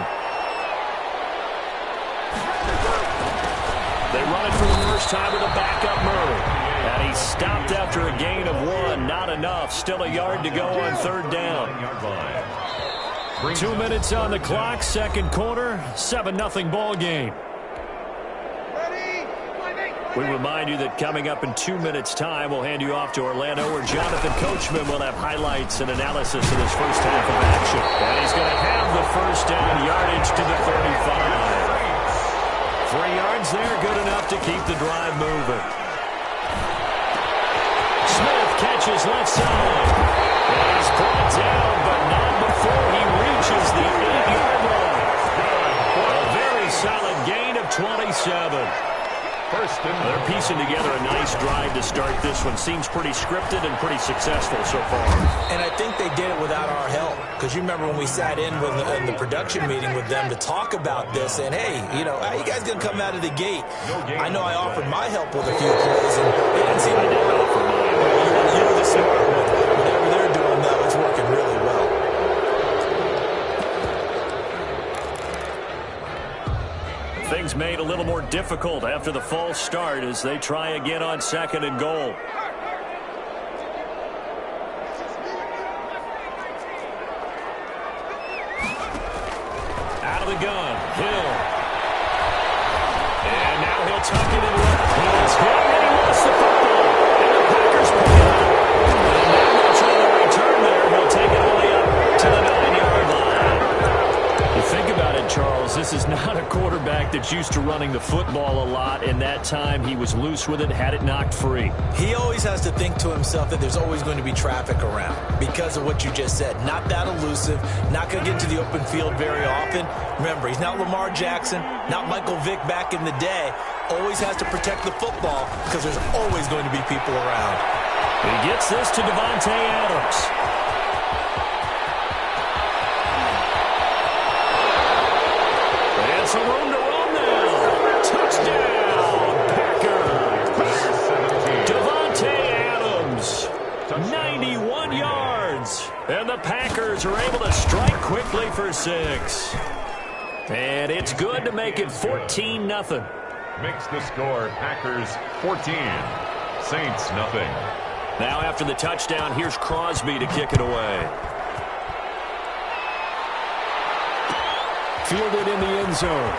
S2: They run it for the first time with a backup Murray. And he's stopped after a gain of 1. Not enough. Still a yard to go on 3rd down. 2 minutes on the clock, 2nd quarter, 7-0 ball game. We remind you that coming up in 2 minutes' time, we'll hand you off to Orlando, where Jonathan Coachman will have highlights and analysis of this first half of action. And he's going to have the 1st down, yardage to the 35. 3 yards there, good enough to keep the drive moving. Smith catches left side. And he's brought down, but not before he reaches the 8-yard line. A very solid gain of 27. They're piecing together a nice drive to start this one. Seems pretty scripted and pretty successful so far.
S4: And I think they did it without our help. Because you remember when we sat in the production meeting with them to talk about this, and hey, you know, how you guys going to come out of the gate? I know I offered my help with a few plays, and they didn't seem to offer mine. You're the smart one. Whatever they're doing, though, it's working really well.
S2: Things made a little more difficult after the false start as they try again on 2nd and goal. Out of the gun, Hill. And now he'll tuck it in left. He's hit and he lost the football. And the Packers pick it up. And not much on the return there. He'll take it only up to the 9-yard line. You think about it, Charles, this is not a quarterback that's used to running the football a lot. In that time, he was loose with it, had it knocked free.
S4: He always has to think to himself that there's always going to be traffic around because of what you just said. Not that elusive, not going to get to the open field very often. Remember, he's not Lamar Jackson, not Michael Vick back in the day. Always has to protect the football because there's always going to be people around.
S2: He gets this to Davante Adams. some room to run now. Touchdown, Packers. Davante Adams, 91 yards. And the Packers are able to strike quickly for 6. And it's good to make it 14-0.
S3: Makes the score Packers 14, Saints nothing.
S2: Now after the touchdown, here's Crosby to kick it away. Fielded in the end zone.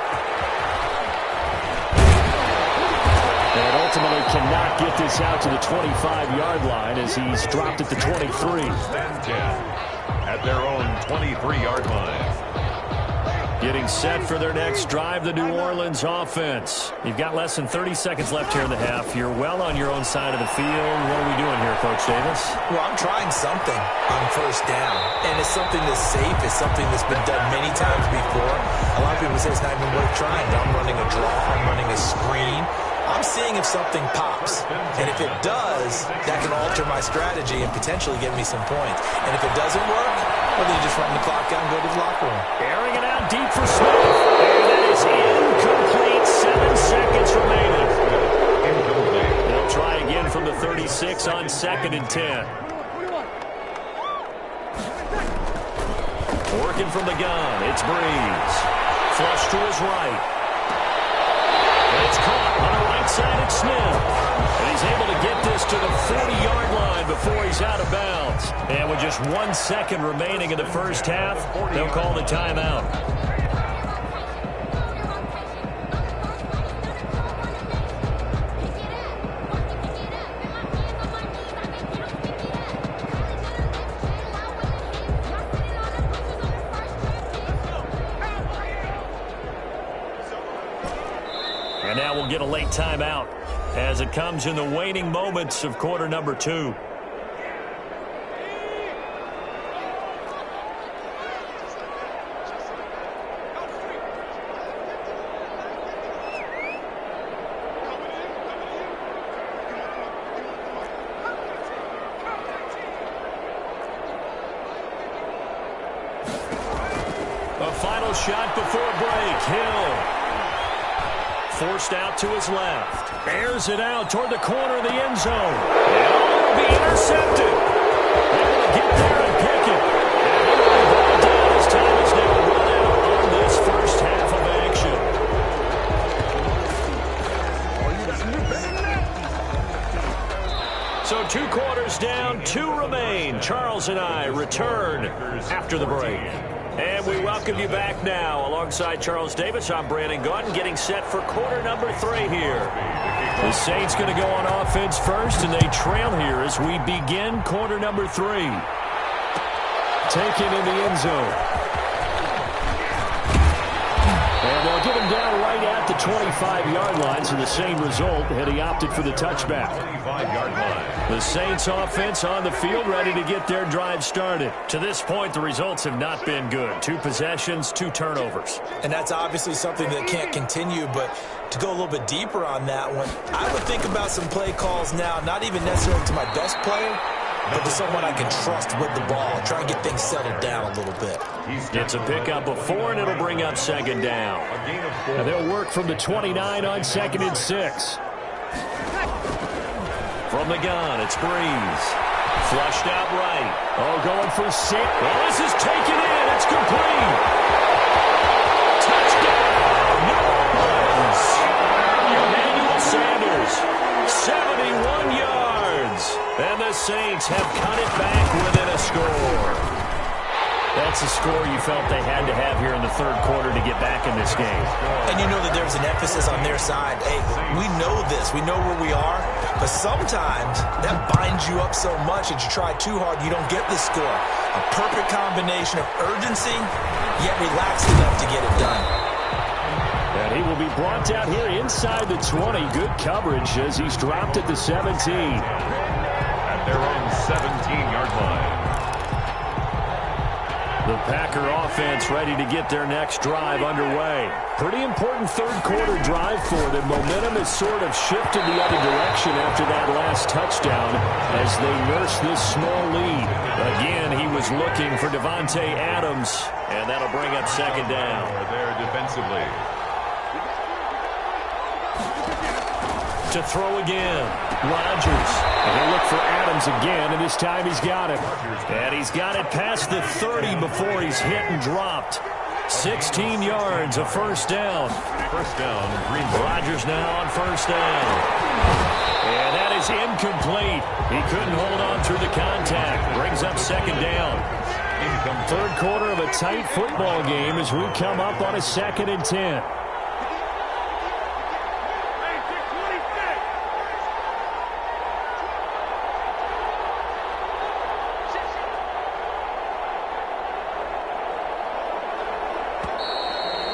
S2: And ultimately cannot get this out to the 25-yard line as he's dropped at the 23.
S3: Stand 10 at their own 23-yard line.
S2: Getting set for their next drive, the New Orleans offense. You've got less than 30 seconds left here in the half. You're well on your own side of the field. What are we doing here, Coach Davis?
S4: Well, I'm trying something on first down, and it's something that's safe. It's something that's been done many times before. A lot of people say it's not even worth trying. I'm running a draw. I'm running a screen. I'm seeing if something pops. And if it does, that can alter my strategy and potentially get me some points. And if it doesn't work, well, then you just run the clock out and go to the locker room.
S2: Airing it out deep for Smith. And that is incomplete. 7 seconds remaining.
S3: Incomplete.
S2: They'll try again from the 36 on 2nd and 10. Working from the gun. It's Breeze. Flush to his right. It's caught on the right side of Smith. And he's able to get this to the 40-yard line before he's out of bounds. And with just 1 second remaining in the first half, they'll call the timeout. And now we'll get a late timeout as it comes in the waning moments of quarter number 2. A final shot before break. Hill. Forced out to his left. Airs it out toward the corner of the end zone. And it'll be intercepted. Able to get there and pick it. And he will be brought down as time is now run out on this first half of action. So 2 quarters down, 2 remain. Charles and I return after the break. And we welcome you back now. Alongside Charles Davis, I'm Brandon Gaudin, getting set for quarter number 3 here. The Saints going to go on offense first, and they trail here as we begin quarter number 3. Taken in the end zone. And they'll get him down right at the 25-yard line, so the same result had he opted for the touchback.
S3: 25-yard line.
S2: The Saints offense on the field, ready to get their drive started. To this point, the results have not been good. 2 possessions, 2 turnovers.
S4: And that's obviously something that can't continue, but to go a little bit deeper on that one, I would think about some play calls now, not even necessarily to my best player, but to someone I can trust with the ball. Try and get things settled down a little bit.
S2: It's a pickup of 4, and it'll bring up 2nd down. And they'll work from the 29 on 2nd and 6. From the gun, it's Breeze. Flushed out right. Oh, going for 6. Well, this is taken in. It's complete. Touchdown, New Orleans. Emmanuel Sanders, 71 yards. And the Saints have cut it back within a score. That's a score you felt they had to have here in the 3rd quarter to get back in this game.
S4: And you know that there's an emphasis on their side. Hey, we know this. We know where we are. But sometimes that binds you up so much that you try too hard, you don't get the score. A perfect combination of urgency, yet relaxed enough to get it done.
S2: And he will be brought down here inside the 20. Good coverage as he's dropped at the 17.
S3: At their own 17-yard line.
S2: The Packer offense ready to get their next drive underway. Pretty important 3rd quarter drive for them. Momentum has sort of shifted the other direction after that last touchdown as they nurse this small lead. Again, he was looking for Davante Adams, and that'll bring up 2nd down.
S3: There defensively.
S2: To throw again. Rodgers. And he'll look for Adams again, and this time he's got it. And he's got it past the 30 before he's hit and dropped. 16 yards, a first down.
S3: First down, Green Bay.
S2: Rodgers now on first down. And that is incomplete. He couldn't hold on through the contact. Brings up second down. Third quarter of a tight football game as we come up on a 2nd and 10.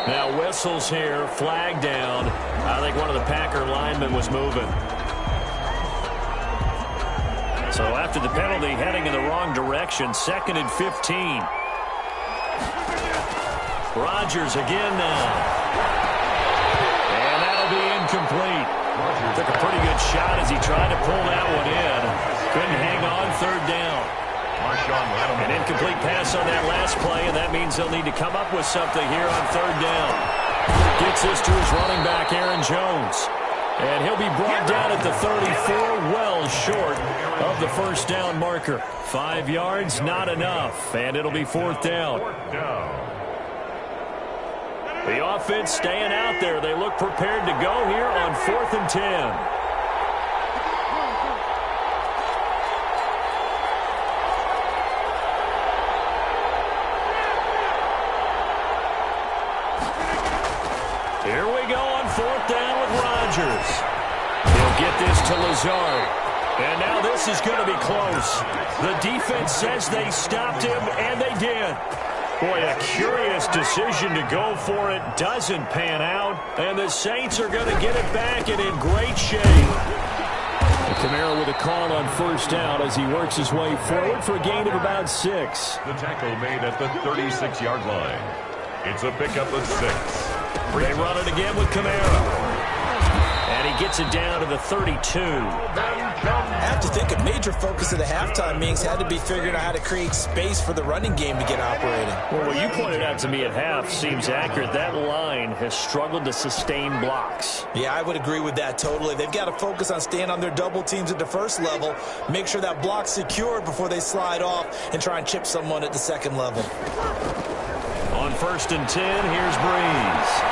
S2: Now whistles here, flag down. I think one of the Packer linemen was moving. So after the penalty, heading in the wrong direction, 2nd and 15. Rodgers again now. And that'll be incomplete. Took a pretty good shot as he tried to pull that one in. Couldn't hang on, third down. An incomplete pass on that last play, and that means they'll need to come up with something here on third down. Gets this to his running back, Aaron Jones. And he'll be brought down at the 34, well short of the first down marker. 5 yards, not enough, and it'll be fourth down. The offense staying out there. They look prepared to go here on 4th and 10. Here we go on 4th down with Rodgers. He'll get this to Lazard. And now this is going to be close. The defense says they stopped him, and they did. Boy, a curious decision to go for it. Doesn't pan out. And the Saints are going to get it back and in great shape. Kamara with a call on first down as he works his way forward for a gain of about 6.
S3: The tackle made at the 36-yard line. It's a pickup of 6.
S2: They run it again with Kamara. And he gets it down to the 32.
S4: I have to think a major focus of the halftime meetings had to be figuring out how to create space for the running game to get operating.
S2: Well, what you pointed out to me at half seems accurate. That line has struggled to sustain blocks.
S4: Yeah, I would agree with that totally. They've got to focus on staying on their double teams at the first level, make sure that block's secured before they slide off and try and chip someone at the second level.
S2: On 1st and 10, here's Breeze.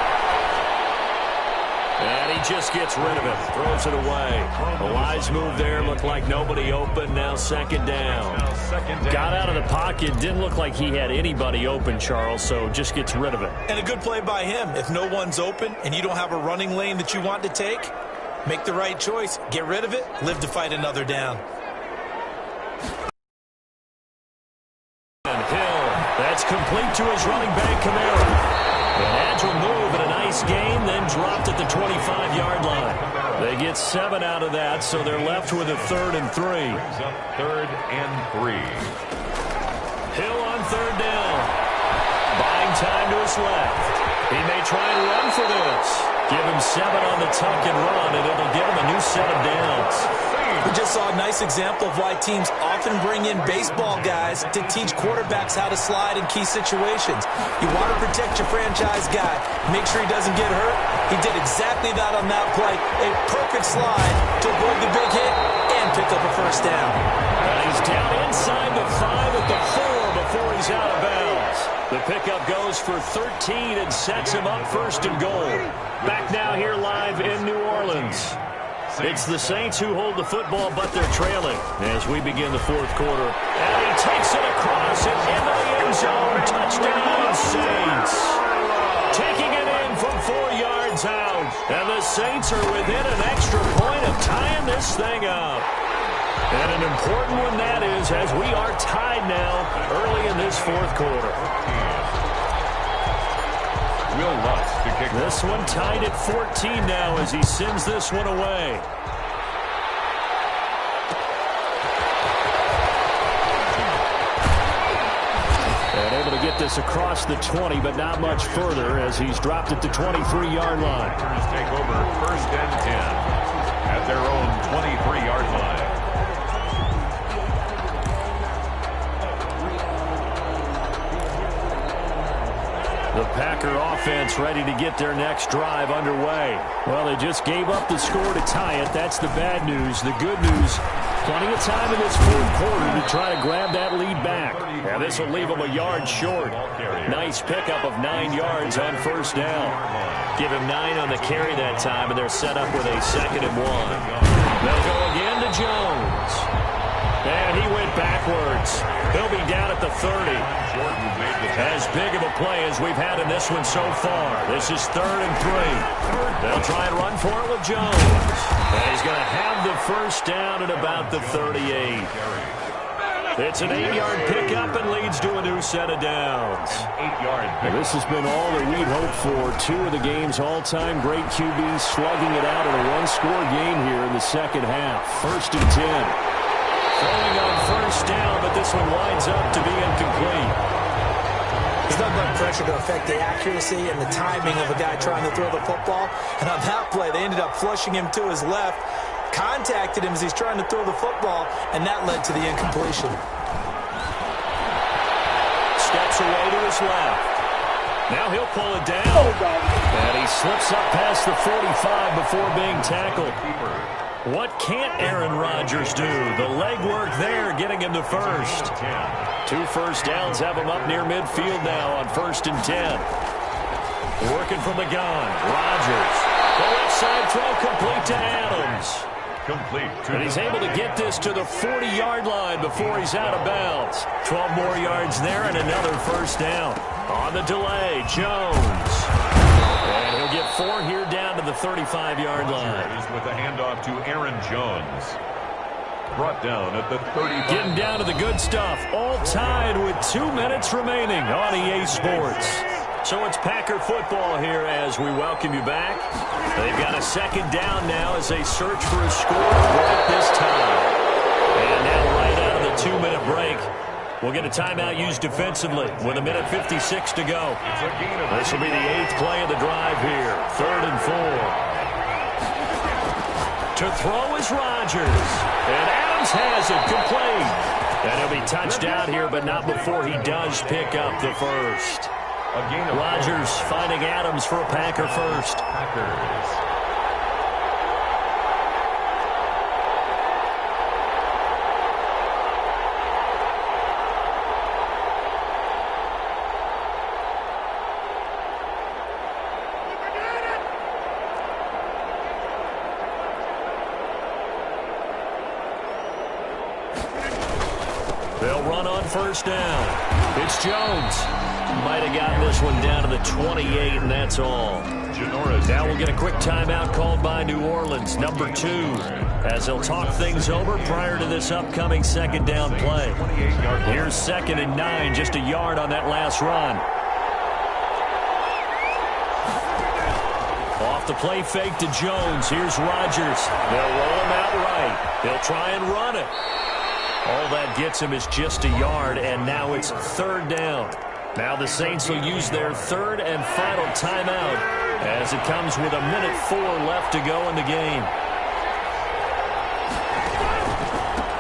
S2: And he just gets rid of it, throws it away. A wise move there, looked like nobody open, now second down. Got out of the pocket, didn't look like he had anybody open, Charles, so just gets rid of it.
S4: And a good play by him. If no one's open and you don't have a running lane that you want to take, make the right choice, get rid of it, live to fight another down.
S2: And Hill, that's complete to his running back, Kamara. An agile move and a nice gain, then dropped at the 25-yard line. They get 7 out of that, so they're left with a 3rd and 3.
S3: 3rd and 3.
S2: Hill on 3rd down. Buying time to his left. He may try and run for this. Give him 7 on the tuck and run, and it'll give him a new set of downs.
S4: We just saw a nice example of why teams often bring in baseball guys to teach quarterbacks how to slide in key situations. You want to protect your franchise guy. Make sure he doesn't get hurt. He did exactly that on that play. A perfect slide to avoid the big hit and pick up a first down.
S2: And he's down inside the 5 at the 4 before he's out of bounds. The pickup goes for 13 and sets him up 1st and goal. Back now here live in New Orleans. It's the Saints who hold the football, but they're trailing as we begin the 4th quarter. And he takes it across and into the end zone. Touchdown, Saints. Taking it in from 4 yards out. And the Saints are within an extra point of tying this thing up. And an important one that is, as we are tied now early in this 4th quarter.
S3: Will Lutz to kick.
S2: This one tied at 14 now as he sends this one away. And able to get this across the 20, but not much further as he's dropped it to 23-yard line.
S3: Take over 1st and 10 at their own 23-yard line.
S2: The Packer offense ready to get their next drive underway. Well, they just gave up the score to tie it. That's the bad news. The good news, plenty of time in this fourth quarter to try to grab that lead back. Now this will leave them a yard short. Nice pickup of 9 yards on first down. Give him 9 on the carry that time, and they're set up with a 2nd and 1. They'll go again to Jones. And he went backwards. He'll be down at the 30. As big of a play as we've had in this one so far. This is 3rd and 3. They'll try and run for it with Jones. And he's going to have the first down at about the 38. It's an 8-yard pickup and leads to a new set of downs.
S19: This has been all that we'd hoped for. 2 of the game's all-time great QBs slugging it out in a one-score game here in the second half. 1st and 10.
S2: Throwing on first down, but this one winds up to be incomplete.
S4: There's nothing but pressure to affect the accuracy and the timing of a guy trying to throw the football. And on that play, they ended up flushing him to his left, contacted him as he's trying to throw the football, and that led to the incompletion.
S2: Steps away to his left. Now he'll pull it down. And he slips up past the 45 before being tackled. What can't Aaron Rodgers do? The legwork there getting him to first. 2 first downs have him up near midfield now on 1st and 10. Working from the gun. Rodgers. The left side throw complete to Adams. And he's able to get this to the 40-yard line before he's out of bounds. 12 more yards there and another first down. On the delay, Jones. And he'll get 4 here down to the 35-yard line.
S3: With a handoff to Aaron Jones. Brought down at the 35.
S2: Getting down to the good stuff. All tied with 2 minutes remaining on EA Sports. So it's Packer football here as we welcome you back. They've got a 2nd down now as they search for a score to break this tie. And now right out of the 2-minute break, we'll get a timeout used defensively with 1:56 to go. This will be the 8th play of the drive here. 3rd and 4. To throw is Rodgers. And Adams has it complete. And he'll be touched out here, but not before he does pick up the first. Rodgers finding Adams for a Packer first. They'll run on first down. It's Jones. Might have gotten this one down to the 28, and that's all. Now we'll get a quick timeout called by New Orleans, number 2, as they'll talk things over prior to this upcoming 2nd down play. Here's 2nd and 9, just a yard on that last run. Off the play fake to Jones. Here's Rodgers. They'll roll him out right. They'll try and run it. All that gets him is just a yard, and now it's 3rd down. Now the Saints will use their 3rd and final timeout as it comes with 1:04 left to go in the game.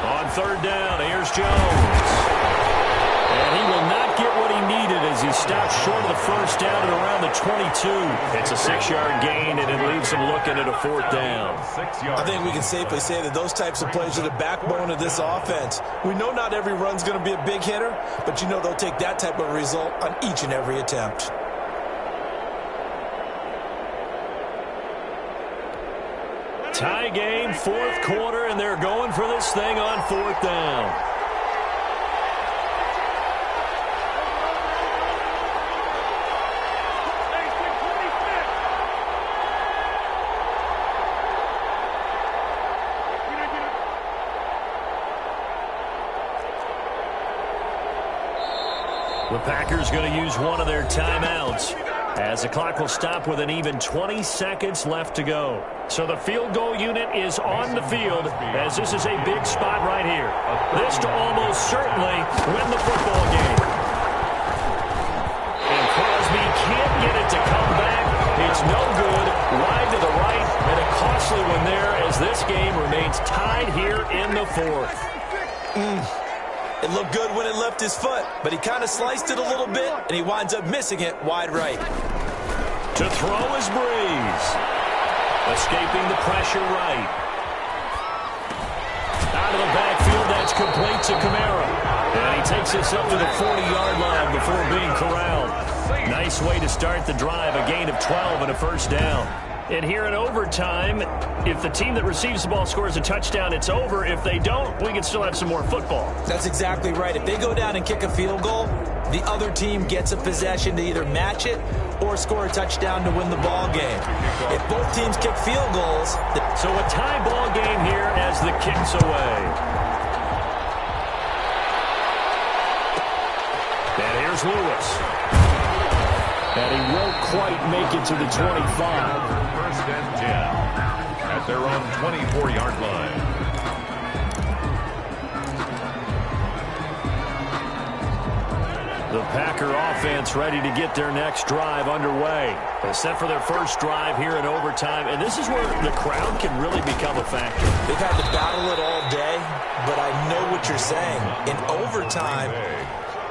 S2: On 3rd down, here's Jones. And he will not get what he needed as he stops short of the first down at around the 22. It's a 6-yard gain, and it leaves him looking at a 4th down.
S4: I think we can safely say that those types of plays are the backbone of this offense. We know not every run's going to be a big hitter, but you know they'll take that type of result on each and every attempt.
S2: Tie game, 4th quarter, and they're going for this thing on 4th down. The Packers going to use one of their timeouts as the clock will stop with an even 20 seconds left to go. So the field goal unit is on the field as this is a big spot right here. This to almost certainly win the football game. And Crosby can't get it to come back. It's no good. Wide to the right, and a costly one there as this game remains tied here in the 4th.
S4: It looked good when it left his foot, but he kind of sliced it a little bit, and he winds up missing it wide right.
S2: To throw is Breeze. Escaping the pressure right. Out of the backfield, that's complete to Kamara. And he takes this up to the 40-yard line before being corralled. Nice way to start the drive, a gain of 12 and a first down. And here in overtime, if the team that receives the ball scores a touchdown, it's over. If they don't, we can still have some more football.
S4: That's exactly right. If they go down and kick a field goal, the other team gets a possession to either match it or score a touchdown to win the ball game. If both teams kick field goals...
S2: So a tie ball game here as the kick's away. And here's Lewis.
S19: And he won't quite make it to the 25.
S3: First and 10 at their own 24-yard line.
S2: The Packer offense ready to get their next drive underway. They're set for their first drive here in overtime, and this is where the crowd can really become a factor.
S4: They've had to battle it all day, but I know what you're saying. In overtime,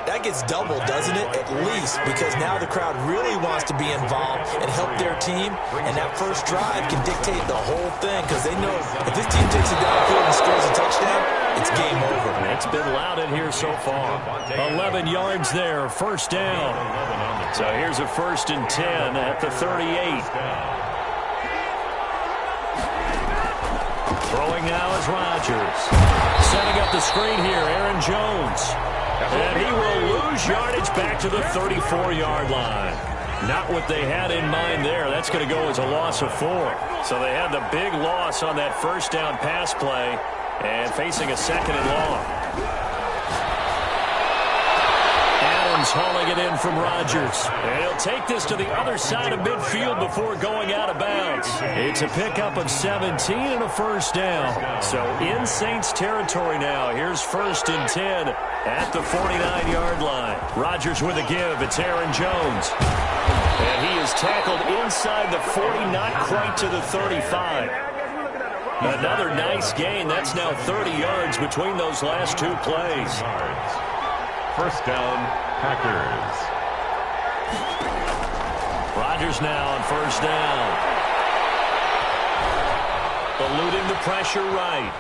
S4: that gets doubled, doesn't it? At least, because now the crowd really wants to be involved and help their team, and that first drive can dictate the whole thing, because they know if this team takes it downfield and scores a touchdown, it's game over.
S2: It's been loud in here so far. 11 yards there, first down. So here's a 1st and 10 at the 38. Throwing now is Rodgers. Setting up the screen here, Aaron Jones. And he will lose yardage back to the 34-yard line. Not what they had in mind there. That's going to go as a loss of 4. So they had the big loss on that first down pass play and facing a 2nd and long. Adams hauling it in from Rodgers. And he'll take this to the other side of midfield before going out of bounds. It's a pickup of 17 and a first down. So in Saints territory now. Here's 1st and 10 at the 49-yard line. Rodgers with a give. It's Aaron Jones. And he is tackled inside the 40, not quite to the 35. Another nice gain. That's now 30 yards between those last 2 plays.
S3: First down, Packers.
S2: Rodgers now on first down. Eluding the pressure right.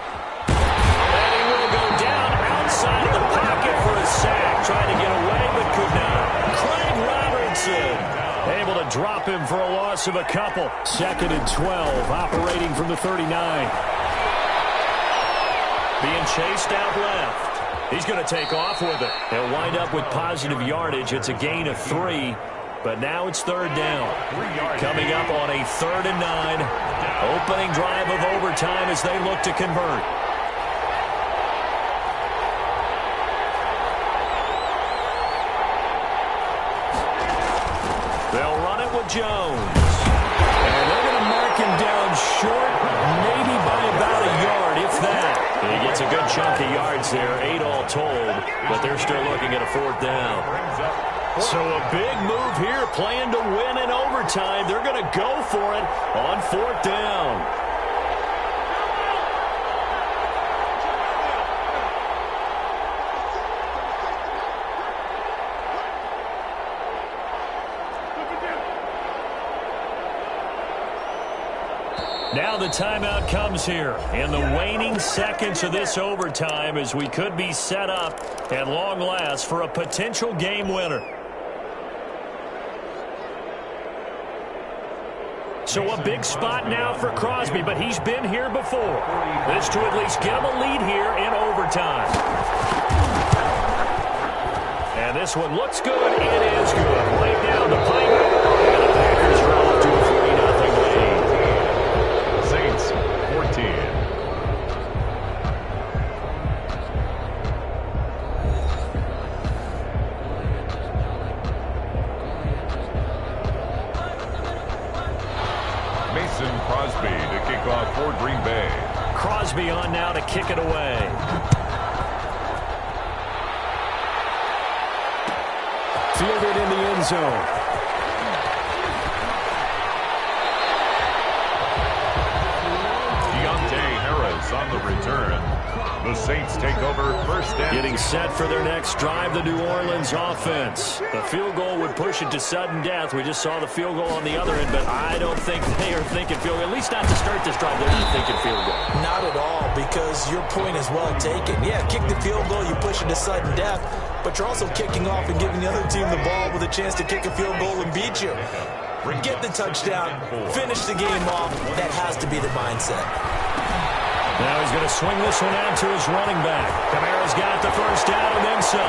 S2: And he will go down outside of the pocket for a sack. Trying to get away, but could not. Craig Robertson able to drop him for a loss of a couple. 2nd and 12, operating from the 39. Being chased out left. He's going to take off with it. He'll wind up with positive yardage. It's a gain of 3, but now it's 3rd down. Coming up on a 3rd and 9. Opening drive of overtime as they look to convert. They'll run it with Jones. And they're going to mark him down short, maybe by about a yard, if that. He gets a good chunk of yards there, 8 all told, but they're still looking at a 4th down. So a big move here, playing to win in overtime. They're going to go for it on 4th down. Now the timeout comes here in the waning seconds of this overtime as we could be set up at long last for a potential game winner. So a big spot now for Crosby, but he's been here before. This to at least get him a lead here in overtime. And this one looks good. It is good. Right down the pipe. And the Packers draw to a 3-0 lead.
S3: Saints 14. Mason Crosby to kick off for Green Bay.
S2: Crosby on now to kick it away.
S19: Fielded in the end zone.
S3: Deontay Harris on the return. The Saints take over first down.
S2: Getting set for their next drive, the New Orleans offense. The field goal would push it to sudden death. We just saw the field goal on the other end, but I don't think they are thinking field goal. At least not to start this drive. They're not thinking field goal.
S4: Not at all, because your point is well taken. Yeah, kick the field goal, you push it to sudden death, but you're also kicking off and giving the other team the ball with a chance to kick a field goal and beat you. Get the touchdown, finish the game off. That has to be the mindset.
S2: Now he's going to swing this one out to his running back. Kamara's got the first down and then some.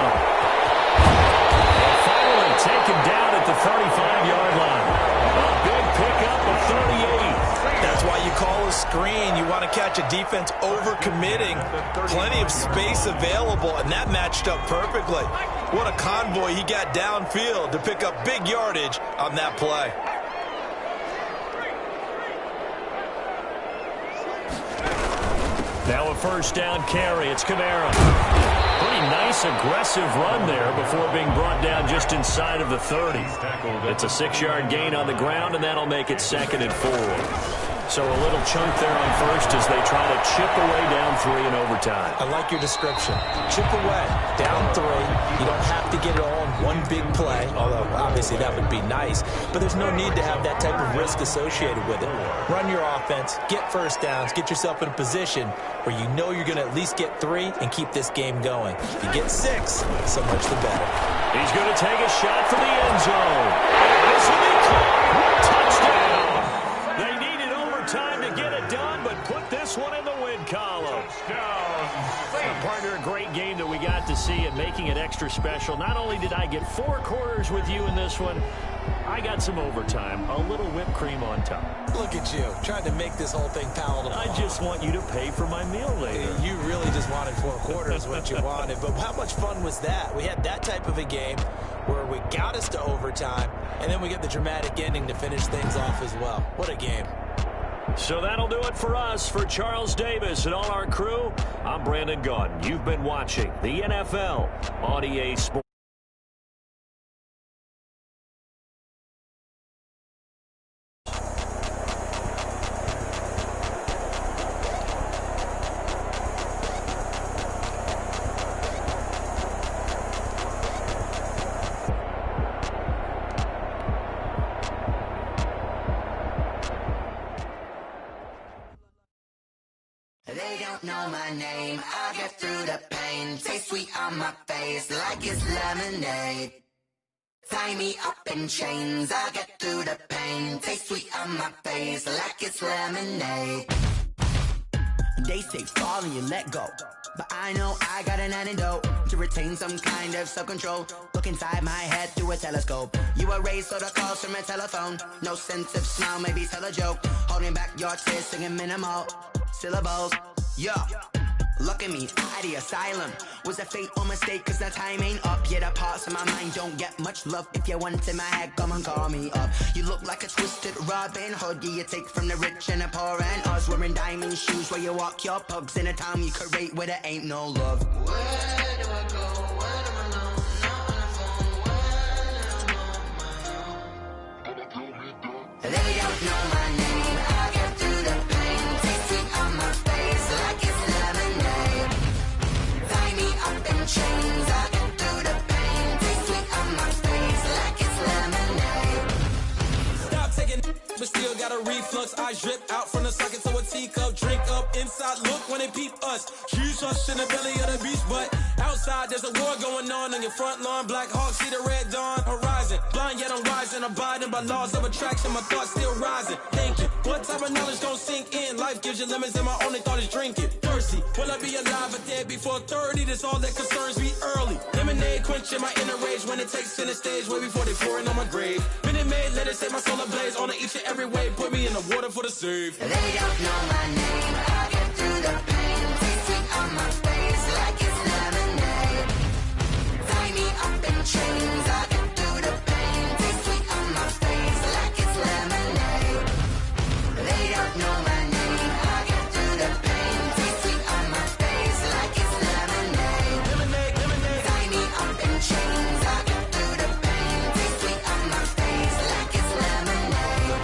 S2: And finally taken down at the 35-yard line. A big pickup of 38.
S4: That's why you call a screen. You want to catch a defense over-committing. Plenty of space available, and that matched up perfectly. What a convoy he got downfield to pick up big yardage on that play.
S2: Now a first down carry. It's Kamara. Pretty nice, aggressive run there before being brought down just inside of the 30. It's a 6-yard gain on the ground, and that'll make it 2nd and 4. So a little chunk there on first as they try to chip away down 3 in overtime.
S4: I like your description. Chip away, down 3. You don't have to get it all in one big play, although obviously that would be nice. But there's no need to have that type of risk associated with it. Run your offense, get first downs, get yourself in a position where you know you're going to at least get 3 and keep this game going. If you get 6, so much the better.
S2: He's going to take a shot for the end zone. This will be caught. Touchdown. They needed overtime to get it done, but put this one in the win column. Partner, a great game that we got to see and making it extra special. Not only did I get 4 quarters with you in this one, I got some overtime, a little whipped cream on top.
S4: Look at you, trying to make this whole thing palatable.
S2: I just want you to pay for my meal later.
S4: You really just wanted 4 quarters, what you wanted. But how much fun was that? We had that type of a game where we got us to overtime, and then we get the dramatic ending to finish things off as well. What a game.
S2: So that'll do it for us. For Charles Davis and all our crew, I'm Brandon Gaudin. You've been watching the NFL on EA Sports.
S10: They don't know my name, I get through the pain. Taste sweet on my face like it's lemonade. Tie me up in chains, I get through the pain. Taste sweet on my face like it's lemonade. They say fall and you let go, but I know I got an antidote to retain some kind of self-control. Look inside my head through a telescope. You erase all the calls from a telephone. No sense of smile, maybe tell a joke. Holding back your tears, singing minimal syllables. Yeah, look at me, at the asylum. Was a fate or mistake, cause the time ain't up. Yet the parts of my mind don't get much love. If you want in my head, come and call me up. You look like a twisted Robin Hood. Yeah, you take from the rich and the poor and us. Wearing diamond shoes where you walk your pugs in a town you create where there ain't no love. Where do I go? When I'm alone, not on the phone, when I'm on my own. They don't know my name, I get through the pain. Taste sweet on my face like it's lemonade. Tie me up in chains, I get through the pain. Taste sweet on my face like it's lemonade.
S11: Stop taking but still got a reflux. Eyes drip out from the socket to a teacup. Drink up inside, look when they peep us. Huge us in the belly of the beach, but outside there's a war going on your front lawn. Black Hawk, see the red dawn horizon. Blind yet I'm rising, abiding by laws of attraction. My thoughts still rising. Thinking, what type of knowledge gon' sink in? Life gives you limits and my only thought is drinking. Thirsty, will I be alive or dead before 30? That's all that concerns me early. Lemonade quenching my inner rage when it takes center stage way before they pour it on my grave. Minute Maid, let it set my soul ablaze on each and every way. Put me in the water for the save.
S10: They don't know my name, I get through the pain. Taste sweet on my face like it's lemonade. Tie me up in chains, I get through the pain. Taste sweet on my face like it's lemonade. They don't know my name, I get through the pain. Taste sweet on my face like it's lemonade. Lemonade, lemonade. Tie me up in chains, I get through the pain. Taste sweet on my face like it's lemonade.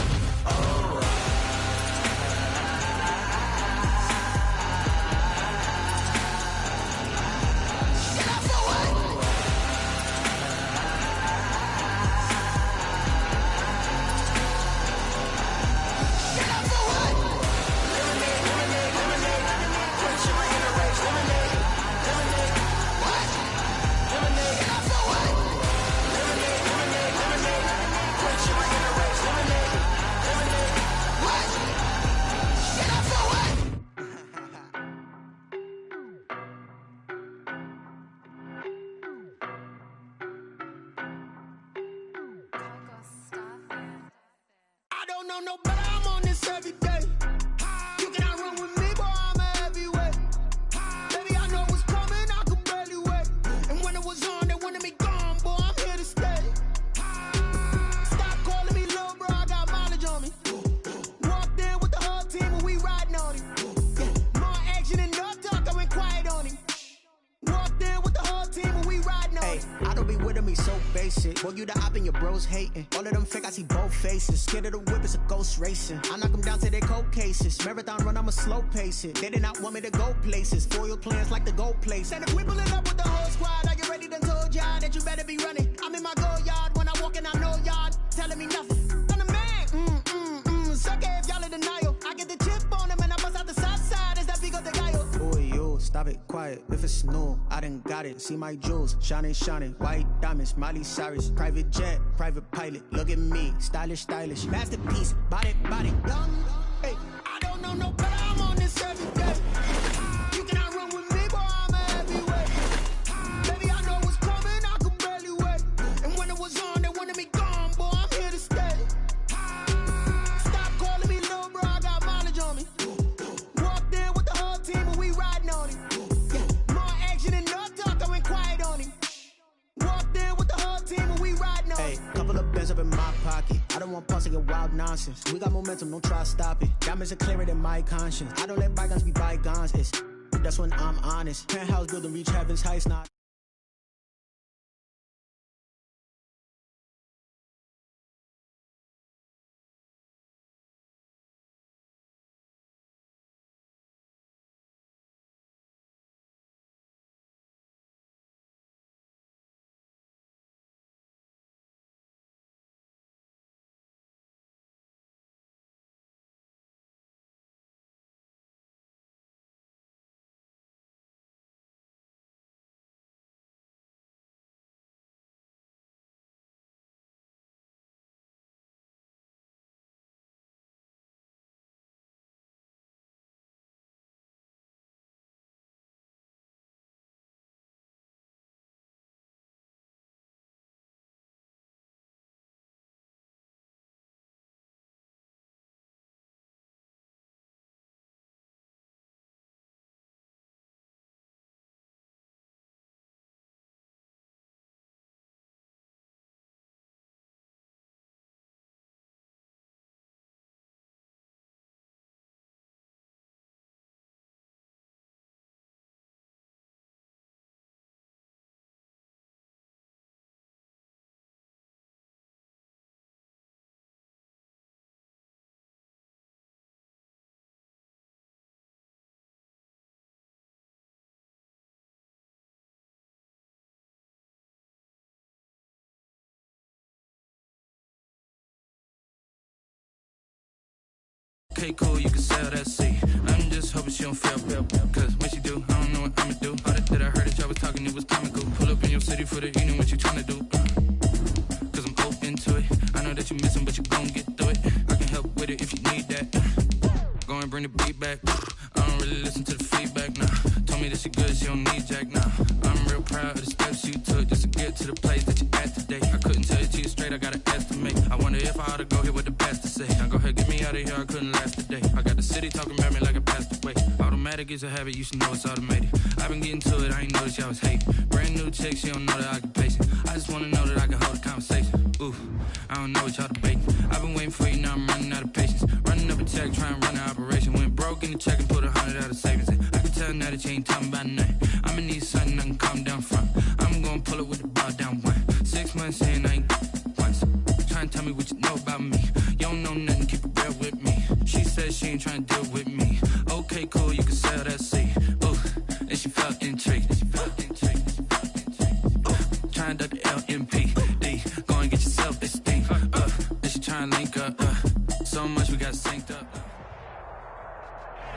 S6: know no better, I'm on this every day. You cannot run with me, boy, I'm a heavyweight. Baby, I know what's coming, I could barely wait. And when it was on, they wanted me gone, boy, I'm here to stay. Stop calling me little bro, I got mileage on me. Walked in with the whole team and we riding on him. More action and no talk, I went quiet on him. Walked in with the whole team and we riding on him.
S7: I don't be with him, he's so basic. Boy, you the op and your bros hating. All of them fake, I see both faces. Scared of the whip, it's a ghost racing. I knock them down to their cold cases. Marathon run, I'ma slow pace it. They did not want me to go places. Foil plans like the go place. And if we pulling up with the whole squad, are you ready? Done told y'all that you better be running. I'm in my go yard when I walk in, I know y'all telling me nothing. I'm the man, suck it if y'all in denial. I get the chip on him and I bust out the south side. Is that Vigo de Gallo? Boy, yo, stop it, quiet. If it's new, I done got it. See my jewels, shining, shining. White diamonds, Miley Cyrus. Private jet, private pilot. Look at me, stylish, stylish. Masterpiece, body, body, young. Hey, I don't know no better, I'm on this every day. You cannot run with me, boy, I'm a heavyweight. Baby, I know what's coming, I could barely wait. And when it was on, they wanted me gone, boy, I'm here to stay. Stop calling me little bro, I got mileage on me. Walked in with the whole team and we riding on him. More action and no talk, I went quiet on him. Walked in with the whole team and we riding on him. Hey, couple of bands up in my pocket. I don't want pulse to get wild nonsense. We got momentum, don't try to stop it. Diamonds are clearer than my conscience. I don't let bygones be bygones. It's that's when I'm honest. Penthouse building, reach heaven's heights, not.
S12: Okay, cool, you can sell that seat. I'm just hoping she don't fail, cause when she do, I don't know what I'ma do. All that I heard that y'all was talking, it was comical. Pull up in your city for the evening, what you tryna do? Cause I'm open to it. I know that you missing, but you gon' get through it. I can help with it if you need that. Go and bring the beat back. I don't really listen to the feedback, nah. Told me that she good, she don't need jack, nah. I'm real proud of the steps you took just to get to the place that you at today. I couldn't tell it to you straight, I gotta estimate. I wonder if I ought to go here with the best to say. Now go ahead, get me out of here, I couldn't last today. I got the city talking about me like I passed away. Automatic is a habit, you should know it's automated. I've been getting to it, I ain't noticed y'all was hating. Brand new chick, she don't know the occupation. I just wanna know that I can hold a conversation. Ooh, I don't know what y'all debating. I've been waiting for you, now I'm running out of patience. Running up a check, trying to run an operation. Went broke in the check and put 100 out of savings in. I can tell now that you ain't talking about nothing. I'ma need something I can calm down from. I'm gonna pull it with the bar down one. 6 months in, I ain't once. Trying to tell me what you know about me. You don't know nothing, keep it real with me. She said she ain't trying to deal with me. Okay, cool, you can sell that seat. Ooh, and she felt intrigued. Trying to duck the LMPD. Go and get yourself this thing. And she trying to link up. So much we got synced up.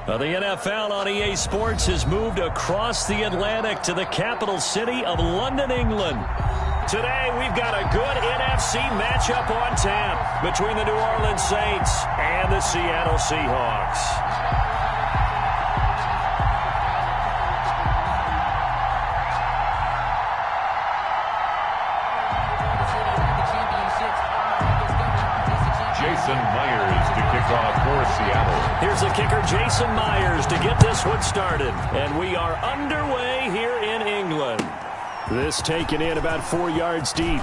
S2: The NFL on EA Sports has moved across the Atlantic to the capital city of London, England. Today, we've got a good NFC matchup on tap between the New Orleans Saints and the Seattle Seahawks.
S3: Jason Myers Myers to kick off for Seattle.
S2: Here's the kicker, Jason Myers, to get this one started. And we are underway here in England.
S19: This taken in about 4 yards deep.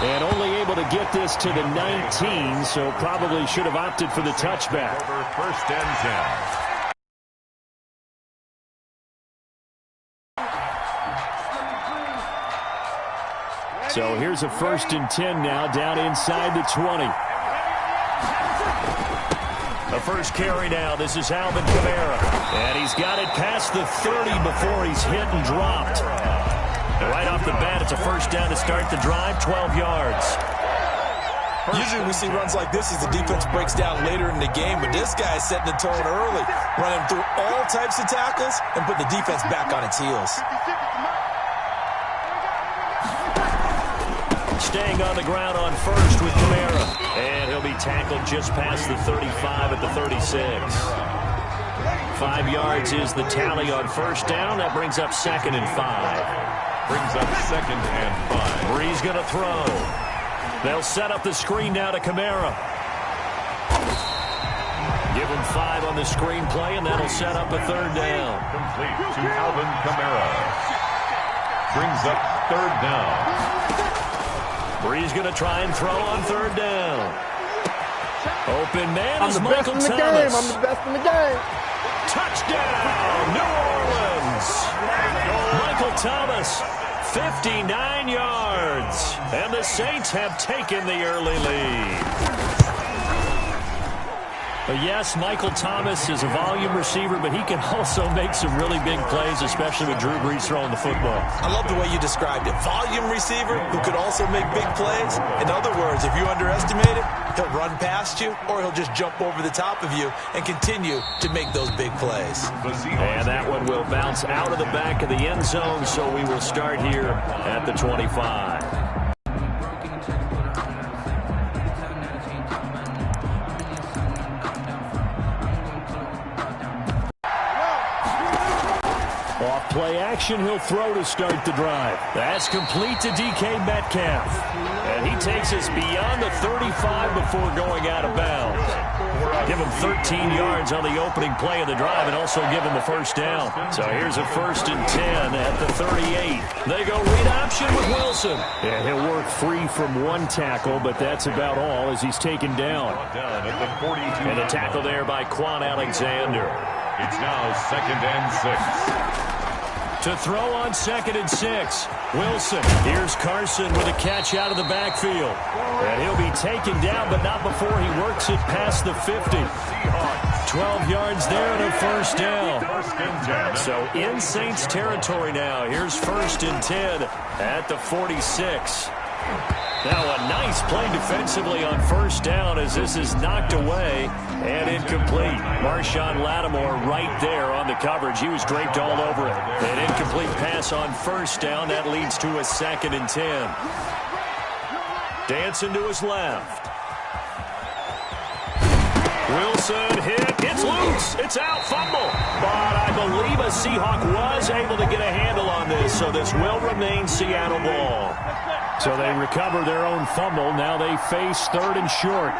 S19: And only able to get this to the 19, so probably should have opted for the touchback.
S3: First and 10.
S19: So here's a 1st and 10 now, down inside the 20.
S2: The first carry now. This is Alvin Kamara. And he's got it past the 30 before he's hit and dropped. And right off the bat, it's a first down to start the drive, 12 yards.
S4: Usually we see runs like this as the defense breaks down later in the game, but this guy is setting the tone early, running through all types of tackles and put the defense back on its heels.
S2: Staying on the ground on first with Kamara. And he'll be tackled just past the 35 at the 36. 5 yards is the tally on first down. That brings up 2nd and 5.
S3: Brings up 2nd and 5.
S2: Bree's going to throw. They'll set up the screen now to Kamara. Give him 5 on the screen play, and that'll set up a 3rd down.
S3: Complete to Alvin Kamara. Brings up 3rd down.
S2: Bree's going to try and throw on 3rd down. Open man is Michael Thomas.
S5: I'm the best in the game.
S2: Touchdown, New Orleans. Michael Thomas, 59 yards. And the Saints have taken the early lead. But yes, Michael Thomas is a volume receiver, but he can also make some really big plays, especially with Drew Brees throwing the football.
S4: I love the way you described it. Volume receiver who could also make big plays. In other words, if you underestimate it, he'll run past you or he'll just jump over the top of you and continue to make those big plays.
S2: And that one will bounce out of the back of the end zone, so we will start here at the 25.
S19: Play action, he'll throw to start the drive.
S2: That's complete to DK Metcalf. And he takes us beyond the 35 before going out of bounds. Give him 13 yards on the opening play of the drive and also give him a first down. So here's a 1st and 10 at the 38. They go read option with Wilson.
S19: Yeah, he'll work free from one tackle, but that's about all as he's taken down.
S2: And the tackle there by Quan Alexander.
S3: It's now 2nd and 6.
S2: To throw on 2nd and 6. Wilson. Here's Carson with a catch out of the backfield. And he'll be taken down, but not before he works it past the 50. 12 yards there and a first down. So in Saints territory now. Here's 1st and 10 at the 46. Now a nice play defensively on first down as this is knocked away and incomplete. Marshawn Lattimore right there on the coverage. He was draped all over it. An incomplete pass on first down. That leads to a 2nd and 10. Dancing to his left. Wilson hit. It's loose. It's out. Fumble. But I believe a Seahawk was able to get a handle on this, so this will remain Seattle ball.
S19: So they recover their own fumble. Now they face 3rd and short.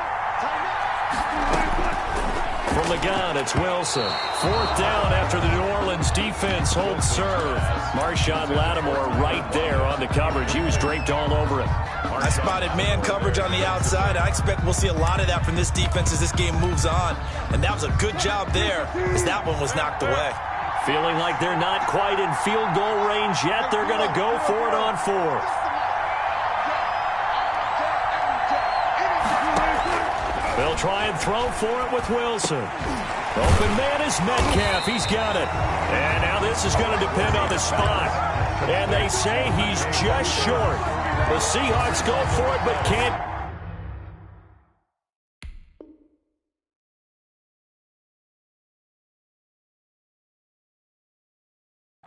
S2: From the gun, it's Wilson. 4th down after the New Orleans defense holds serve. Marshawn Lattimore right there on the coverage. He was draped all over it.
S4: I spotted man coverage on the outside. I expect we'll see a lot of that from this defense as this game moves on. And that was a good job there as that one was knocked away.
S2: Feeling like they're not quite in field goal range yet. They're going to go for it on 4th. They'll try and throw for it with Wilson. Open man is Metcalf. He's got it. And now this is going to depend on the spot. And they say he's just short. The Seahawks go for it but can't.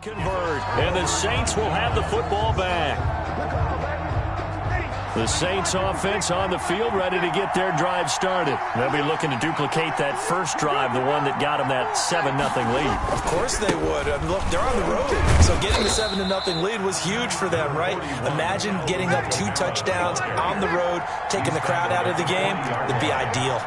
S2: Convert. And the Saints will have the football back. The Saints offense on the field, ready to get their drive started. They'll be looking to duplicate that first drive, the one that got them that 7-0 lead.
S4: Of course they would. I mean, look, they're on the road, so getting the 7-0 lead was huge for them, right? Imagine getting up 2 touchdowns on the road, taking the crowd out of the game. It'd be ideal.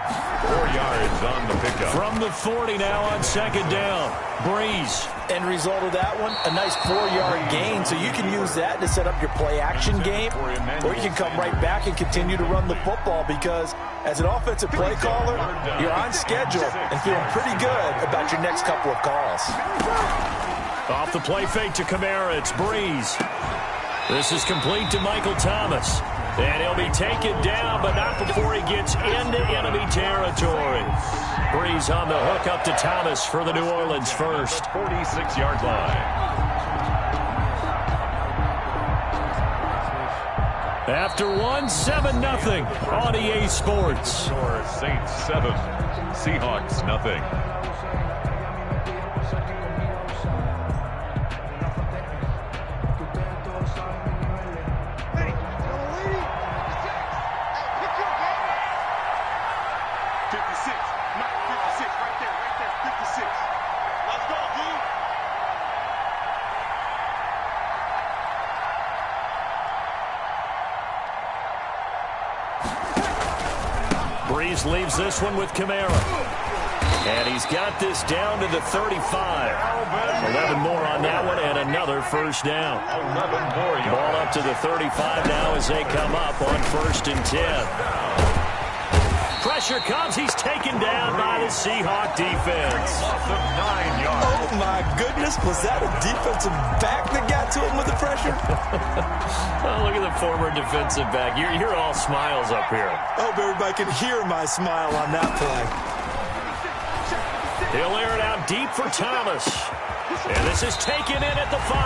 S3: 4 yards on the pickup.
S2: From the 40 now on second down. Breeze.
S4: End result of that one, a nice 4-yard gain, so you can use that to set up your play-action game, or you can come right back and continue to run the football because as an offensive play caller, you're on schedule and feeling pretty good about your next couple of calls.
S2: Off the play fake to Kamara, it's Breeze. This is complete to Michael Thomas. And he'll be taken down, but not before he gets into enemy territory. Breeze on the hook up to Thomas for the New Orleans first.
S3: 46-yard line.
S2: After 7-0 on EA Sports.
S3: Saints 7, Seahawks nothing.
S2: Breeze leaves this one with Kamara. And he's got this down to the 35. 11 more on that one and another first down.
S3: 11 more yards.
S2: Ball up to the 35 now as they come up on 1st and 10. Pressure comes. He's taken down by the Seahawk defense.
S3: Loss of 9 yards.
S4: Oh, my goodness. Was that a defensive back that got to him with the pressure?
S2: Oh, look at the former defensive back. You're all smiles up here.
S4: I hope everybody can hear my smile on that play.
S2: He'll air it out deep for Thomas. And this is taken in at the 5.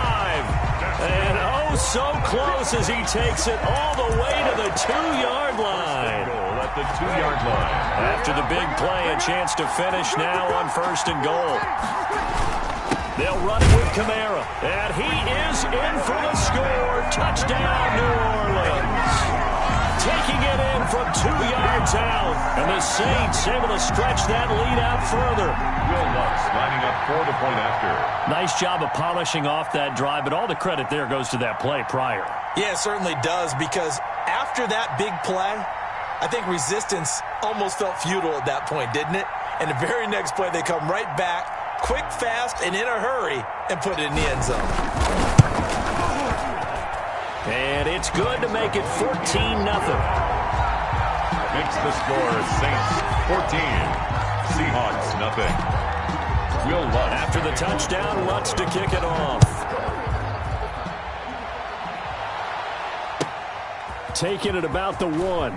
S2: And oh, so close as he takes it all the way to the 2-yard line.
S3: At the 2-yard line.
S2: After the big play, a chance to finish now on 1st and goal. They'll run it with Kamara. And he is in for the score. Touchdown, New Orleans. Taking it in from 2 yards out. And the Saints able to stretch that lead out further.
S3: Will Lutz lining up for the point after.
S2: Nice job of polishing off that drive, but all the credit there goes to that play prior.
S4: Yeah, it certainly does, because after that big play, I think resistance almost felt futile at that point, didn't it? And the very next play, they come right back, quick, fast, and in a hurry, and put it in the end zone.
S2: And it's good to make it 14-0.
S3: Makes the score Saints 14, Seahawks nothing. Will Lutz.
S2: After the touchdown, Lutz to kick it off. Taking it about the 1.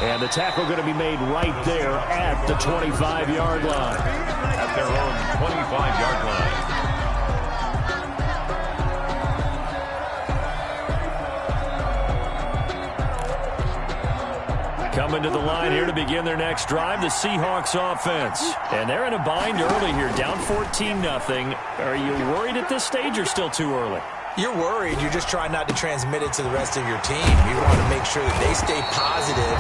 S2: And the tackle going to be made right there at the 25-yard line.
S3: At their own 25-yard line.
S2: Coming to the line here to begin their next drive, the Seahawks offense. And they're in a bind early here, down 14-0. Are you worried at this stage or still too early?
S4: You're worried. You're just trying not to transmit it to the rest of your team. You want to make sure that they stay positive.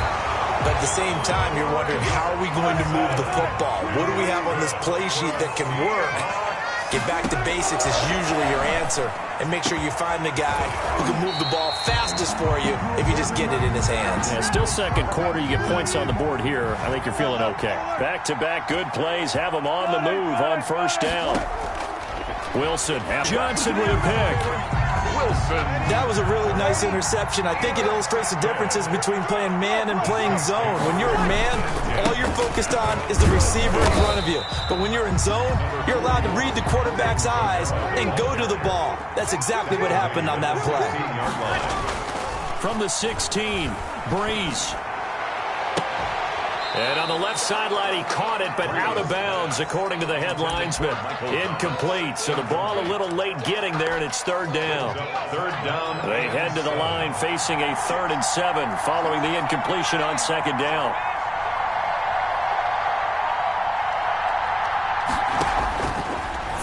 S4: But at the same time, you're wondering, how are we going to move the football? What do we have on this play sheet that can work? Get back to basics is usually your answer. And make sure you find the guy who can move the ball fastest for you if you just get it in his hands.
S2: Yeah, still second quarter. You get points on the board here. I think you're feeling okay. Back-to-back good plays. Have them on the move on 1st down. Wilson. Johnson with a pick.
S3: Wilson.
S4: That was a really nice interception. I think it illustrates the differences between playing man and playing zone. When you're in man, all you're focused on is the receiver in front of you. But when you're in zone, you're allowed to read the quarterback's eyes and go to the ball. That's exactly what happened on that play.
S2: From the 16, Breeze. And on the left sideline, he caught it, but out of bounds, according to the headlinesman. Incomplete, so the ball a little late getting there, and it's 3rd down.
S3: 3rd down.
S2: They head to the line facing a 3rd and 7 following the incompletion on 2nd down.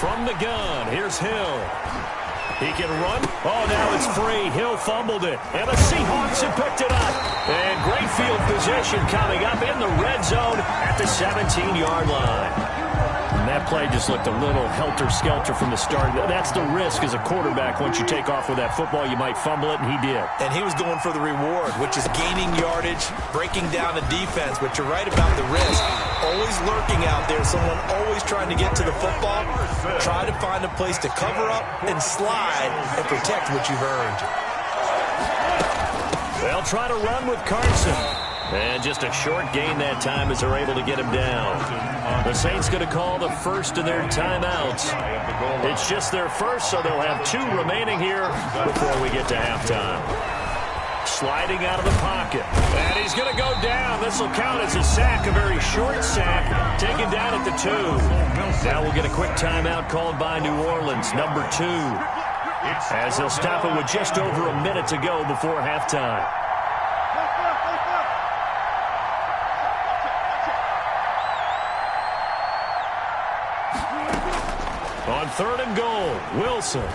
S2: From the gun, here's Hill. He can run. Oh, now it's free. Hill fumbled it. And the Seahawks have picked it up. And great field position coming up in the red zone at the 17-yard line. And that play just looked a little helter-skelter from the start. That's the risk as a quarterback. Once you take off with that football, you might fumble it, and he did. And he was going for the reward, which is gaining yardage, breaking down the defense. But you're right about the risk. Always lurking out there, someone always trying to get to the football. Try to find a place to cover up and slide and protect what you've earned. They'll try to run with Carson. And just a short gain that time as they're able to get him down. The Saints going to call the first of their timeouts. It's just their first, so they'll have 2 remaining here before we get to halftime. Sliding out of the pocket. And he's going to go down. This will count as a sack, a very short sack, taken down at the 2. Now we'll get a quick timeout called by New Orleans, number 2. As they'll stop it with just over a minute to go before halftime. On 3rd and goal, Wilson.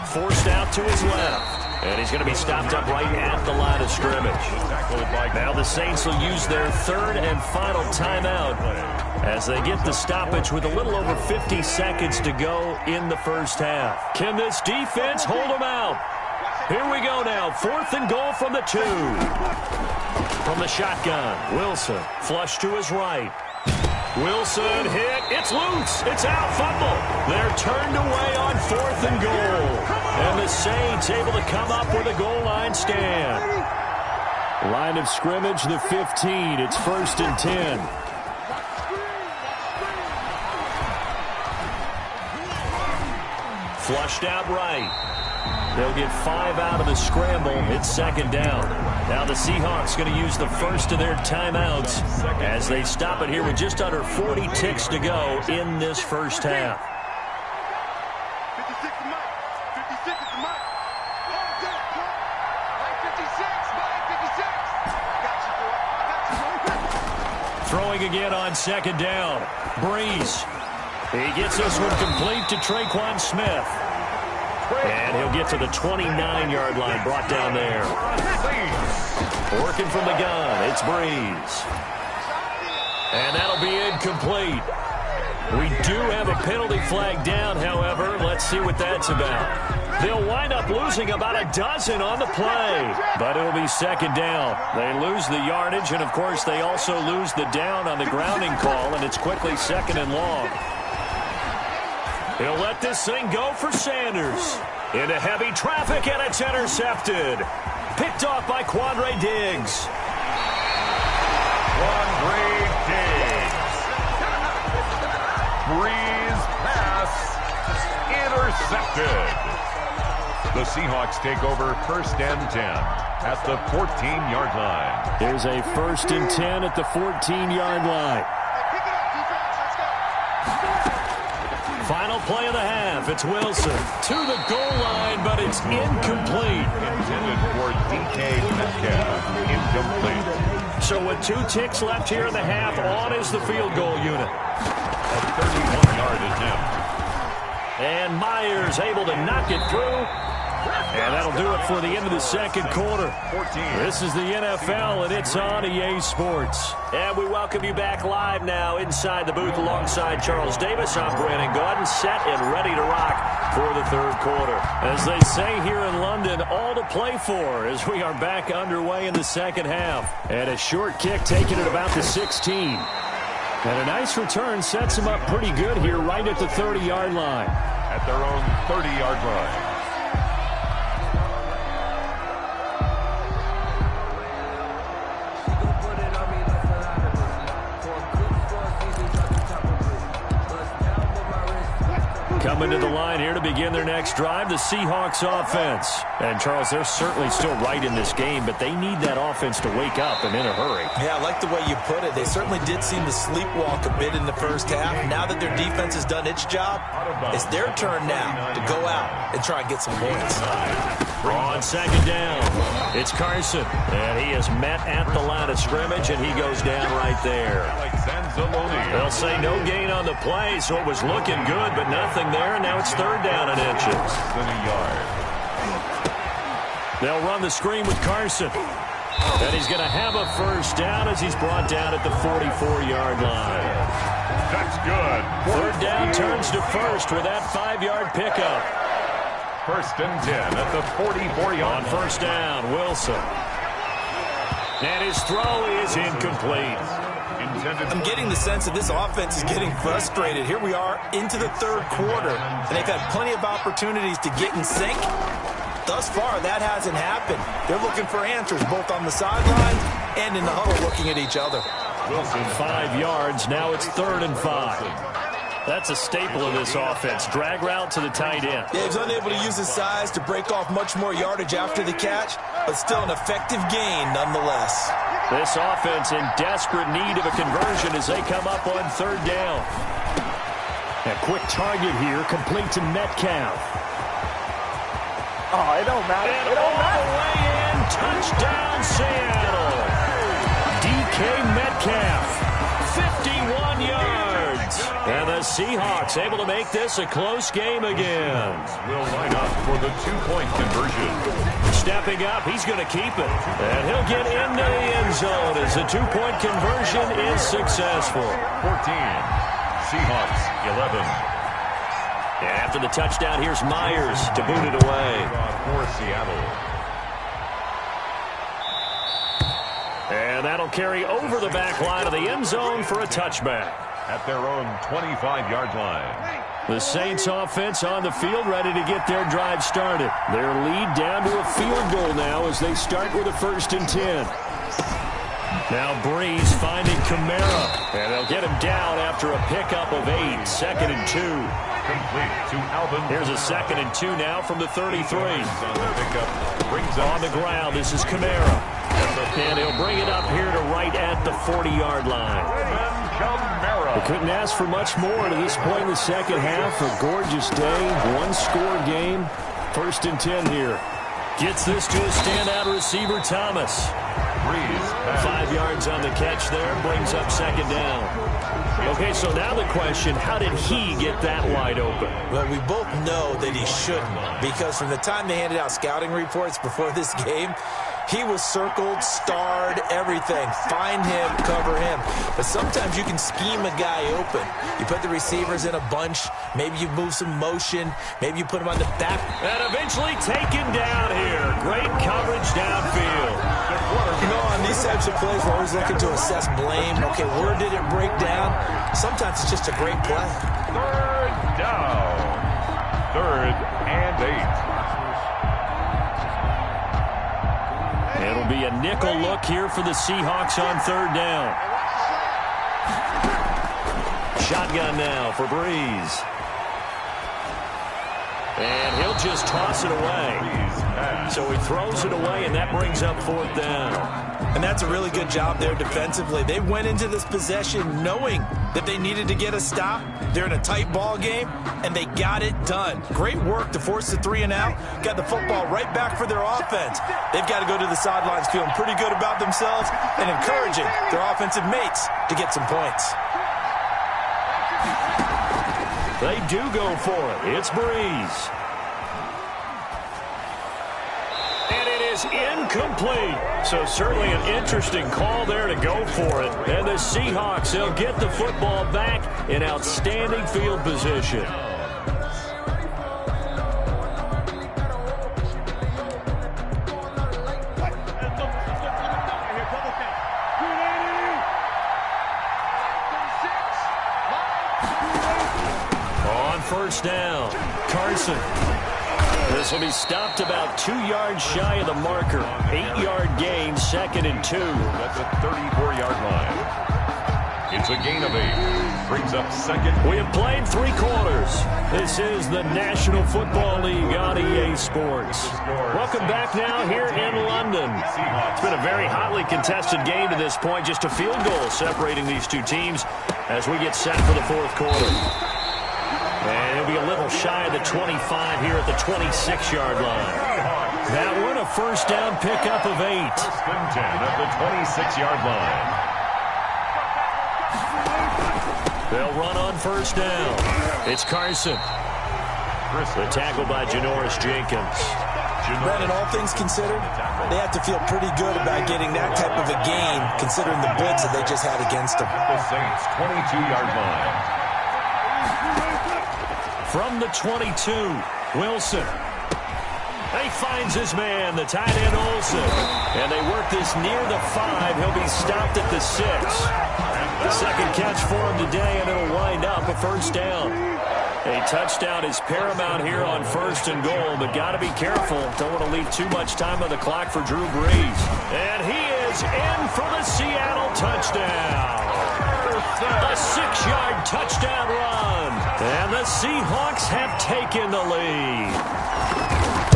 S2: Forced out to his left. And he's going to be stopped up right at the line of scrimmage. Now the Saints will use their 3rd and final timeout as they get the stoppage with a little over 50 seconds to go in the first half. Can this defense hold them out? Here we go now. 4th and goal from the 2. From the shotgun, Wilson flush to his right. Wilson hit. It's loose. It's out. Fumble. They're turned away on 4th and goal. And the Saints able to come up with a goal line stand. Line of scrimmage, the 15. It's 1st and 10. Flushed out right. They'll get 5 out of the scramble. It's 2nd down. Now the Seahawks going to use the first of their timeouts as they stop it here with just under 40 ticks to go in this first half.
S5: 56 is Mike. 56 is Mike. Mike 56.
S2: Throwing again on 2nd down. Breeze. He gets this one complete to Traquan Smith. And he'll get to the 29-yard line, brought down there. Working from the gun, it's Breeze. And that'll be incomplete. We do have a penalty flag down, however. Let's see what that's about. They'll wind up losing about a dozen on the play, but it'll be 2nd down. They lose the yardage, and, of course, they also lose the down on the grounding call, and it's quickly 2nd and long. He'll let this thing go for Sanders. Into heavy traffic, and it's intercepted. Picked off by Quandre Diggs.
S3: Quandre Diggs. Breeze pass. Intercepted. The Seahawks take over 1st and 10 at the 14-yard line.
S2: There's a 1st and 10 at the 14-yard line. Final play of the half. It's Wilson to the goal line, but it's incomplete.
S3: Intended for DK Metcalf. Incomplete.
S2: So with 2 ticks left here in the half, on is the field goal unit.
S3: A 31-yard attempt.
S2: And Myers able to knock it through. And that'll do it for the end of the 2nd quarter. This is the NFL, and it's on EA Sports. And we welcome you back live now inside the booth alongside Charles Davis. I'm Brandon Gaudin, set and ready to rock for the 3rd quarter. As they say here in London, all to play for as we are back underway in the 2nd half. And a short kick taken at about the 16. And a nice return sets them up pretty good here right at the 30-yard line.
S3: At their own 30-yard line.
S2: Coming to the line here to begin their next drive, the Seahawks offense. And, Charles, they're certainly still right in this game, but they need that offense to wake up and in a hurry.
S4: Yeah, I like the way you put it. They certainly did seem to sleepwalk a bit in the first half. Now that their defense has done its job, it's their turn now to go out and try and get some points.
S2: On second down, it's Carson, and he is met at the line of scrimmage, and he goes down right there. They'll say no gain on the play, so it was looking good, but nothing there, and now it's third down and inches. They'll run the screen with Carson, and he's going to have a first down as he's brought down at the 44-yard line.
S3: That's good.
S2: Third down turns to first with that 5-yard pickup.
S3: First and 10 at the 44-yard line.
S2: On first down, Wilson. And his throw is incomplete.
S4: I'm getting the sense that this offense is getting frustrated. Here we are into the third quarter, and they've had plenty of opportunities to get in sync. Thus far, that hasn't happened. They're looking for answers both on the sideline and in the huddle looking at each other.
S2: Wilson, 5 yards. Now it's 3rd and 5. That's a staple of this offense. Drag route to the tight end.
S4: Yeah, he's unable to use his size to break off much more yardage after the catch, but still an effective gain nonetheless.
S2: This offense in desperate need of a conversion as they come up on 3rd down. A quick target here, complete to Metcalf.
S20: Oh, it don't matter.
S2: And all the way in, touchdown Seattle. DK Metcalf, 51 yards. And the Seahawks able to make this a close game again.
S3: Will line up for the 2-point conversion.
S2: Stepping up, he's going to keep it. And he'll get into the end zone as the 2-point conversion is successful.
S3: 14, Seahawks 11.
S2: And after the touchdown, here's Myers to boot it away.
S3: For Seattle.
S2: And that'll carry over the back line of the end zone for a touchback.
S3: At their own 25-yard line.
S2: The Saints offense on the field ready to get their drive started. Their lead down to a field goal now as they start with a 1st and 10. Now Breeze finding Kamara. And they'll get him down after a pickup of 8. 2nd and 2.
S3: Complete to Alvin.
S2: Here's a 2nd and 2 now from the 33. On the ground, this is Kamara. And he'll bring it up here to right at the 40-yard line. They couldn't ask for much more to this point in the second half. A gorgeous day, 1-score game. 1st and 10 here. Gets this to a standout receiver, Thomas. 5 yards on the catch there, brings up 2nd down. Okay, so now the question, how did he get that wide open?
S4: Well, we both know that he shouldn't, because from the time they handed out scouting reports before this game, he was circled, starred, everything. Find him, cover him. But sometimes you can scheme a guy open. You put the receivers in a bunch. Maybe you move some motion. Maybe you put him on the back.
S2: And eventually taken down here. Great coverage downfield.
S4: You know, on these types of plays, we're always looking to assess blame. Okay, where did it break down? Sometimes it's just a great play.
S3: 3rd down. 3rd and 8.
S2: It'll be a nickel look here for the Seahawks on 3rd down. Shotgun now for Breeze. And he'll just toss it away. So he throws it away, and that brings up 4th down.
S4: And that's a really good job there defensively. They went into this possession knowing that they needed to get a stop. They're in a tight ball game, and they got it done. Great work to force the 3 and out. Got the football right back for their offense. They've got to go to the sidelines feeling pretty good about themselves and encouraging their offensive mates to get some points.
S2: They do go for it. It's Breeze. And it is incomplete. So certainly an interesting call there to go for it. And the Seahawks, they'll get the football back in outstanding field position. First down, Carson. This will be stopped about 2 yards shy of the marker. 8-yard gain, 2nd and 2.
S3: That's a 34-yard line. It's a gain of 8. Brings up 2nd.
S2: We have played 3 quarters. This is the National Football League on EA Sports. Welcome back now here in London. It's been a very hotly contested game to this point. Just a field goal separating these two teams as we get set for the 4th quarter. And it'll be a little shy of the 25 here at the 26-yard line. That one, a first down pickup of 8.
S3: First and 10 at the 26-yard line.
S2: They'll run on first down. It's Carson. The tackle by Janoris Jenkins.
S4: Brandon, all things considered, they have to feel pretty good about getting that type of a gain, considering the blitz that they just had against them.
S3: The Saints, 22-yard line.
S2: From the 22, Wilson. He finds his man, the tight end Olsen. And they work this near the 5. He'll be stopped at the 6. The second catch for him today, and it'll wind up a first down. A touchdown is paramount here on first and goal, but got to be careful. Don't want to leave too much time on the clock for Drew Brees. And he is in for the Seattle touchdown. A 6-yard touchdown run. And the Seahawks have taken the lead.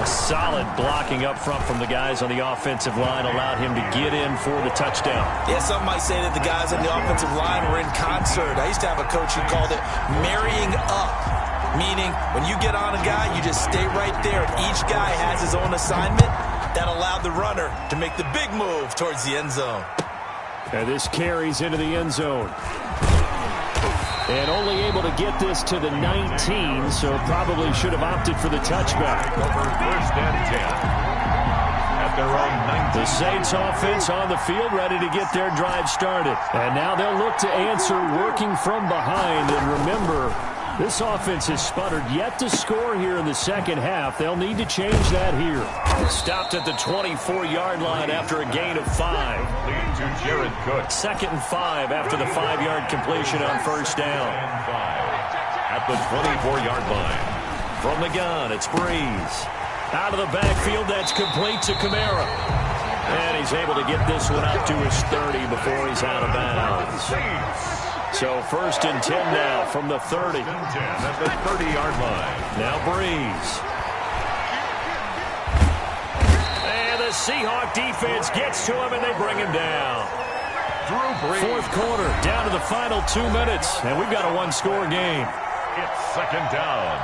S2: Solid blocking up front from the guys on the offensive line allowed him to get in for the touchdown.
S4: Yeah, some might say that the guys on the offensive line were in concert. I used to have a coach who called it marrying up, meaning when you get on a guy, you just stay right there. Each guy has his own assignment. That allowed the runner to make the big move towards the end zone.
S2: And this carries into the end zone. And only able to get this to the 19, so probably should have opted for the touchback.
S3: Over first and 10 at their own 19.
S2: The Saints offense on the field, ready to get their drive started. And now they'll look to answer working from behind. And remember, this offense has sputtered yet to score here in the second half. They'll need to change that here. Stopped at the 24-yard line after a gain of 5.
S3: Lead to Jared Cook.
S2: 2nd and 5 after the 5-yard completion on first down.
S3: At the 24-yard line.
S2: From the gun, it's Brees. Out of the backfield, that's complete to Kamara. And he's able to get this one up to his 30 before he's out of bounds. So first and 10 now from the 30.
S3: 10 at the 30-yard line.
S2: Now Brees. And the Seahawk defense gets to him, and they bring him down.
S3: Drew Brees.
S2: Fourth quarter, down to the final 2 minutes, and we've got a one-score game.
S3: It's second down.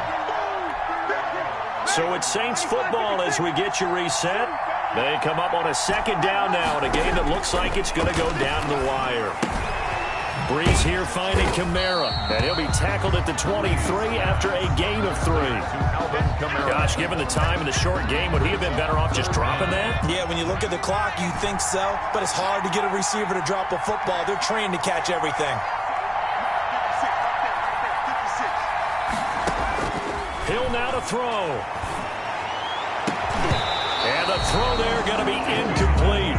S2: So it's Saints football as we get you reset. They come up on a second down now in a game that looks like it's going to go down the wire. Brees here finding Kamara, and he'll be tackled at the 23 after a gain of 3. Gosh, given the time in the short game, would he have been better off just dropping that?
S4: Yeah, when you look at the clock, you think so, but it's hard to get a receiver to drop a football. They're trained to catch everything.
S2: Hill now to throw. And the throw there going to be incomplete.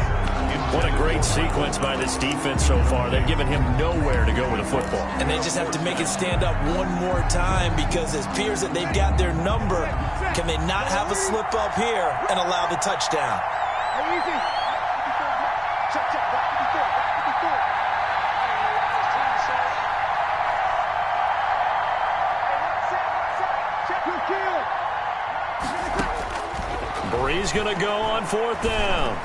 S2: What a great sequence by this defense so far. They've given him nowhere to go with the football.
S4: And they just have to make it stand up one more time because it appears that they've got their number. Can they not have a slip up here and allow the touchdown?
S2: Brees going to go on 4th down.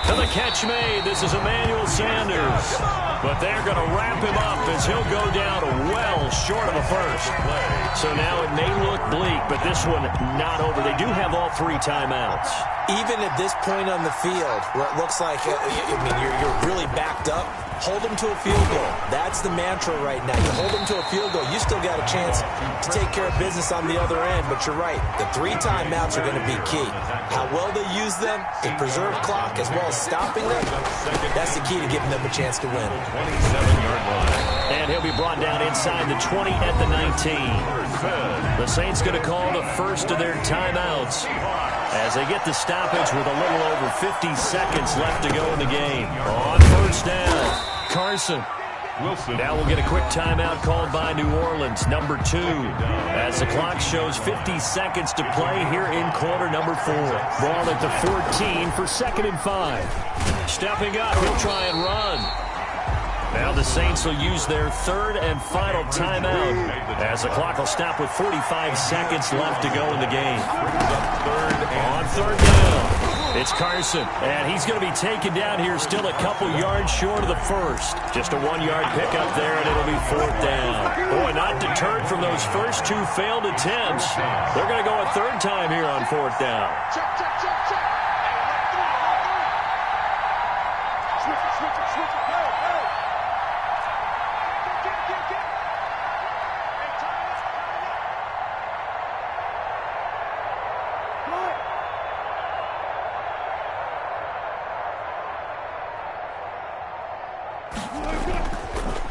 S2: And the catch made. This is Emmanuel Sanders. But they're going to wrap him up as he'll go down well short of a first. So now it may look bleak, but this one not over. They do have all 3 timeouts.
S4: Even at this point on the field, where it looks like you're really backed up, hold them to a field goal. That's the mantra right now. You hold them to a field goal, you still got a chance to take care of business on the other end. But you're right, the 3 timeouts are going to be key. How well they use them to preserve clock as well as stopping them, that's the key to giving them a chance to win.
S3: 27-yard line.
S2: And he'll be brought down inside the 20 at the 19. The Saints going to call the first of their timeouts as they get the stoppage with a little over 50 seconds left to go in the game. On first down, Carson.
S3: Wilson.
S2: Now we'll get a quick timeout called by New Orleans, number 2, as the clock shows 50 seconds to play here in quarter number 4. Ball at the 14 for 2nd and 5. Stepping up, he'll try and run. Now the Saints will use their 3rd and final timeout as the clock will stop with 45 seconds left to go in the game.
S3: Third
S2: on 3rd down. It's Carson, and he's going to be taken down here still a couple yards short of the first. Just a 1-yard pickup there, and it'll be 4th down. Boy, not deterred from those first 2 failed attempts. They're going to go a 3rd time here on 4th down.
S5: Check, check, check, check. Switch it. Go. Get. Hey, time it up.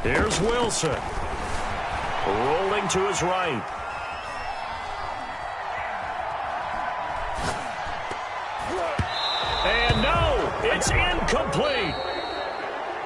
S2: Here's Wilson. Rolling to his right. And no, it's incomplete.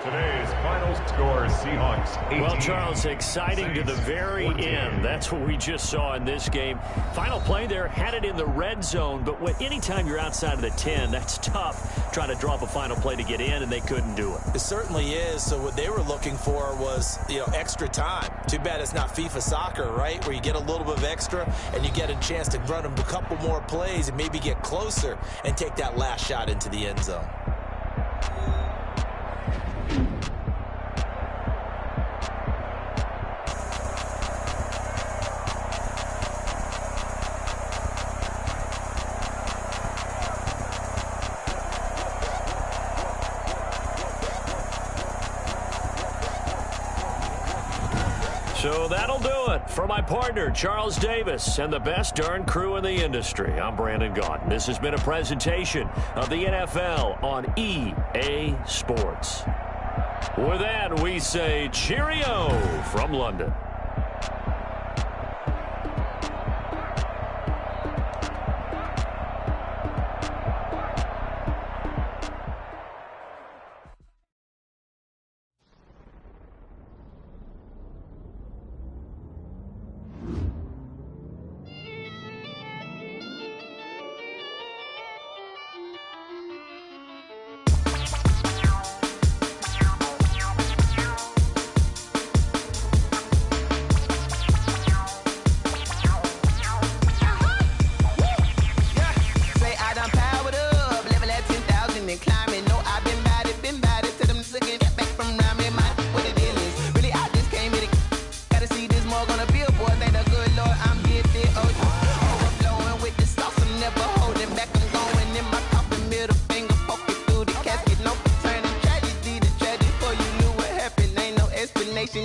S3: Today's final score, Seahawks 18.
S2: Well, Charles, exciting to the very end. That's what we just saw in this game. Final play there, had it in the red zone, but anytime you're outside of the 10, that's tough trying to draw up a final play to get in, and they couldn't do it.
S4: It certainly is. So what they were looking for was, extra time. Too bad it's not FIFA soccer, right, where you get a little bit of extra and you get a chance to run a couple more plays and maybe get closer and take that last shot into the end zone.
S2: So that'll do it for my partner, Charles Davis, and the best darn crew in the industry. I'm Brandon Gaudin. This has been a presentation of the NFL on EA Sports. With that, we say cheerio from London.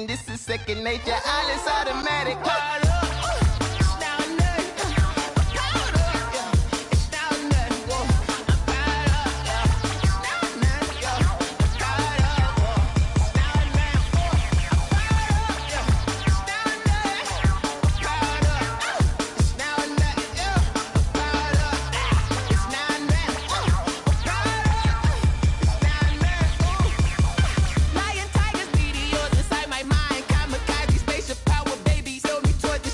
S6: This is second nature. All is automatic. Lion, tigers, meteors inside my mind. Kamikaze, spaceship power, baby. Show me torch.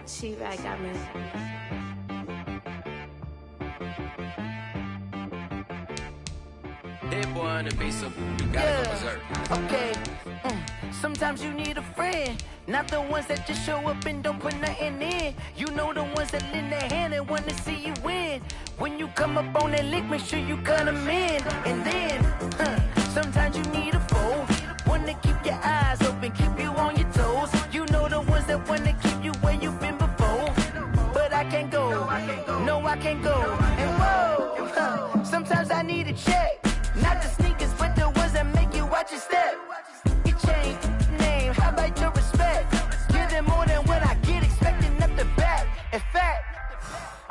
S20: She-Rag got me.
S21: Hit boy on the beat, so you gotta go berserk.
S22: Okay. Sometimes you need a friend, not the ones that just show up and don't put nothing in. You know the ones that lend their hand and want to see you win. When you come up on that lick, make sure you cut them in. And then, sometimes you need a foe, one to keep your eyes open, keep you on your toes. You know the ones that want to keep you where you've been before. But I can't go, no I can't go. And whoa, sometimes I need a check. Not the sneakers, but the ones that make you watch your step. You change name, how about your respect? Give them more than what I get, expecting up the back. In fact,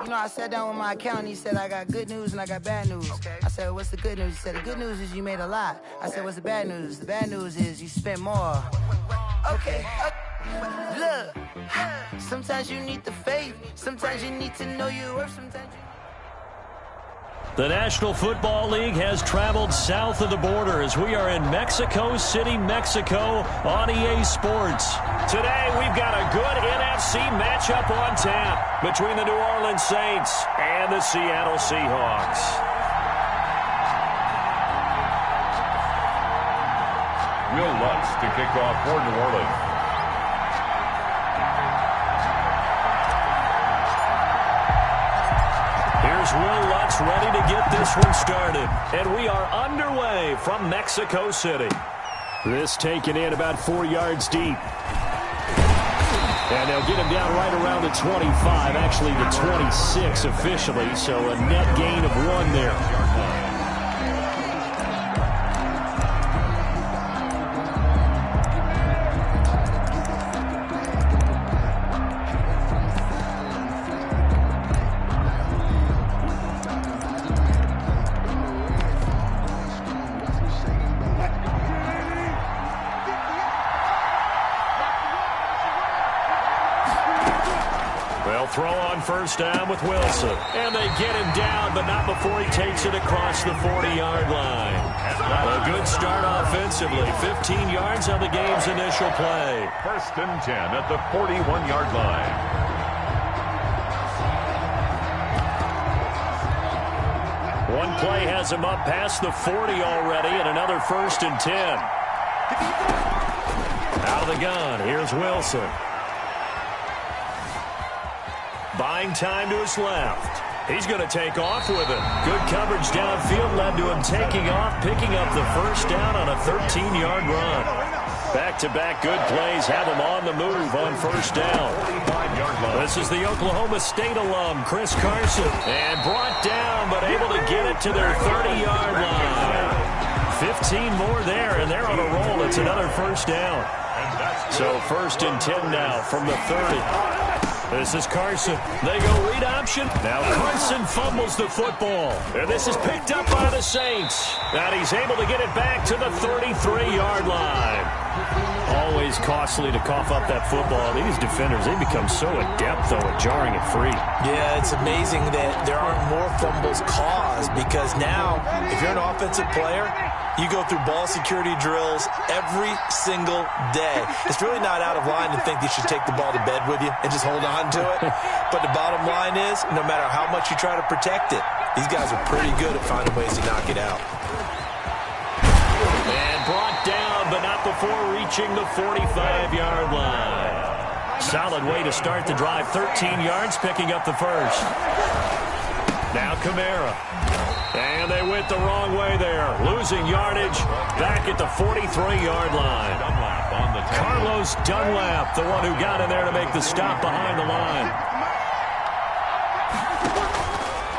S22: you know, I sat down with my accountant, he said, I got good news and I got bad news. I said, what's the good news? He said, the good news is you made a lot. I said, what's the bad news? The bad news is you spent more. Okay. Look, sometimes you need the faith, sometimes you need to know your worth, sometimes you...
S2: The National Football League has traveled south of the border as we are in Mexico City, Mexico on EA Sports. Today, we've got a good NFC matchup on tap between the New Orleans Saints and the Seattle Seahawks.
S3: Will Lutz to kick off for New Orleans.
S2: Here's Will Lutz ready to get this one started. And we are underway from Mexico City.
S19: This taken in about 4 yards deep. And they'll get him down right around the 25, actually the 26 officially, so a net gain of 1 there.
S2: Throw on first down with Wilson. And they get him down, but not before he takes it across the 40-yard line. A good start offensively. 15 yards on the game's initial play.
S3: First and 10 at the 41-yard line.
S2: One play has him up past the 40 already, and another first and 10. Out of the gun, here's Wilson. Buying time to his left. He's going to take off with it. Good coverage downfield led to him taking off, picking up the first down on a 13-yard run. Back-to-back good plays have him on the move on first down. This is the Oklahoma State alum, Chris Carson. And brought down, but able to get it to their 30-yard line. 15 more there, and they're on a roll. It's another first down. So first and 10 now from the 30. This is Carson. They go read option. Now Carson fumbles the football. And this is picked up by the Saints. And he's able to get it back to the 33-yard line. Always costly to cough up that football. These defenders, they become so adept, though, at jarring it free.
S4: Yeah, it's amazing that there aren't more fumbles caused because now, if you're an offensive player, you go through ball security drills every single day. It's really not out of line to think you should take the ball to bed with you and just hold on to it. But the bottom line is, no matter how much you try to protect it, these guys are pretty good at finding ways to knock it out.
S2: And brought down, but not before reaching the 45-yard line. Solid way to start the drive. 13 yards, picking up the first. Now Kamara. And they went the wrong way there. Losing yardage back at the 43-yard line. Carlos Dunlap, the one who got in there to make the stop behind the line.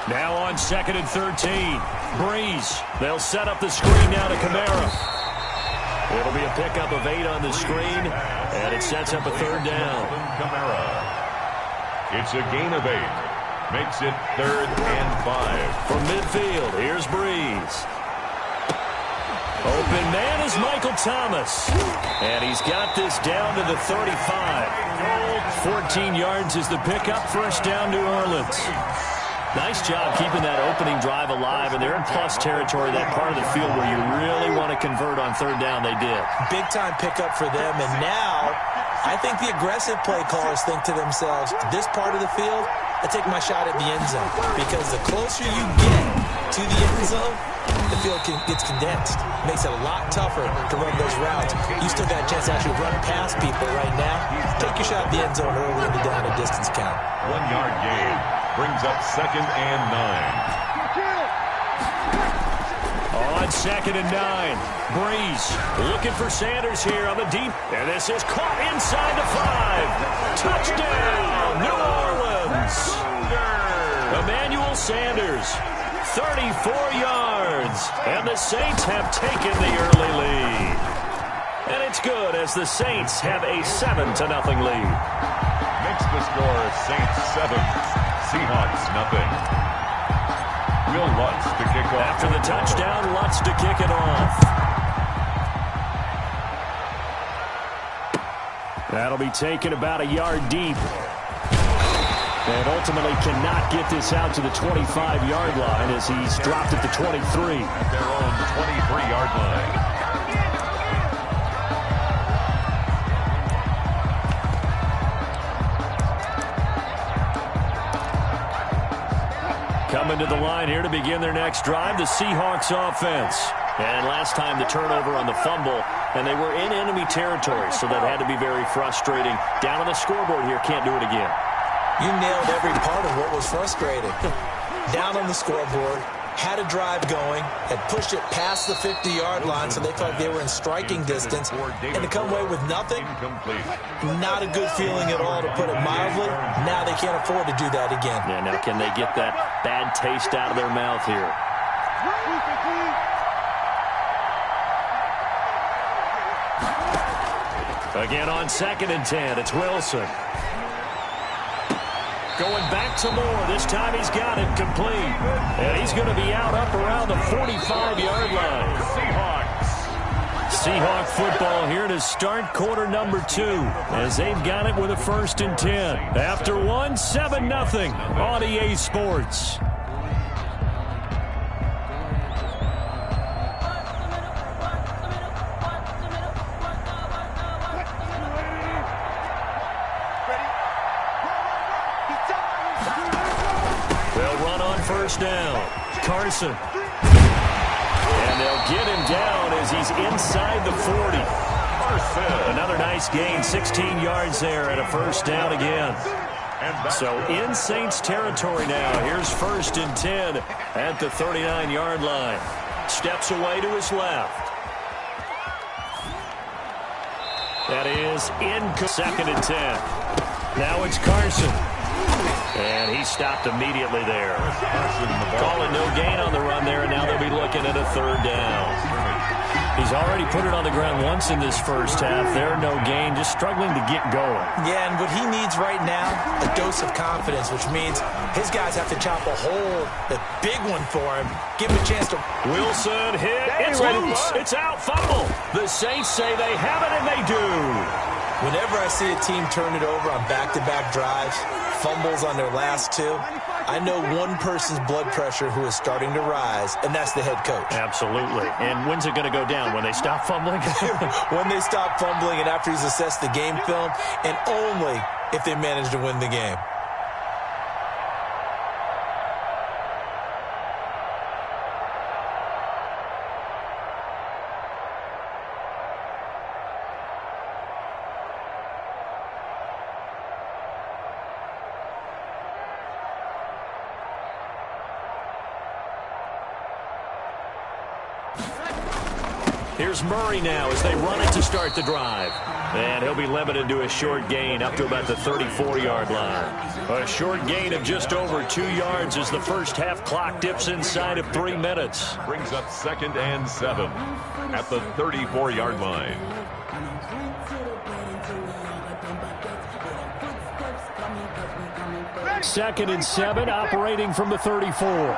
S2: Now on 2nd and 13. Breeze. They'll set up the screen now to Kamara. It'll be a pickup of 8 on the screen, and it sets up a third down.
S3: Kamara. It's a gain of 8. Makes it 3rd and 5.
S2: From midfield, here's Breeze. Open man is Michael Thomas. And he's got this down to the 35. 14 yards is the pickup. First down, New Orleans. Nice job keeping that opening drive alive, and they're in plus territory, that part of the field where you really want to convert on third down. They did.
S4: Big-time pickup for them, and now I think the aggressive play callers think to themselves, this part of the field, I take my shot at the end zone. Because the closer you get to the end zone, the field gets condensed. Makes it a lot tougher to run those routes. You still got a chance to actually run past people right now. Take your shot at the end zone early in the down and distance count.
S3: 1 yard gain brings up 2nd and 9.
S2: On 2nd and 9, Breeze looking for Sanders here on the deep. And this is caught inside the 5. Touchdown, New Orleans. Emmanuel Sanders, 34 yards. And the Saints have taken the early lead. And it's good as the Saints have a 7-0 lead.
S3: Makes the score Saints 7, Seahawks nothing. Will Lutz to kick off.
S2: After the touchdown, Lutz to kick it off. That'll be taken about a yard deep. And ultimately cannot get this out to the 25-yard line as he's dropped at the 23.
S3: At their own 23-yard line.
S2: Coming to the line here to begin their next drive, the Seahawks offense. And last time the turnover on the fumble, and they were in enemy territory, so that had to be very frustrating. Down on the scoreboard here, can't do it again.
S4: You nailed every part of what was frustrating. Down on the scoreboard, had a drive going, had pushed it past the 50-yard line, so they felt they were in striking distance, and to come away with nothing, not a good feeling at all, to put it mildly. Now they can't afford to do that again.
S2: Yeah, now can they get that bad taste out of their mouth here? Again on 2nd and 10, it's Wilson. Going back to Moore. This time he's got it complete. And he's going to be out up around the 45-yard line. Seahawk football here to start quarter number 2 as they've got it with a 1st and 10. After 1, 7-0 on EA Sports. Down, Carson. And they'll get him down as he's inside the 40. Another nice gain, 16 yards there and a 1st down again. So in Saints territory now. Here's 1st and 10 at the 39-yard line. Steps away to his left. That is in 2nd and 10. Now it's Carson. And he stopped immediately there. Calling no gain on the run there, and now they'll be looking at a 3rd down. He's already put it on the ground once in this first half. There, no gain, just struggling to get going.
S4: Yeah, and what he needs right now, a dose of confidence, which means his guys have to chop a hole, a big one for him, give him a chance to...
S2: Wilson hit, it's loose, it's out, fumble. The Saints say they have it, and they do.
S4: Whenever I see a team turn it over on back-to-back drives, fumbles on their last 2, I know one person's blood pressure who is starting to rise, and that's the head coach.
S2: Absolutely. And when's it going to go down? When they stop fumbling?
S4: When they stop fumbling and after he's assessed the game film, and only if they manage to win the game.
S2: Here's Murray now as they run it to start the drive. And he'll be limited to a short gain up to about the 34-yard line. A short gain of just over 2 yards as the first half clock dips inside of 3 minutes.
S3: Brings up 2nd and 7 at the 34-yard line.
S2: Second and 7, operating from the 34.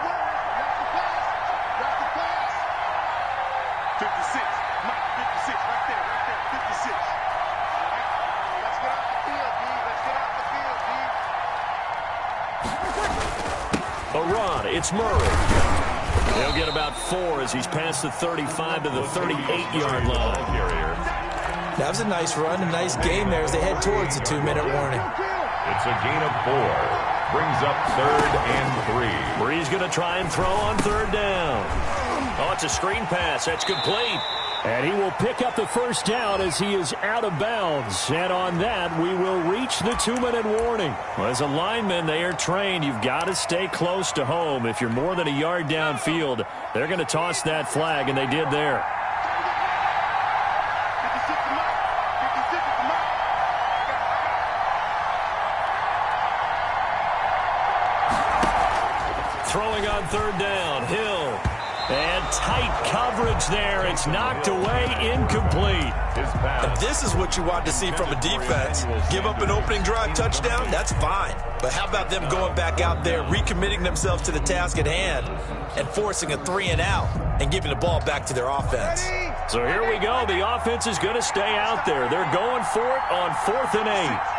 S2: It's Murray. He'll get about 4 as he's past the 35 to the 38-yard line.
S4: That was a nice run, a nice game there as they head towards the 2-minute warning.
S3: It's a gain of 4. Brings up 3rd and 3.
S2: Brees going to try and throw on 3rd down. Oh, it's a screen pass. That's complete. And he will pick up the first down as he is out of bounds. And on that, we will reach the 2-minute warning. Well, as a lineman, they are trained. You've got to stay close to home. If you're more than a yard downfield, they're going to toss that flag, and they did there. Throwing on 3rd down, Hill. And tight coverage there. It's knocked away, incomplete.
S4: If this is what you want to see from a defense, give up an opening drive touchdown, that's fine. But how about them going back out there, recommitting themselves to the task at hand, and forcing a 3-and-out and giving the ball back to their offense?
S2: So here we go. The offense is going to stay out there. They're going for it on 4th and 8.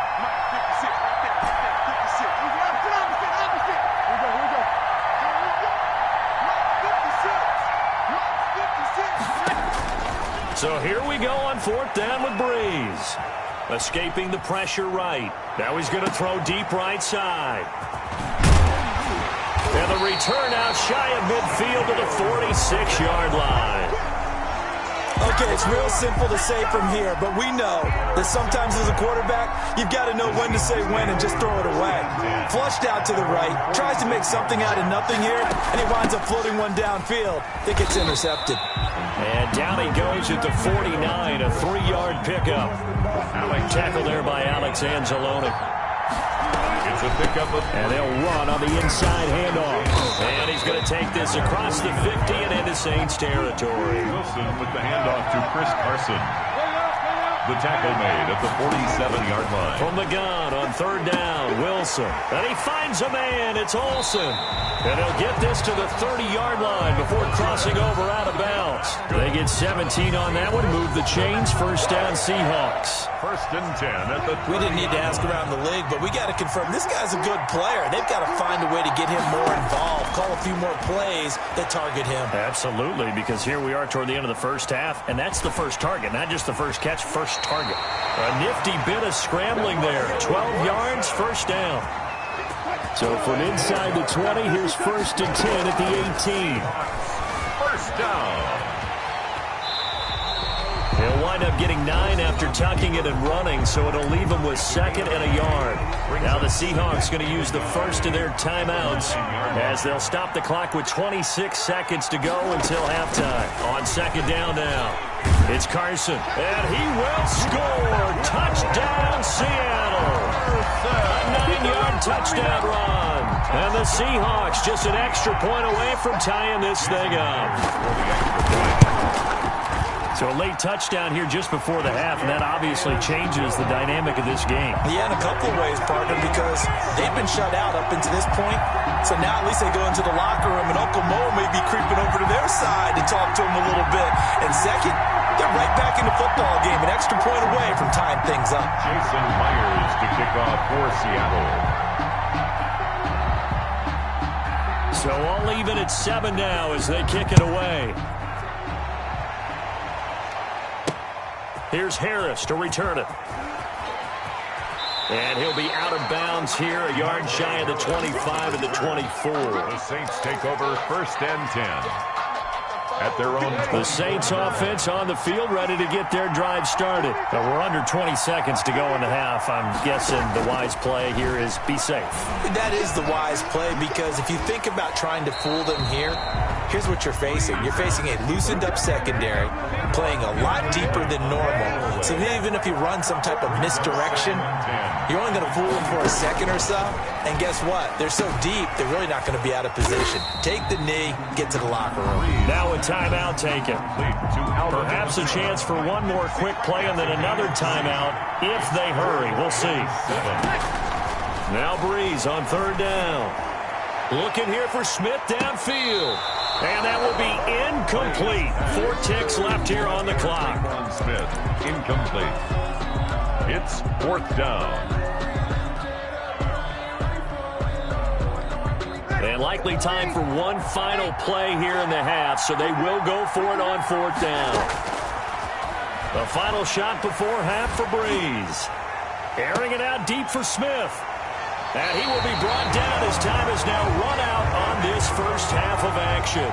S2: So here we go on 4th down with Brees. Escaping the pressure right. Now he's going to throw deep right side. And the return out shy of midfield to the 46-yard line.
S4: Okay, it's real simple to say from here, but we know that sometimes as a quarterback, you've got to know when to say when and just throw it away. Flushed out to the right, tries to make something out of nothing here, and he winds up floating one downfield that gets intercepted.
S2: And down he goes at the 49, a 3-yard pickup. Tackle there by Alex Anzalone.
S3: It's a pickup of 3.
S2: And they'll run on the inside handoff. And he's going to take this across the 50 and into Saints territory.
S3: Wilson with the handoff to Chris Carson. The tackle made at the 47-yard line.
S2: From the gun on 3rd down, Wilson. And he finds a man. It's Olsen. And he'll get this to the 30-yard line before crossing over out of bounds. They get 17 on that one. Move the chains. First down, Seahawks.
S3: 1st and 10 at the 30.
S4: We didn't need to ask around the league, but we got to confirm this guy's a good player. They've got to find a way to get him more involved, call a few more plays that target him.
S2: Absolutely, because here we are toward the end of the first half, and that's the first target, not just the first catch, first target. A nifty bit of scrambling there. 12 yards, first down. So from inside the 20, here's 1st and 10 at the 18.
S3: First down.
S2: He'll wind up getting 9 after tucking it and running, so it'll leave him with 2nd and a yard. Now the Seahawks going to use the first of their timeouts as they'll stop the clock with 26 seconds to go until halftime. On 2nd down now, it's Carson, and he will score. Touchdown, Seattle. A 9-yard touchdown run. And the Seahawks just an extra point away from tying this thing up. So a late touchdown here just before the half, and that obviously changes the dynamic of this game.
S4: Yeah, in a couple of ways, partner, because they've been shut out up into this point. So now at least they go into the locker room, and Uncle Mo may be creeping over to their side to talk to him a little bit. And second, they're right back in the football game, an extra point away from tying things up.
S3: Jason Myers to kick off for Seattle.
S2: So all even at 7 now as they kick it away. Here's Harris to return it. And he'll be out of bounds here, a yard shy of the 25 and the 24.
S3: The Saints take over 1st and 10. At their own.
S2: The Saints offense on the field, ready to get their drive started. But we're under 20 seconds to go in the half. I'm guessing the wise play here is be safe.
S4: That is the wise play, because if you think about trying to fool them here, here's what you're facing. You're facing a loosened up secondary, playing a lot deeper than normal. So even if you run some type of misdirection, you're only going to fool them for a second or so. And guess what? They're so deep, they're really not going to be out of position. Take the knee, get to the locker room.
S2: Now a timeout taken. Perhaps a chance for one more quick play and then another timeout if they hurry. We'll see. Now Brees on 3rd down. Looking here for Smith downfield. And that will be incomplete. 4 ticks left here on the clock.
S3: Smith, incomplete. It's 4th down.
S2: And likely time for one final play here in the half, so they will go for it on 4th down. The final shot before half for Breeze. Airing it out deep for Smith. And he will be brought down as time has now run out on this first half of action.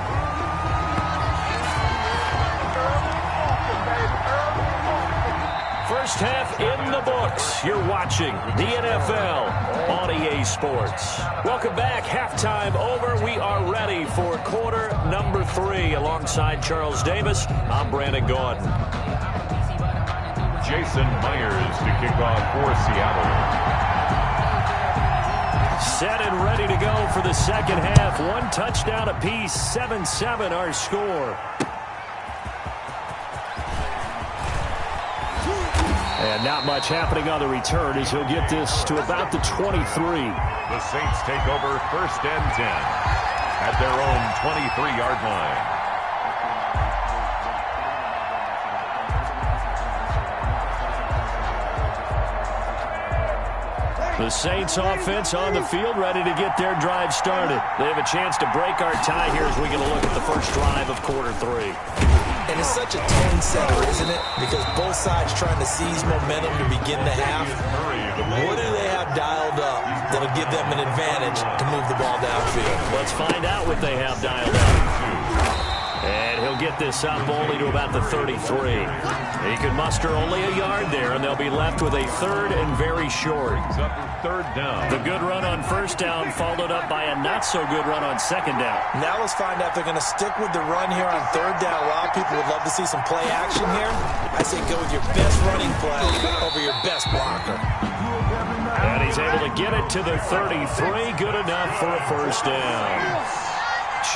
S2: First half in the books. You're watching the NFL on EA Sports. Welcome back. Halftime over. We are ready for quarter number 3. Alongside Charles Davis, I'm Brandon Gaudin.
S3: Jason Myers to kick off for Seattle.
S2: Set and ready to go for the second half. 1 touchdown apiece. 7-7 our score. And not much happening on the return as he'll get this to about the 23.
S3: The Saints take over 1st and 10 at their own 23-yard line.
S2: The Saints offense on the field, ready to get their drive started. They have a chance to break our tie here as we get a look at the first drive of quarter 3.
S4: And it's such a tone setter, isn't it? Because both sides trying to seize momentum to begin the half. What do they have dialed up that'll give them an advantage to move the ball downfield?
S2: Let's find out what they have dialed up. And he'll get this up only to about the 33. He can muster only a yard there, and they'll be left with a 3rd and very short.
S3: Third down.
S2: The good run on 1st down followed up by a not-so-good run on 2nd down.
S4: Now let's find out if they're going to stick with the run here on 3rd down. A lot of people would love to see some play action here. I say go with your best running play over your best blocker.
S2: And he's able to get it to the 33. Good enough for a 1st down.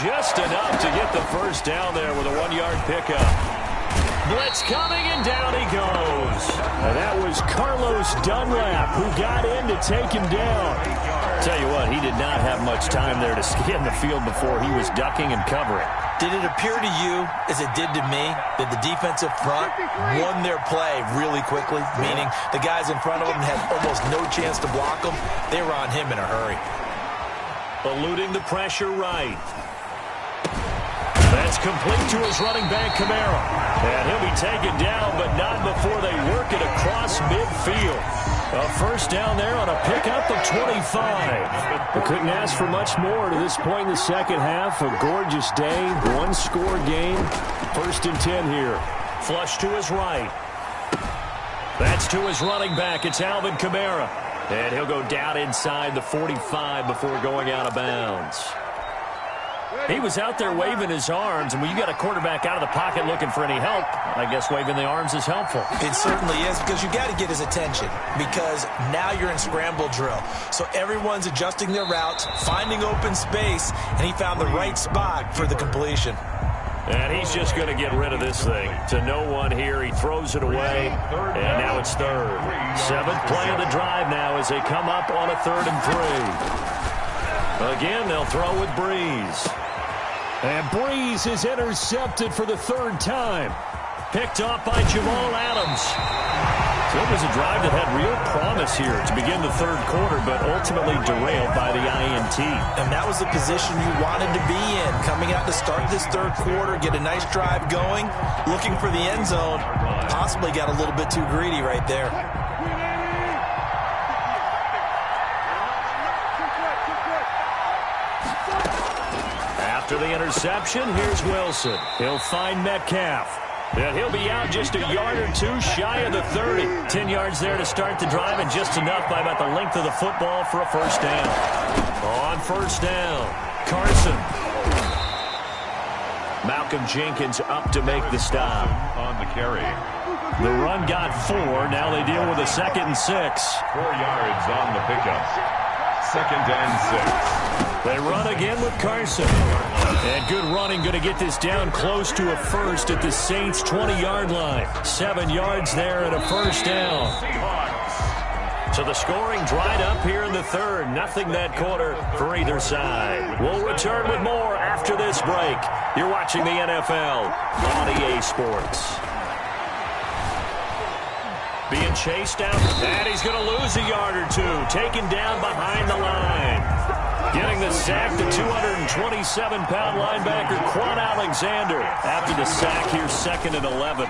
S2: Just enough to get the 1st down there with a 1-yard pickup. Blitz coming, and down he goes. And that was Carlos Dunlap who got in to take him down. Tell you what, he did not have much time there to scan the field before he was ducking and covering.
S4: Did it appear to you, as it did to me, that the defensive front won their play really quickly? Meaning the guys in front of them had almost no chance to block them. They were on him in a hurry.
S2: Eluding the pressure right. That's complete to his running back, Kamara. And he'll be taken down, but not before they work it across midfield. A 1st down there on a pickup of 25. They couldn't ask for much more to this point in the second half. A gorgeous day, 1-score game. 1st and 10 here. Flush to his right. That's to his running back. It's Alvin Kamara. And he'll go down inside the 45 before going out of bounds. He was out there waving his arms, and when you got a quarterback out of the pocket looking for any help, I guess waving the arms is helpful.
S4: It certainly is, because you got to get his attention, because now you're in scramble drill. So everyone's adjusting their routes, finding open space, and he found the right spot for the completion.
S2: And he's just going to get rid of this thing. To no one here, he throws it away, and now it's 3rd. 7th play of the drive now as they come up on a 3rd and 3. Again, they'll throw with Breeze. And Breeze is intercepted for the 3rd time. Picked off by Jamal Adams. So it was a drive that had real promise here to begin the 3rd quarter, but ultimately derailed by the INT.
S4: And that was the position you wanted to be in. Coming out to start this 3rd quarter, get a nice drive going, looking for the end zone. Possibly got a little bit too greedy right there.
S2: After the interception, here's Wilson. He'll find Metcalf. And he'll be out just a yard or 2 shy of the 30. 10 yards there to start the drive, and just enough by about the length of the football for a 1st down. On 1st down, Carson. Malcolm Jenkins up to make the stop.
S3: On the carry.
S2: The run got 4. Now they deal with a 2nd and 6.
S3: 4 yards on the pickup. 2nd and 6.
S2: They run again with Carson. And good running, going to get this down close to a 1st at the Saints' 20-yard line. 7 yards there and a 1st down. So the scoring dried up here in the 3rd. Nothing that quarter for either side. We'll return with more after this break. You're watching the NFL on EA Sports. Being chased out, and he's going to lose a yard or 2. Taken down behind the line. Getting the sack, the 227-pound linebacker, Quan Alexander. After the sack, here's 2nd and 11.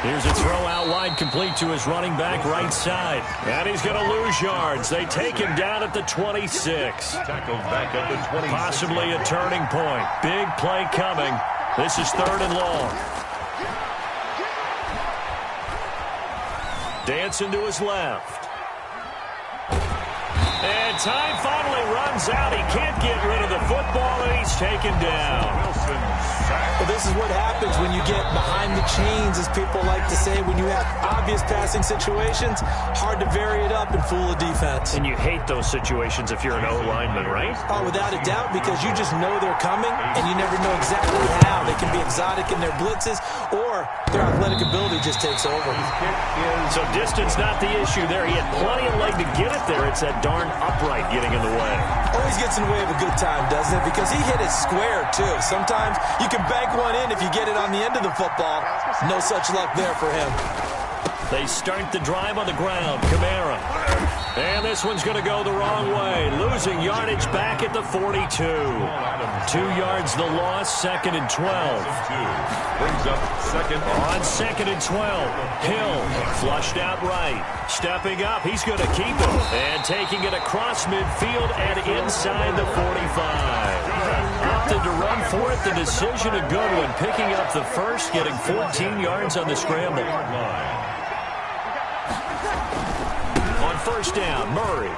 S2: Here's a throw out wide, complete to his running back right side. And he's going to lose yards. They take him down at the 26.
S3: Tackled back at the 26.
S2: Possibly a turning point. Big play coming. This is 3rd and long. Dancing to his left. And time finally runs out. He can't get rid of the football, and he's taken down.
S3: Wilson sacked.
S4: Well, this is what happens when you get behind the chains, as people like to say. When you have obvious passing situations, hard to vary it up and fool a defense.
S2: And you hate those situations if you're an O-lineman, right?
S4: Oh, without a doubt, because you just know they're coming, and you never know exactly how. They can be exotic in their blitzes, or their athletic ability just takes over.
S2: So distance not the issue there. He had plenty of leg to get it there. It's that darn upright getting in the way.
S4: Always gets in the way of a good time, doesn't it? Because he hit it square, too. Sometimes you can bank one in if you get it on the end of the football. No such luck there for him.
S2: They start the drive on the ground. Kamara. And this one's going to go the wrong way. Losing yardage back at the 42. 2 yards the loss, 2nd and 12.
S3: Brings up 2nd.
S2: On 2nd and 12. Hill flushed out right. Stepping up, he's going to keep it. And taking it across midfield and inside the 45. Opted to run for it. The decision a good one. Picking up the first, getting 14 yards on the scramble. On 1st down, Murray.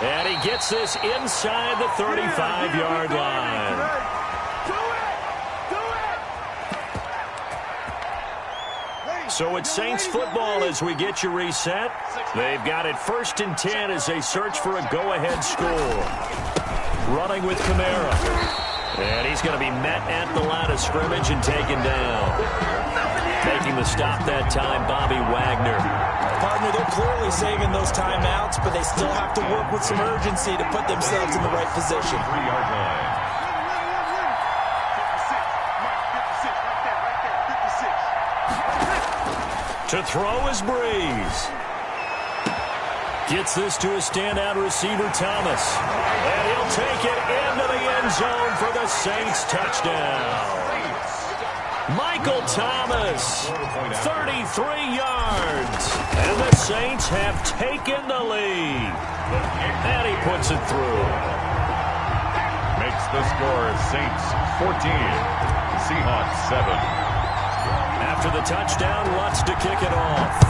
S2: And he gets this inside the 35-yard line. So it's Saints football as we get you reset. They've got it 1st and 10 as they search for a go-ahead score. Running with Kamara. And he's going to be met at the line of scrimmage and taken down. Making the stop that time, Bobby Wagner.
S4: Partner, they're clearly saving those timeouts, but they still have to work with some urgency to put themselves in the right position.
S3: 3-yard line.
S2: To throw is Breeze. Gets this to a standout receiver, Thomas. And he'll take it into the end zone for the Saints touchdown. Michael Thomas, 33 yards. And the Saints have taken the lead. And he puts it through.
S3: Makes the score Saints 14, Seahawks 7.
S2: After the touchdown, Lutz to kick it off.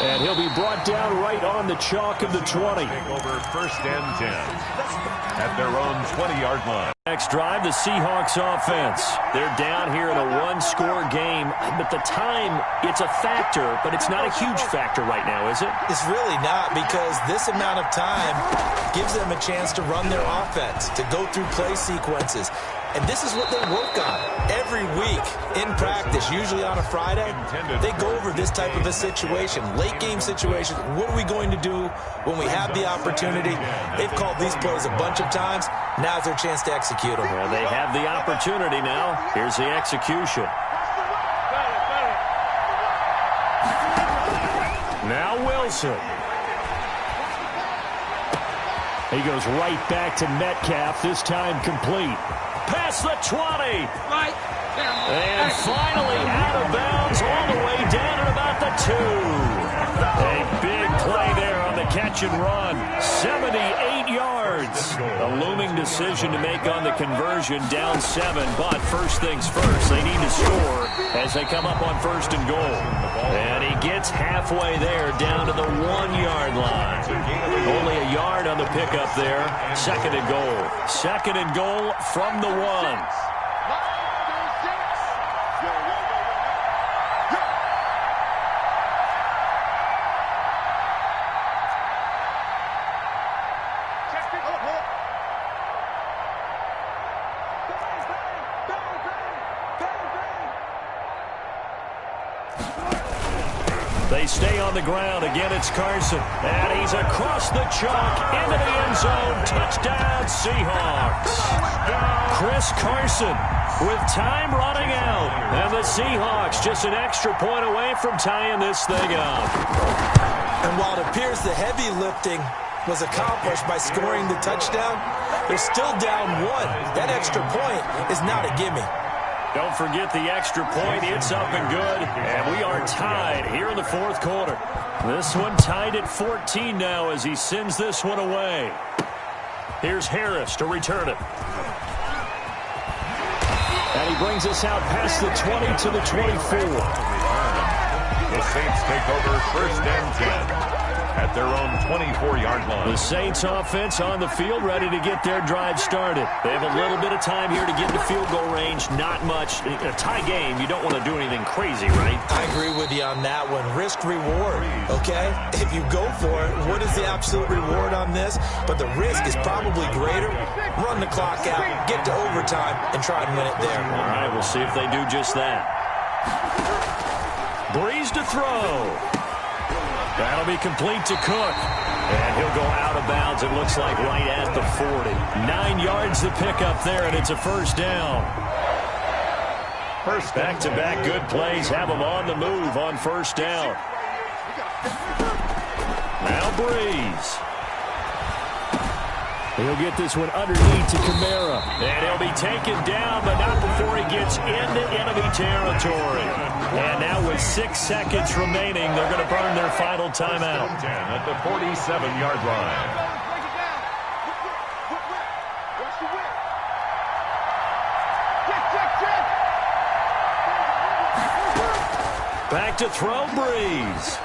S2: And he'll be brought down right on the chalk of the 20.
S3: Over 1st and 10 at their own 20-yard line.
S2: Next drive, the Seahawks offense. They're down here in a one-score game, but the time, it's a factor, but it's not a huge factor right now, is it?
S4: It's really not, because this amount of time gives them a chance to run their offense, to go through play sequences. And this is what they work on every week in practice, usually on a Friday. They go over this type of a situation, late game situation. What are we going to do when we have the opportunity? They've called these plays a bunch of times. Now's their chance to execute them.
S2: Well, they have the opportunity now. Here's the execution. Now Wilson. He goes right back to Metcalf, this time complete. Past the 20. And finally out of bounds all the way down at about the 2. A big play there on the catch and run. 78 yards. A looming decision to make on the conversion, down 7. But first things first, they need to score as they come up on 1st and goal. And he gets halfway there, down to the 1-yard line. Only a yard on the pickup there. 2nd and goal. 2nd and goal from the 1. They stay on the ground. Again, it's Carson. And he's across the chalk into the end zone. Touchdown, Seahawks. Chris Carson with time running out. And the Seahawks just an extra point away from tying this thing up.
S4: And while it appears the heavy lifting was accomplished by scoring the touchdown, they're still down 1. That extra point is not a gimme.
S2: Don't forget the extra point. It's up and good. And we are tied here in the fourth quarter. This one tied at 14 now as he sends this one away. Here's Harris to return it. And he brings us out past the 20 to the 24.
S3: The Saints take over 1st and 10 at their own 24-yard line.
S2: The Saints offense on the field, ready to get their drive started. They have a little bit of time here to get into field goal range. Not much. In a tie game, you don't want to do anything crazy, right?
S4: I agree with you on that one. Risk reward, okay? If you go for it, what is the absolute reward on this? But the risk is probably greater. Run the clock out, get to overtime, and try and win it there.
S2: All right, we'll see if they do just that. Breeze to throw. That'll be complete to Cook. And he'll go out of bounds, it looks like, right at the 40. 9 yards to pick up there, and it's a first down. Back-to-back good plays have them on the move on first down. Now Breeze. He'll get this one underneath to Kamara. And he'll be taken down, but not before he gets into enemy territory. And now with 6 seconds remaining, they're going to burn their final timeout.
S3: At the 47-yard line.
S2: Back to throw, Breeze.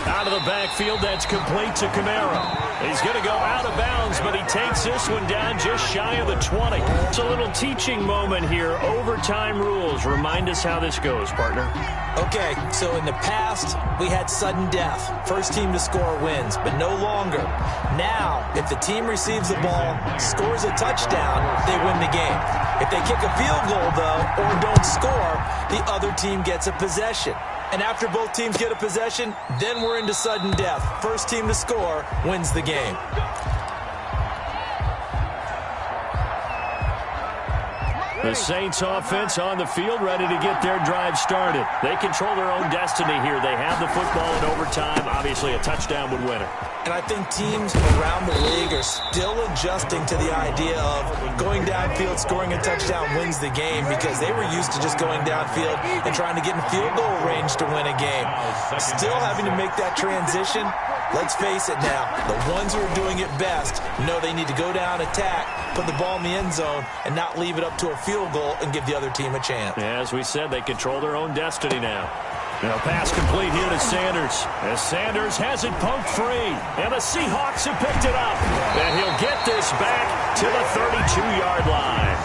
S2: Out of the backfield, that's complete to Kamara. He's going to go out of bounds, but he takes this one down just shy of the 20. It's a little teaching moment here. Overtime rules. Remind us how this goes, partner.
S4: Okay, so in the past, we had sudden death. First team to score wins, but no longer. Now, if the team receives the ball, scores a touchdown, they win the game. If they kick a field goal, though, or don't score, the other team gets a possession. And after both teams get a possession, then we're into sudden death. First team to score wins the game.
S2: The Saints offense on the field, ready to get their drive started. They control their own destiny here. They have the football in overtime. Obviously, a touchdown would win it.
S4: And I think teams around the league are still adjusting to the idea of going downfield, scoring a touchdown wins the game, because they were used to just going downfield and trying to get in field goal range to win a game. Still having to make that transition. Let's face it now, the ones who are doing it best know they need to go down, attack, put the ball in the end zone, and not leave it up to a field goal and give the other team a chance.
S2: As we said, they control their own destiny now. Now pass complete here to Sanders. As Sanders has it pumped free. And the Seahawks have picked it up. And he'll get this back to the 32-yard line.